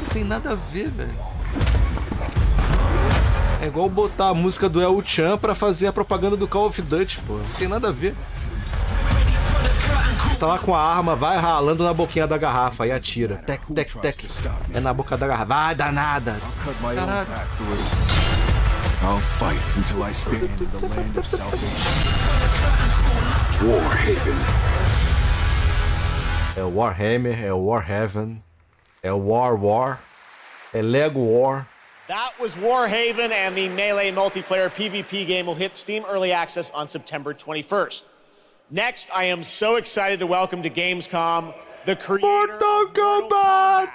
Não tem nada a ver, velho. É igual botar a música do El Chan pra fazer a propaganda do Call of Duty, pô. Não tem nada a ver. Tá lá com a arma, vai ralando na boquinha da garrafa e atira. Tec, tec, tec. É na boca da garrafa. Vai, danada. Caralho. I'll fight until I stand in the land of salvation. Warhaven. É o Warhammer, é o Warhaven, é o War, é Lego War. That was Warhaven, and the Melee multiplayer PvP game will hit Steam Early Access on September 21st. Next, I am so excited to welcome to Gamescom the creator of Mortal Kombat,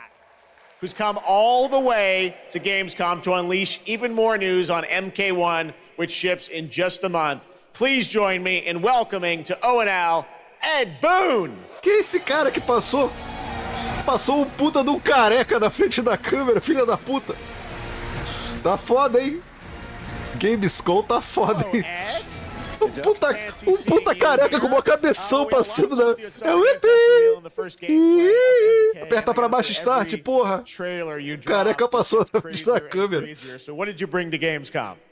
who's come all the way to Gamescom to unleash even more news on MK1, which ships in just a month. Please join me in welcoming to ONL, Ed Boon! Que é esse cara que passou? Passou um puta de um careca na frente da câmera, filha da puta. Tá foda, hein? Gamescome tá foda, hein? Um puta careca com uma cabeção passando na... É o EP! Aperta pra baixo start, porra! Careca passou na frente da câmera.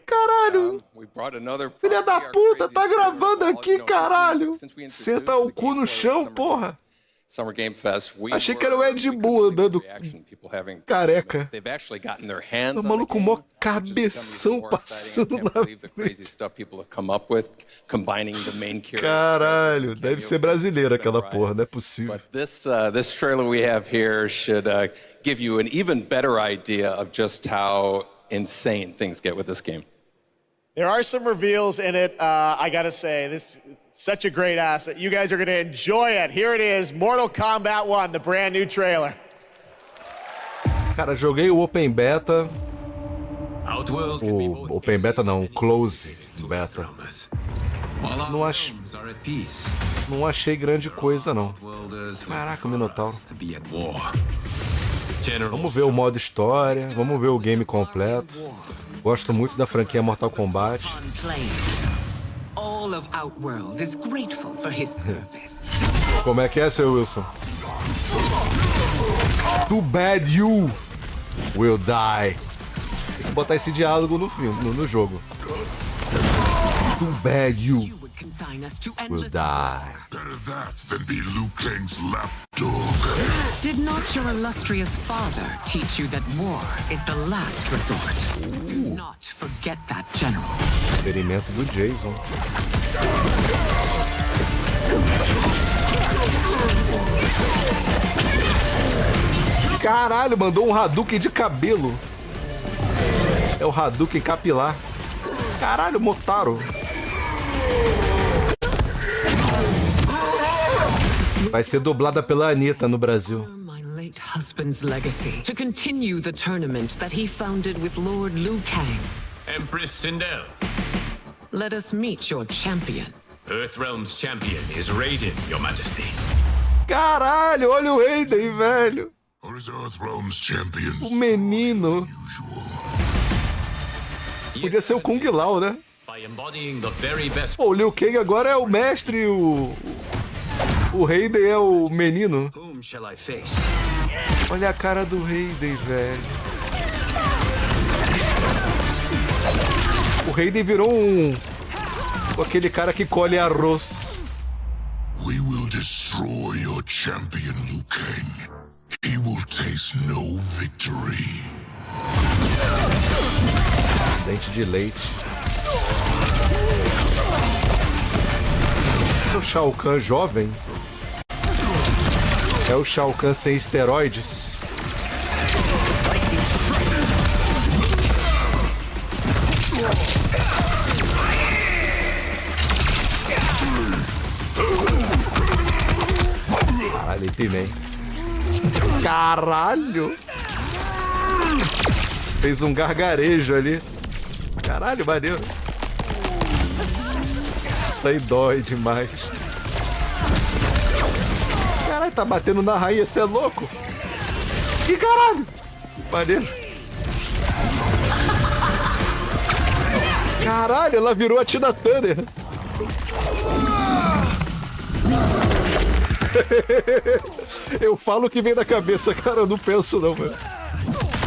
Caralho! Filha da puta, tá gravando aqui, caralho! Senta o cu no chão, porra! Achei que era o Ed Boon andando careca. O maluco com mó cabeção passando na frente. Caralho, deve ser brasileira aquela porra, não é possível. This trailer we have here should give you an even better idea of just how insane things get with this game. There are some reveals in it. I gotta say, this is such a great asset. You guys are gonna enjoy it. Here it is, Mortal Kombat 1, the brand new trailer. Cara, joguei o Open Beta. O Open Beta não, o Close Beta. Não achei grande coisa, não. Caraca, o Minotauro. Vamos ver o modo história, vamos ver o game completo. Gosto muito da franquia Mortal Kombat. Como é que é, seu Wilson? Too bad you will die. Tem que botar esse diálogo no filme, no jogo. Too bad you will die. Better that than be Liu Kang's lapdog. Did not your illustrious father teach you that war is the last resort? Do not forget that, General. Experimento do Jason. Caralho, mandou um Hadouken de cabelo. É o Hadouken capilar. Caralho, Motaro. Vai ser dublada pela Anitta no Brasil. My late husband's legacy to continue the tournament that he founded with Lord Liu Kang. Empress Sindel. Let us meet your champion. Earthrealm's champion is Raiden, Your Majesty. Caralho, olha o Raiden, velho. Or is Earthrealm's champion o menino. Podia ser o Kung Lao, né? Pô, o Liu Kang agora é o mestre e o Raiden é o menino. Olha a cara do Raiden, velho. O Raiden virou aquele cara que colhe arroz. We will destroy your champion, Liu Kang. He will taste no victory. Dente de leite. O Shao Kahn jovem. É o Shao Kahn sem esteroides. Caralho, Ip-Man. Caralho! Fez um gargarejo ali. Caralho, maneiro. Isso aí dói demais. Caralho, tá batendo na rainha, você é louco? Que caralho! Maneiro. Caralho, ela virou a Tina Turner. Eu falo o que vem na cabeça, cara, eu não penso não, velho.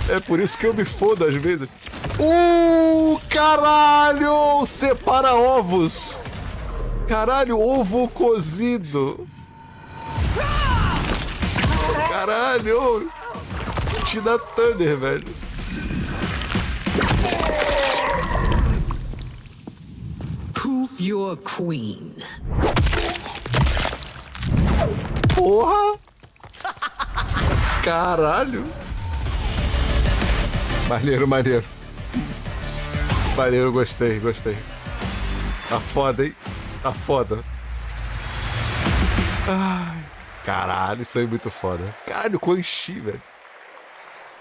É por isso que eu me fodo às vezes. Caralho! Separa ovos! Caralho, ovo cozido! Caralho! Tina Turner, velho. Who's your queen? Porra! Caralho! Maneiro, maneiro. Maneiro, gostei, gostei. Tá foda, hein? Tá foda. Ai, caralho, isso aí é muito foda. Caralho, Quan Chi, velho.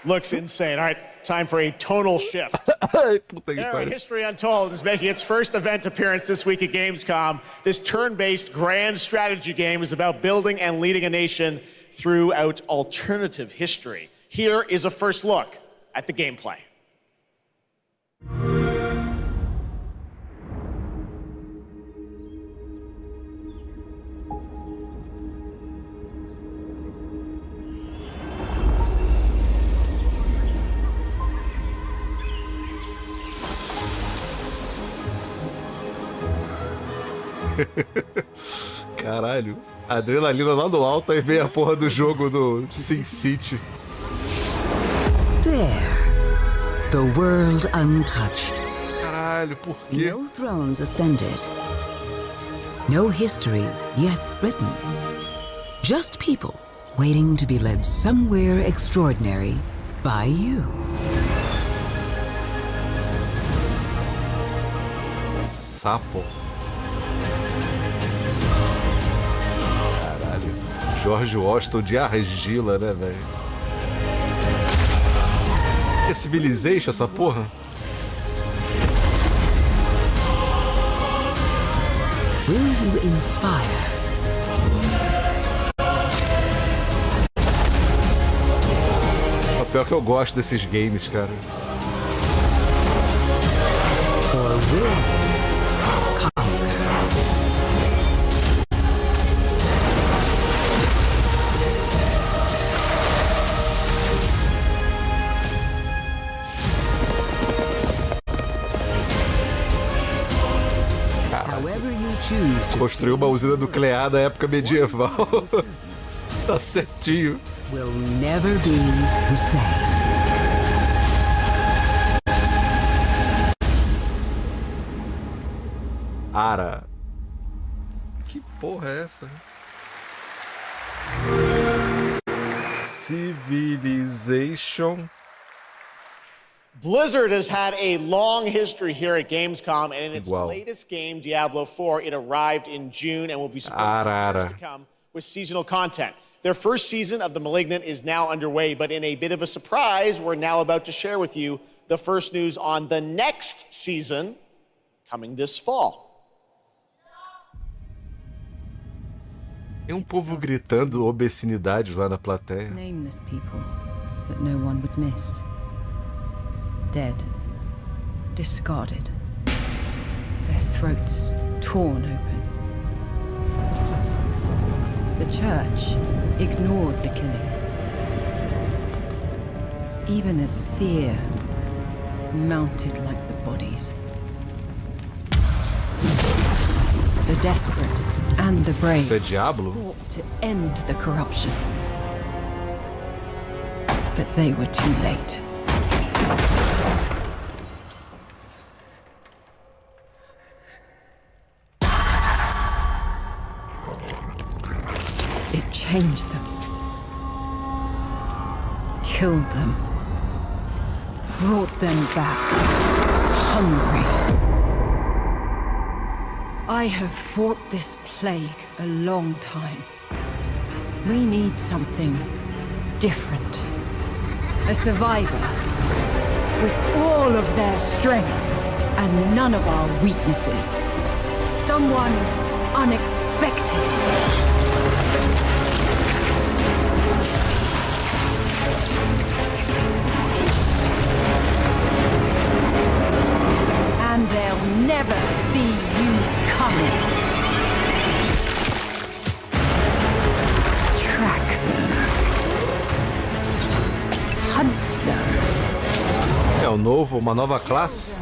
Looks insane. All right, time for a tonal shift. History Untold is making its first event appearance this week at Gamescom. This turn-based grand strategy game is about building and leading a nation throughout alternative history. Here is a first look at the gameplay. Caralho, adrenalina lá no alto, aí vem a porra do jogo do Sin City. There, the world untouched. Caralho, por quê? No thrones ascended. No history yet written. Just people waiting to be led somewhere extraordinary by you. Sapo. Caralho. George Washington de argila, né, velho? É Civilization essa porra? Will you inspire? O pior que eu gosto desses games, cara. Or will Construiu uma usina nuclear da época medieval. Tá certinho. Will never be the same. Ara. Que porra é essa? Civilization. Blizzard has had a long history here at Gamescom, and in its latest game, Diablo 4, it arrived in June and will be supported for years to come with seasonal content. Their first season of The Malignant is now underway, but in a bit of a surprise, we're now about to share with you the first news on the next season coming this fall. Tem povo gritando obscenidades lá na plateia. Nameless people that no one would miss. Dead, discarded, their throats torn open. The church ignored the killings, even as fear mounted like the bodies. The desperate and the brave fought to end the corruption, but they were too late. It changed them, killed them, brought them back, hungry. I have fought this plague a long time. We need something different. A survivor with all of their strengths and none of our weaknesses. Someone unexpected. And they'll never see you coming. Track them. Hunt them. É uma nova classe.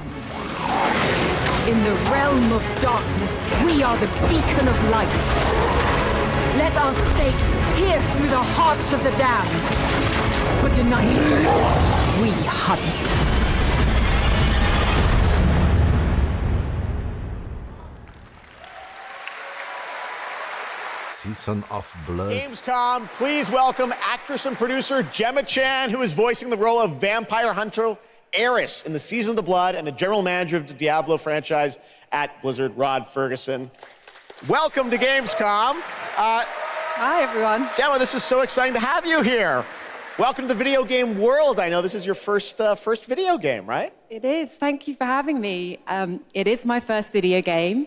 In the realm of darkness, we are the beacon of light. Let our stakes pierce through the hearts of the damned. But tonight, we hunt. Season of Blood. Gamescom, please welcome actress and producer Gemma Chan, who is voicing the role of vampire hunter Eris in the Season of the Blood and the general manager of the Diablo franchise at Blizzard, Rod Ferguson. Welcome to Gamescom. Hi, everyone. Gemma, this is so exciting to have you here. Welcome to the video game world. I know this is your first video game, right? It is. Thank you for having me. It is my first video game.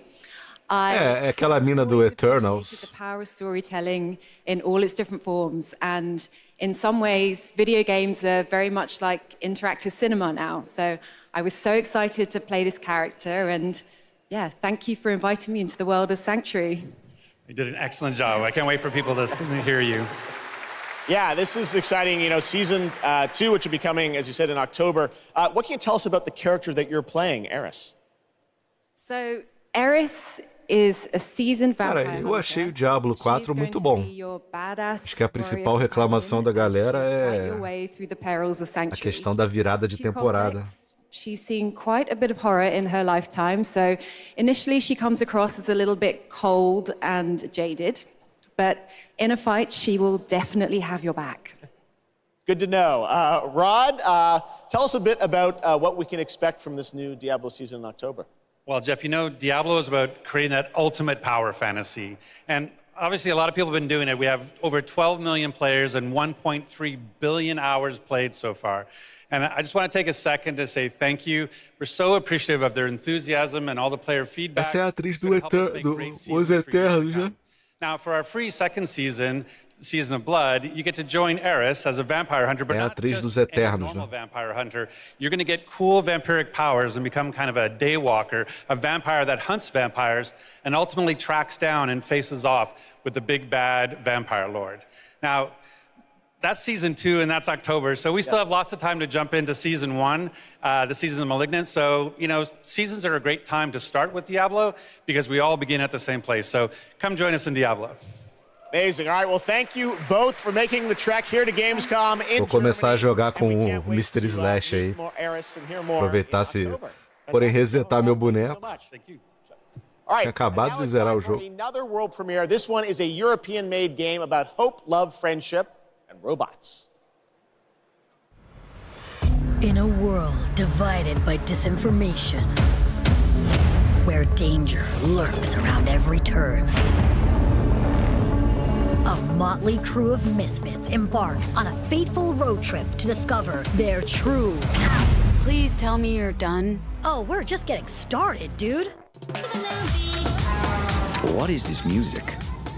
É aquela mina do Eternals. The power of storytelling in all its different forms, and in some ways, video games are very much like interactive cinema now. So I was so excited to play this character, and yeah, thank you for inviting me into the world of Sanctuary. You did an excellent job. I can't wait for people to hear you. Yeah, this is exciting. You know, season 2, which will be coming, as you said, in October. What can you tell us about the character that you're playing, Eris? So Eris is a seasoned vampire. Cara, eu achei o Diablo 4 muito bom. Acho que a principal reclamação da galera é a questão da virada de temporada. She's seen quite a bit of horror in her lifetime, so initially she comes across as a little bit cold and jaded, but in a fight she will definitely have your back. Good to know. Rod, tell us a bit about what we can expect from this new Diablo season in October. Well, Jeff, you know, Diablo is about creating that ultimate power fantasy. And obviously, a lot of people have been doing it. We have over 12 million players and 1.3 billion hours played so far. And I just want to take a second to say thank you. We're so appreciative of their enthusiasm and all the player feedback. Essa é a atriz do Os Eternos, né? Now, for our free second season, Season of Blood, you get to join Eris as a vampire hunter, but not just a normal vampire hunter. You're going to get cool vampiric powers and become kind of a daywalker, a vampire that hunts vampires and ultimately tracks down and faces off with the big bad vampire lord. Now, that's Season 2, and that's October, so we still have lots of time to jump into Season 1, the Season of Malignant. So, you know, seasons are a great time to start with Diablo because we all begin at the same place. So come join us in Diablo. Amazing. All right, well, thank you both for making the trek here to Gamescom in Vou começar a jogar com o Mr. Slash aí. Aproveitar se forem resetar meu boneco. Tinha acabado de zerar o jogo. Another world premiere. This one is a European-made game about hope, love, friendship, and robots. In a world divided by disinformation, where danger lurks around every turn, a motley crew of misfits embark on a fateful road trip to discover their true power. Please tell me you're done. Oh, we're just getting started, dude. What is this music?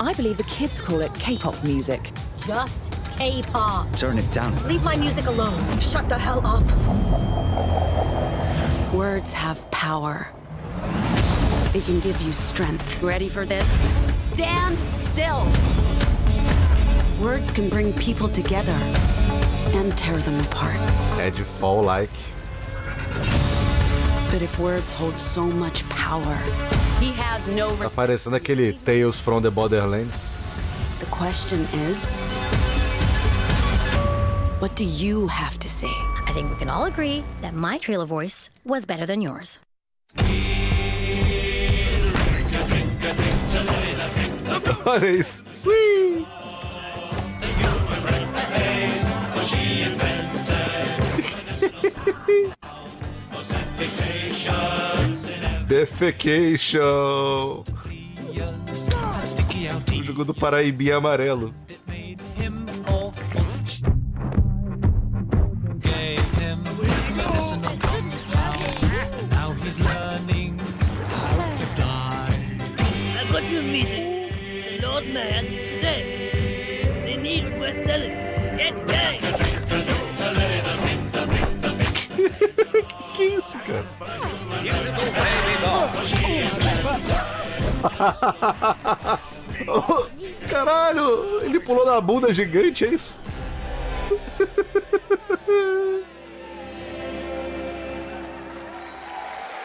I believe the kids call it K-pop music. Just K-pop. Turn it down. Leave my music alone. Shut the hell up. Words have power. They can give you strength. Ready for this? Stand still. Words can bring people together and tear them apart. É de fall like. But if words hold so much power, he has no Tá parecendo aquele Tales from the Borderlands. The question is, what do you have to say? I think we can all agree that my trailer voice was better than yours. Olha isso. Ui. Defecation. O jogo do Paraibinha amarelo. I've got you a meeting. The Lord Mayor today. They need what we're selling. Get gang. Que isso, cara? Oh, caralho! Ele pulou na bunda gigante, é isso?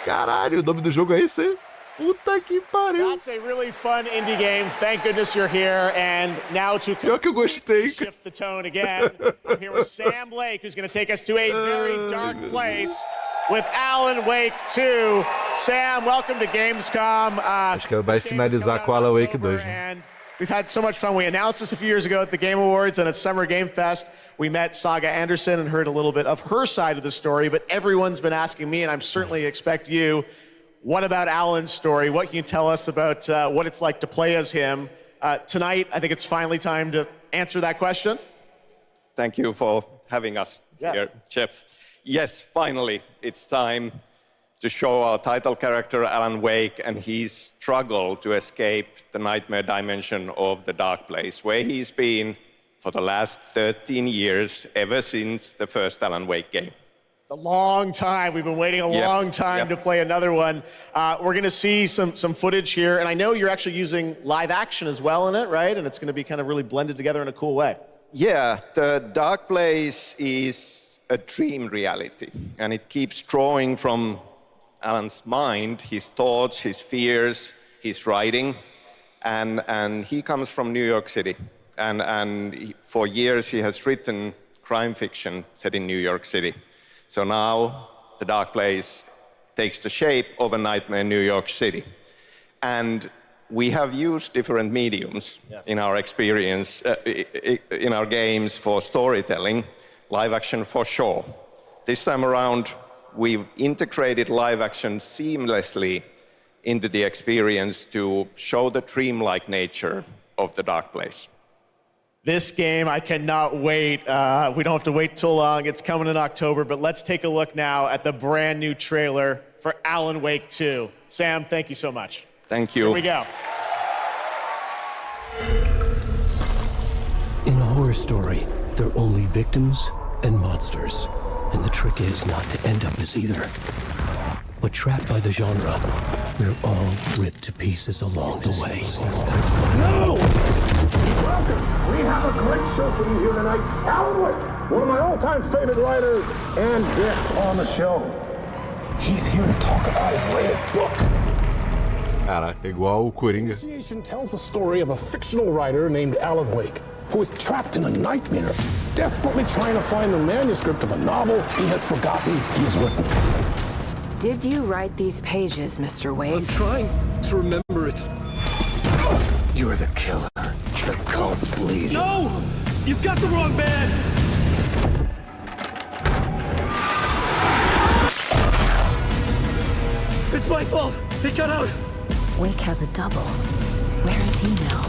Caralho, o nome do jogo é esse? Puta que pariu! That's a really fun indie game. Thank goodness you're here. And now to shift the tone again. I'm here with Sam Lake, who's going to take us to a very dark place with Alan Wake 2. Sam, welcome to Gamescom. Acho que vai finalizar com Alan Wake 2, né? We've had so much fun. We announced this a few years ago at the Game Awards and at Summer Game Fest. We met Saga Anderson and heard a little bit of her side of the story, but everyone's been asking me, and I certainly expect you, what about Alan's story? What can you tell us about what it's like to play as him? Tonight, I think it's finally time to answer that question. Thank you for having us here, Jeff. Yes, finally, it's time to show our title character, Alan Wake, and his struggle to escape the nightmare dimension of the dark place, where he's been for the last 13 years, ever since the first Alan Wake game. It's a long time. We've been waiting a long time to play another one. We're going to see some footage here, and I know you're actually using live action as well in it, right? And it's going to be kind of really blended together in a cool way. Yeah, the dark place is a dream reality, and it keeps drawing from Alan's mind, his thoughts, his fears, his writing, and he comes from New York City, and for years he has written crime fiction set in New York City. So now the dark place takes the shape of a nightmare in New York City, and we have used different mediums in our experience, in our games for storytelling, live action for sure. This time around, we've integrated live action seamlessly into the experience to show the dreamlike nature of the dark place. This game, I cannot wait. We don't have to wait too long. It's coming in October, but let's take a look now at the brand new trailer for Alan Wake 2. Sam, thank you so much. Thank you. Here we go. In a horror story, there are only victims and monsters. And the trick is not to end up as either. But trapped by the genre, we're all ripped to pieces along the way. No! Welcome! We have a great show for you here tonight. Alan Wake, one of my all-time favorite writers, and this on the show. He's here to talk about his latest book. Caraca, igual o Coringa. The Association tells the story of a fictional writer named Alan Wake, who is trapped in a nightmare, desperately trying to find the manuscript of a novel he has forgotten he's written. Did you write these pages, Mr. Wake? I'm trying to remember it. You're the killer, the cult leader. No! You've got the wrong man! It's my fault! He got out! Wake has a double. Where is he now?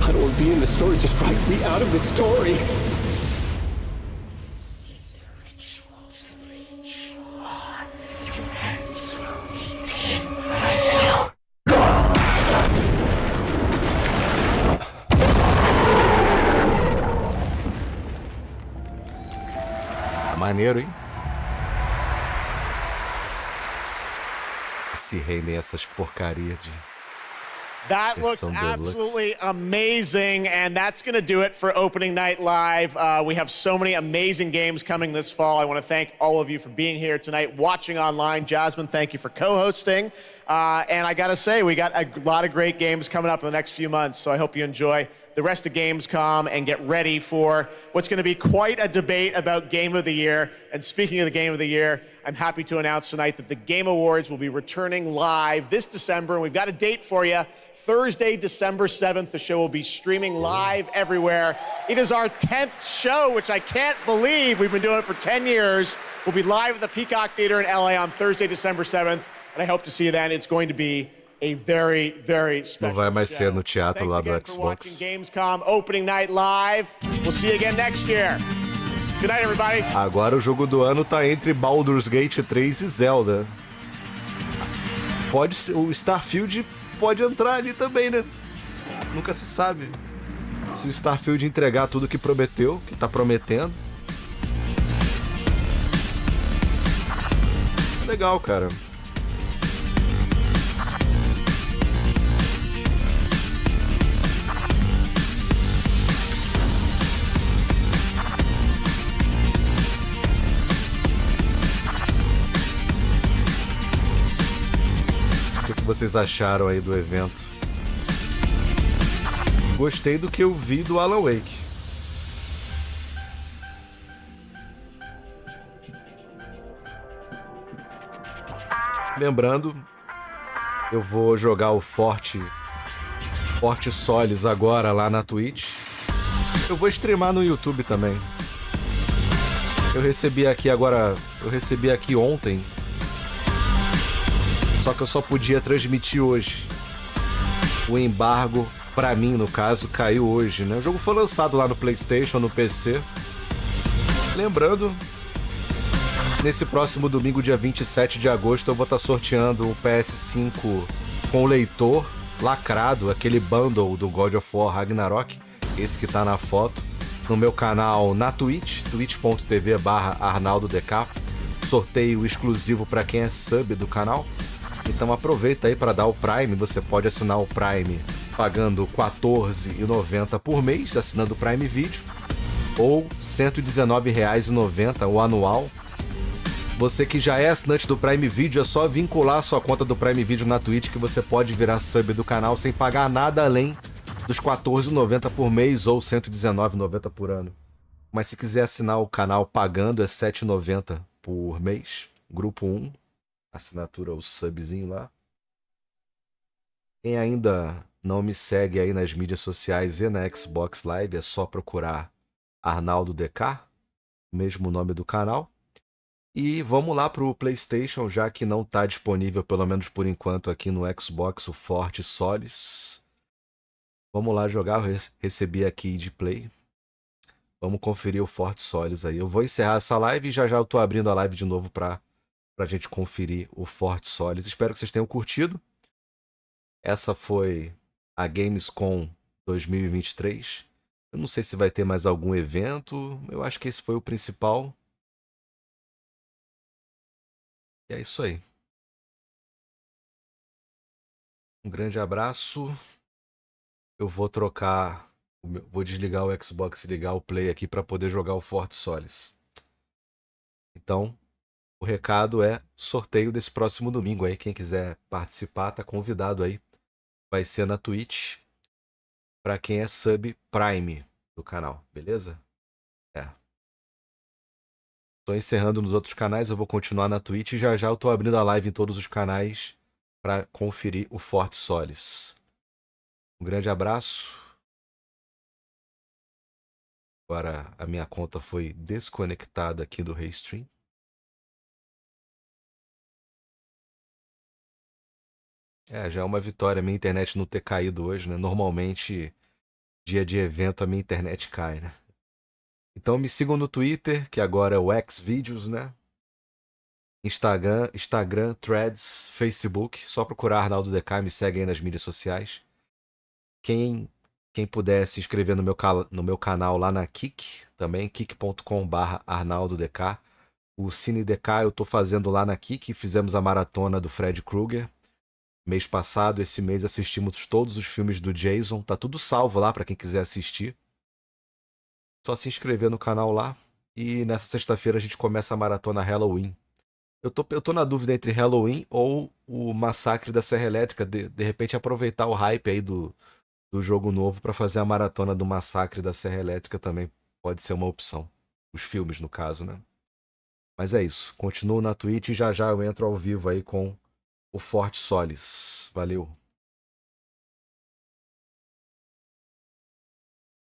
I don't want to be in the story, just write me out of the story. Maneiro, hein? Esse rei nem essas porcarias de... That looks absolutely amazing, and that's going to do it for Opening Night Live. We have so many amazing games coming this fall. I want to thank all of you for being here tonight, watching online. Jasmine, thank you for co-hosting. And I got to say, we got a lot of great games coming up in the next few months, so I hope you enjoy the rest of Gamescom and get ready for what's going to be quite a debate about Game of the Year. And speaking of the Game of the Year, I'm happy to announce tonight that the Game Awards will be returning live this December, and we've got a date for you. Thursday, December 7th, the show will be streaming live everywhere. It is our 10th show, which I can't believe. We've been doing it for 10 years. We'll be live at the Peacock Theater in LA on Thursday, December 7th, and I hope to see you then. It's going to be a very, very special show. Não vai mais ser no teatro lá do Xbox. Thanks again for watching Gamescom Opening Night Live. We'll see you again next year. Good night, everybody. Agora o jogo do ano tá entre Baldur's Gate 3 e Zelda. Pode ser, o Starfield pode entrar ali também, né? Nunca se sabe. Se o Starfield entregar tudo que prometeu, que tá prometendo. Legal, cara. O que vocês acharam aí do evento? Gostei do que eu vi do Alan Wake. Lembrando, eu vou jogar o Forte Solis agora lá na Twitch. Eu vou streamar no YouTube também. Eu recebi aqui ontem. Só que eu só podia transmitir hoje. O embargo, pra mim, no caso, caiu hoje, né? O jogo foi lançado lá no PlayStation, no PC. Lembrando, nesse próximo domingo, dia 27 de agosto, eu vou estar sorteando um PS5 com leitor lacrado, aquele bundle do God of War Ragnarok, esse que tá na foto, no meu canal na Twitch, twitch.tv/ArnaldoDK. Sorteio exclusivo para quem é sub do canal. Então aproveita aí para dar o Prime. Você pode assinar o Prime pagando R$ 14,90 por mês, assinando o Prime Video, ou R$ 119,90 o anual. Você que já é assinante do Prime Video, é só vincular a sua conta do Prime Video na Twitch que você pode virar sub do canal sem pagar nada além dos R$ 14,90 por mês ou R$ 119,90 por ano. Mas se quiser assinar o canal pagando, é R$ 7,90 por mês. Grupo 1, assinatura, o subzinho lá. Quem ainda não me segue aí nas mídias sociais e na Xbox Live, é só procurar ArnaldoDK, mesmo nome do canal. E vamos lá pro PlayStation, já que não está disponível, pelo menos por enquanto, aqui no Xbox, o Forte Solis. Vamos lá jogar, eu recebi aqui de play. Vamos conferir o Forte Solis aí. Eu vou encerrar essa live e já eu tô abrindo a live de novo pra gente conferir o Forte Solis. Espero que vocês tenham curtido. Essa foi a Gamescom 2023. Eu não sei se vai ter mais algum evento. Eu acho que esse foi o principal. E é isso aí. Um grande abraço. Eu vou trocar, vou desligar o Xbox e ligar o Play aqui para poder jogar o Forte Solis. Então, o recado é sorteio desse próximo domingo aí. Quem quiser participar, tá convidado aí. Vai ser na Twitch para quem é sub Prime do canal, beleza? Tô encerrando nos outros canais, eu vou continuar na Twitch e já eu tô abrindo a live em todos os canais para conferir o Forte Solis. Um grande abraço. Agora a minha conta foi desconectada aqui do Restream. Já é uma vitória a minha internet não ter caído hoje, né? Normalmente, dia de evento, a minha internet cai, né? Então me sigam no Twitter, que agora é o Xvideos, né? Instagram, Threads, Facebook. Só procurar ArnaldoDK, me segue aí nas mídias sociais. Quem puder se inscrever no meu canal lá na Kik, também, kik.com/ArnaldoDK. O CineDK eu tô fazendo lá na Kik, fizemos a maratona do Fred Krueger. Mês passado, esse mês assistimos todos os filmes do Jason. Tá tudo salvo lá para quem quiser assistir. Só se inscrever no canal lá. E nessa sexta-feira a gente começa a maratona Halloween. Eu tô na dúvida entre Halloween ou o Massacre da Serra Elétrica. De repente aproveitar o hype aí do jogo novo para fazer a maratona do Massacre da Serra Elétrica também pode ser uma opção. Os filmes, no caso, né? Mas é isso. Continuo na Twitch e já eu entro ao vivo aí com o Forte Solis. Valeu!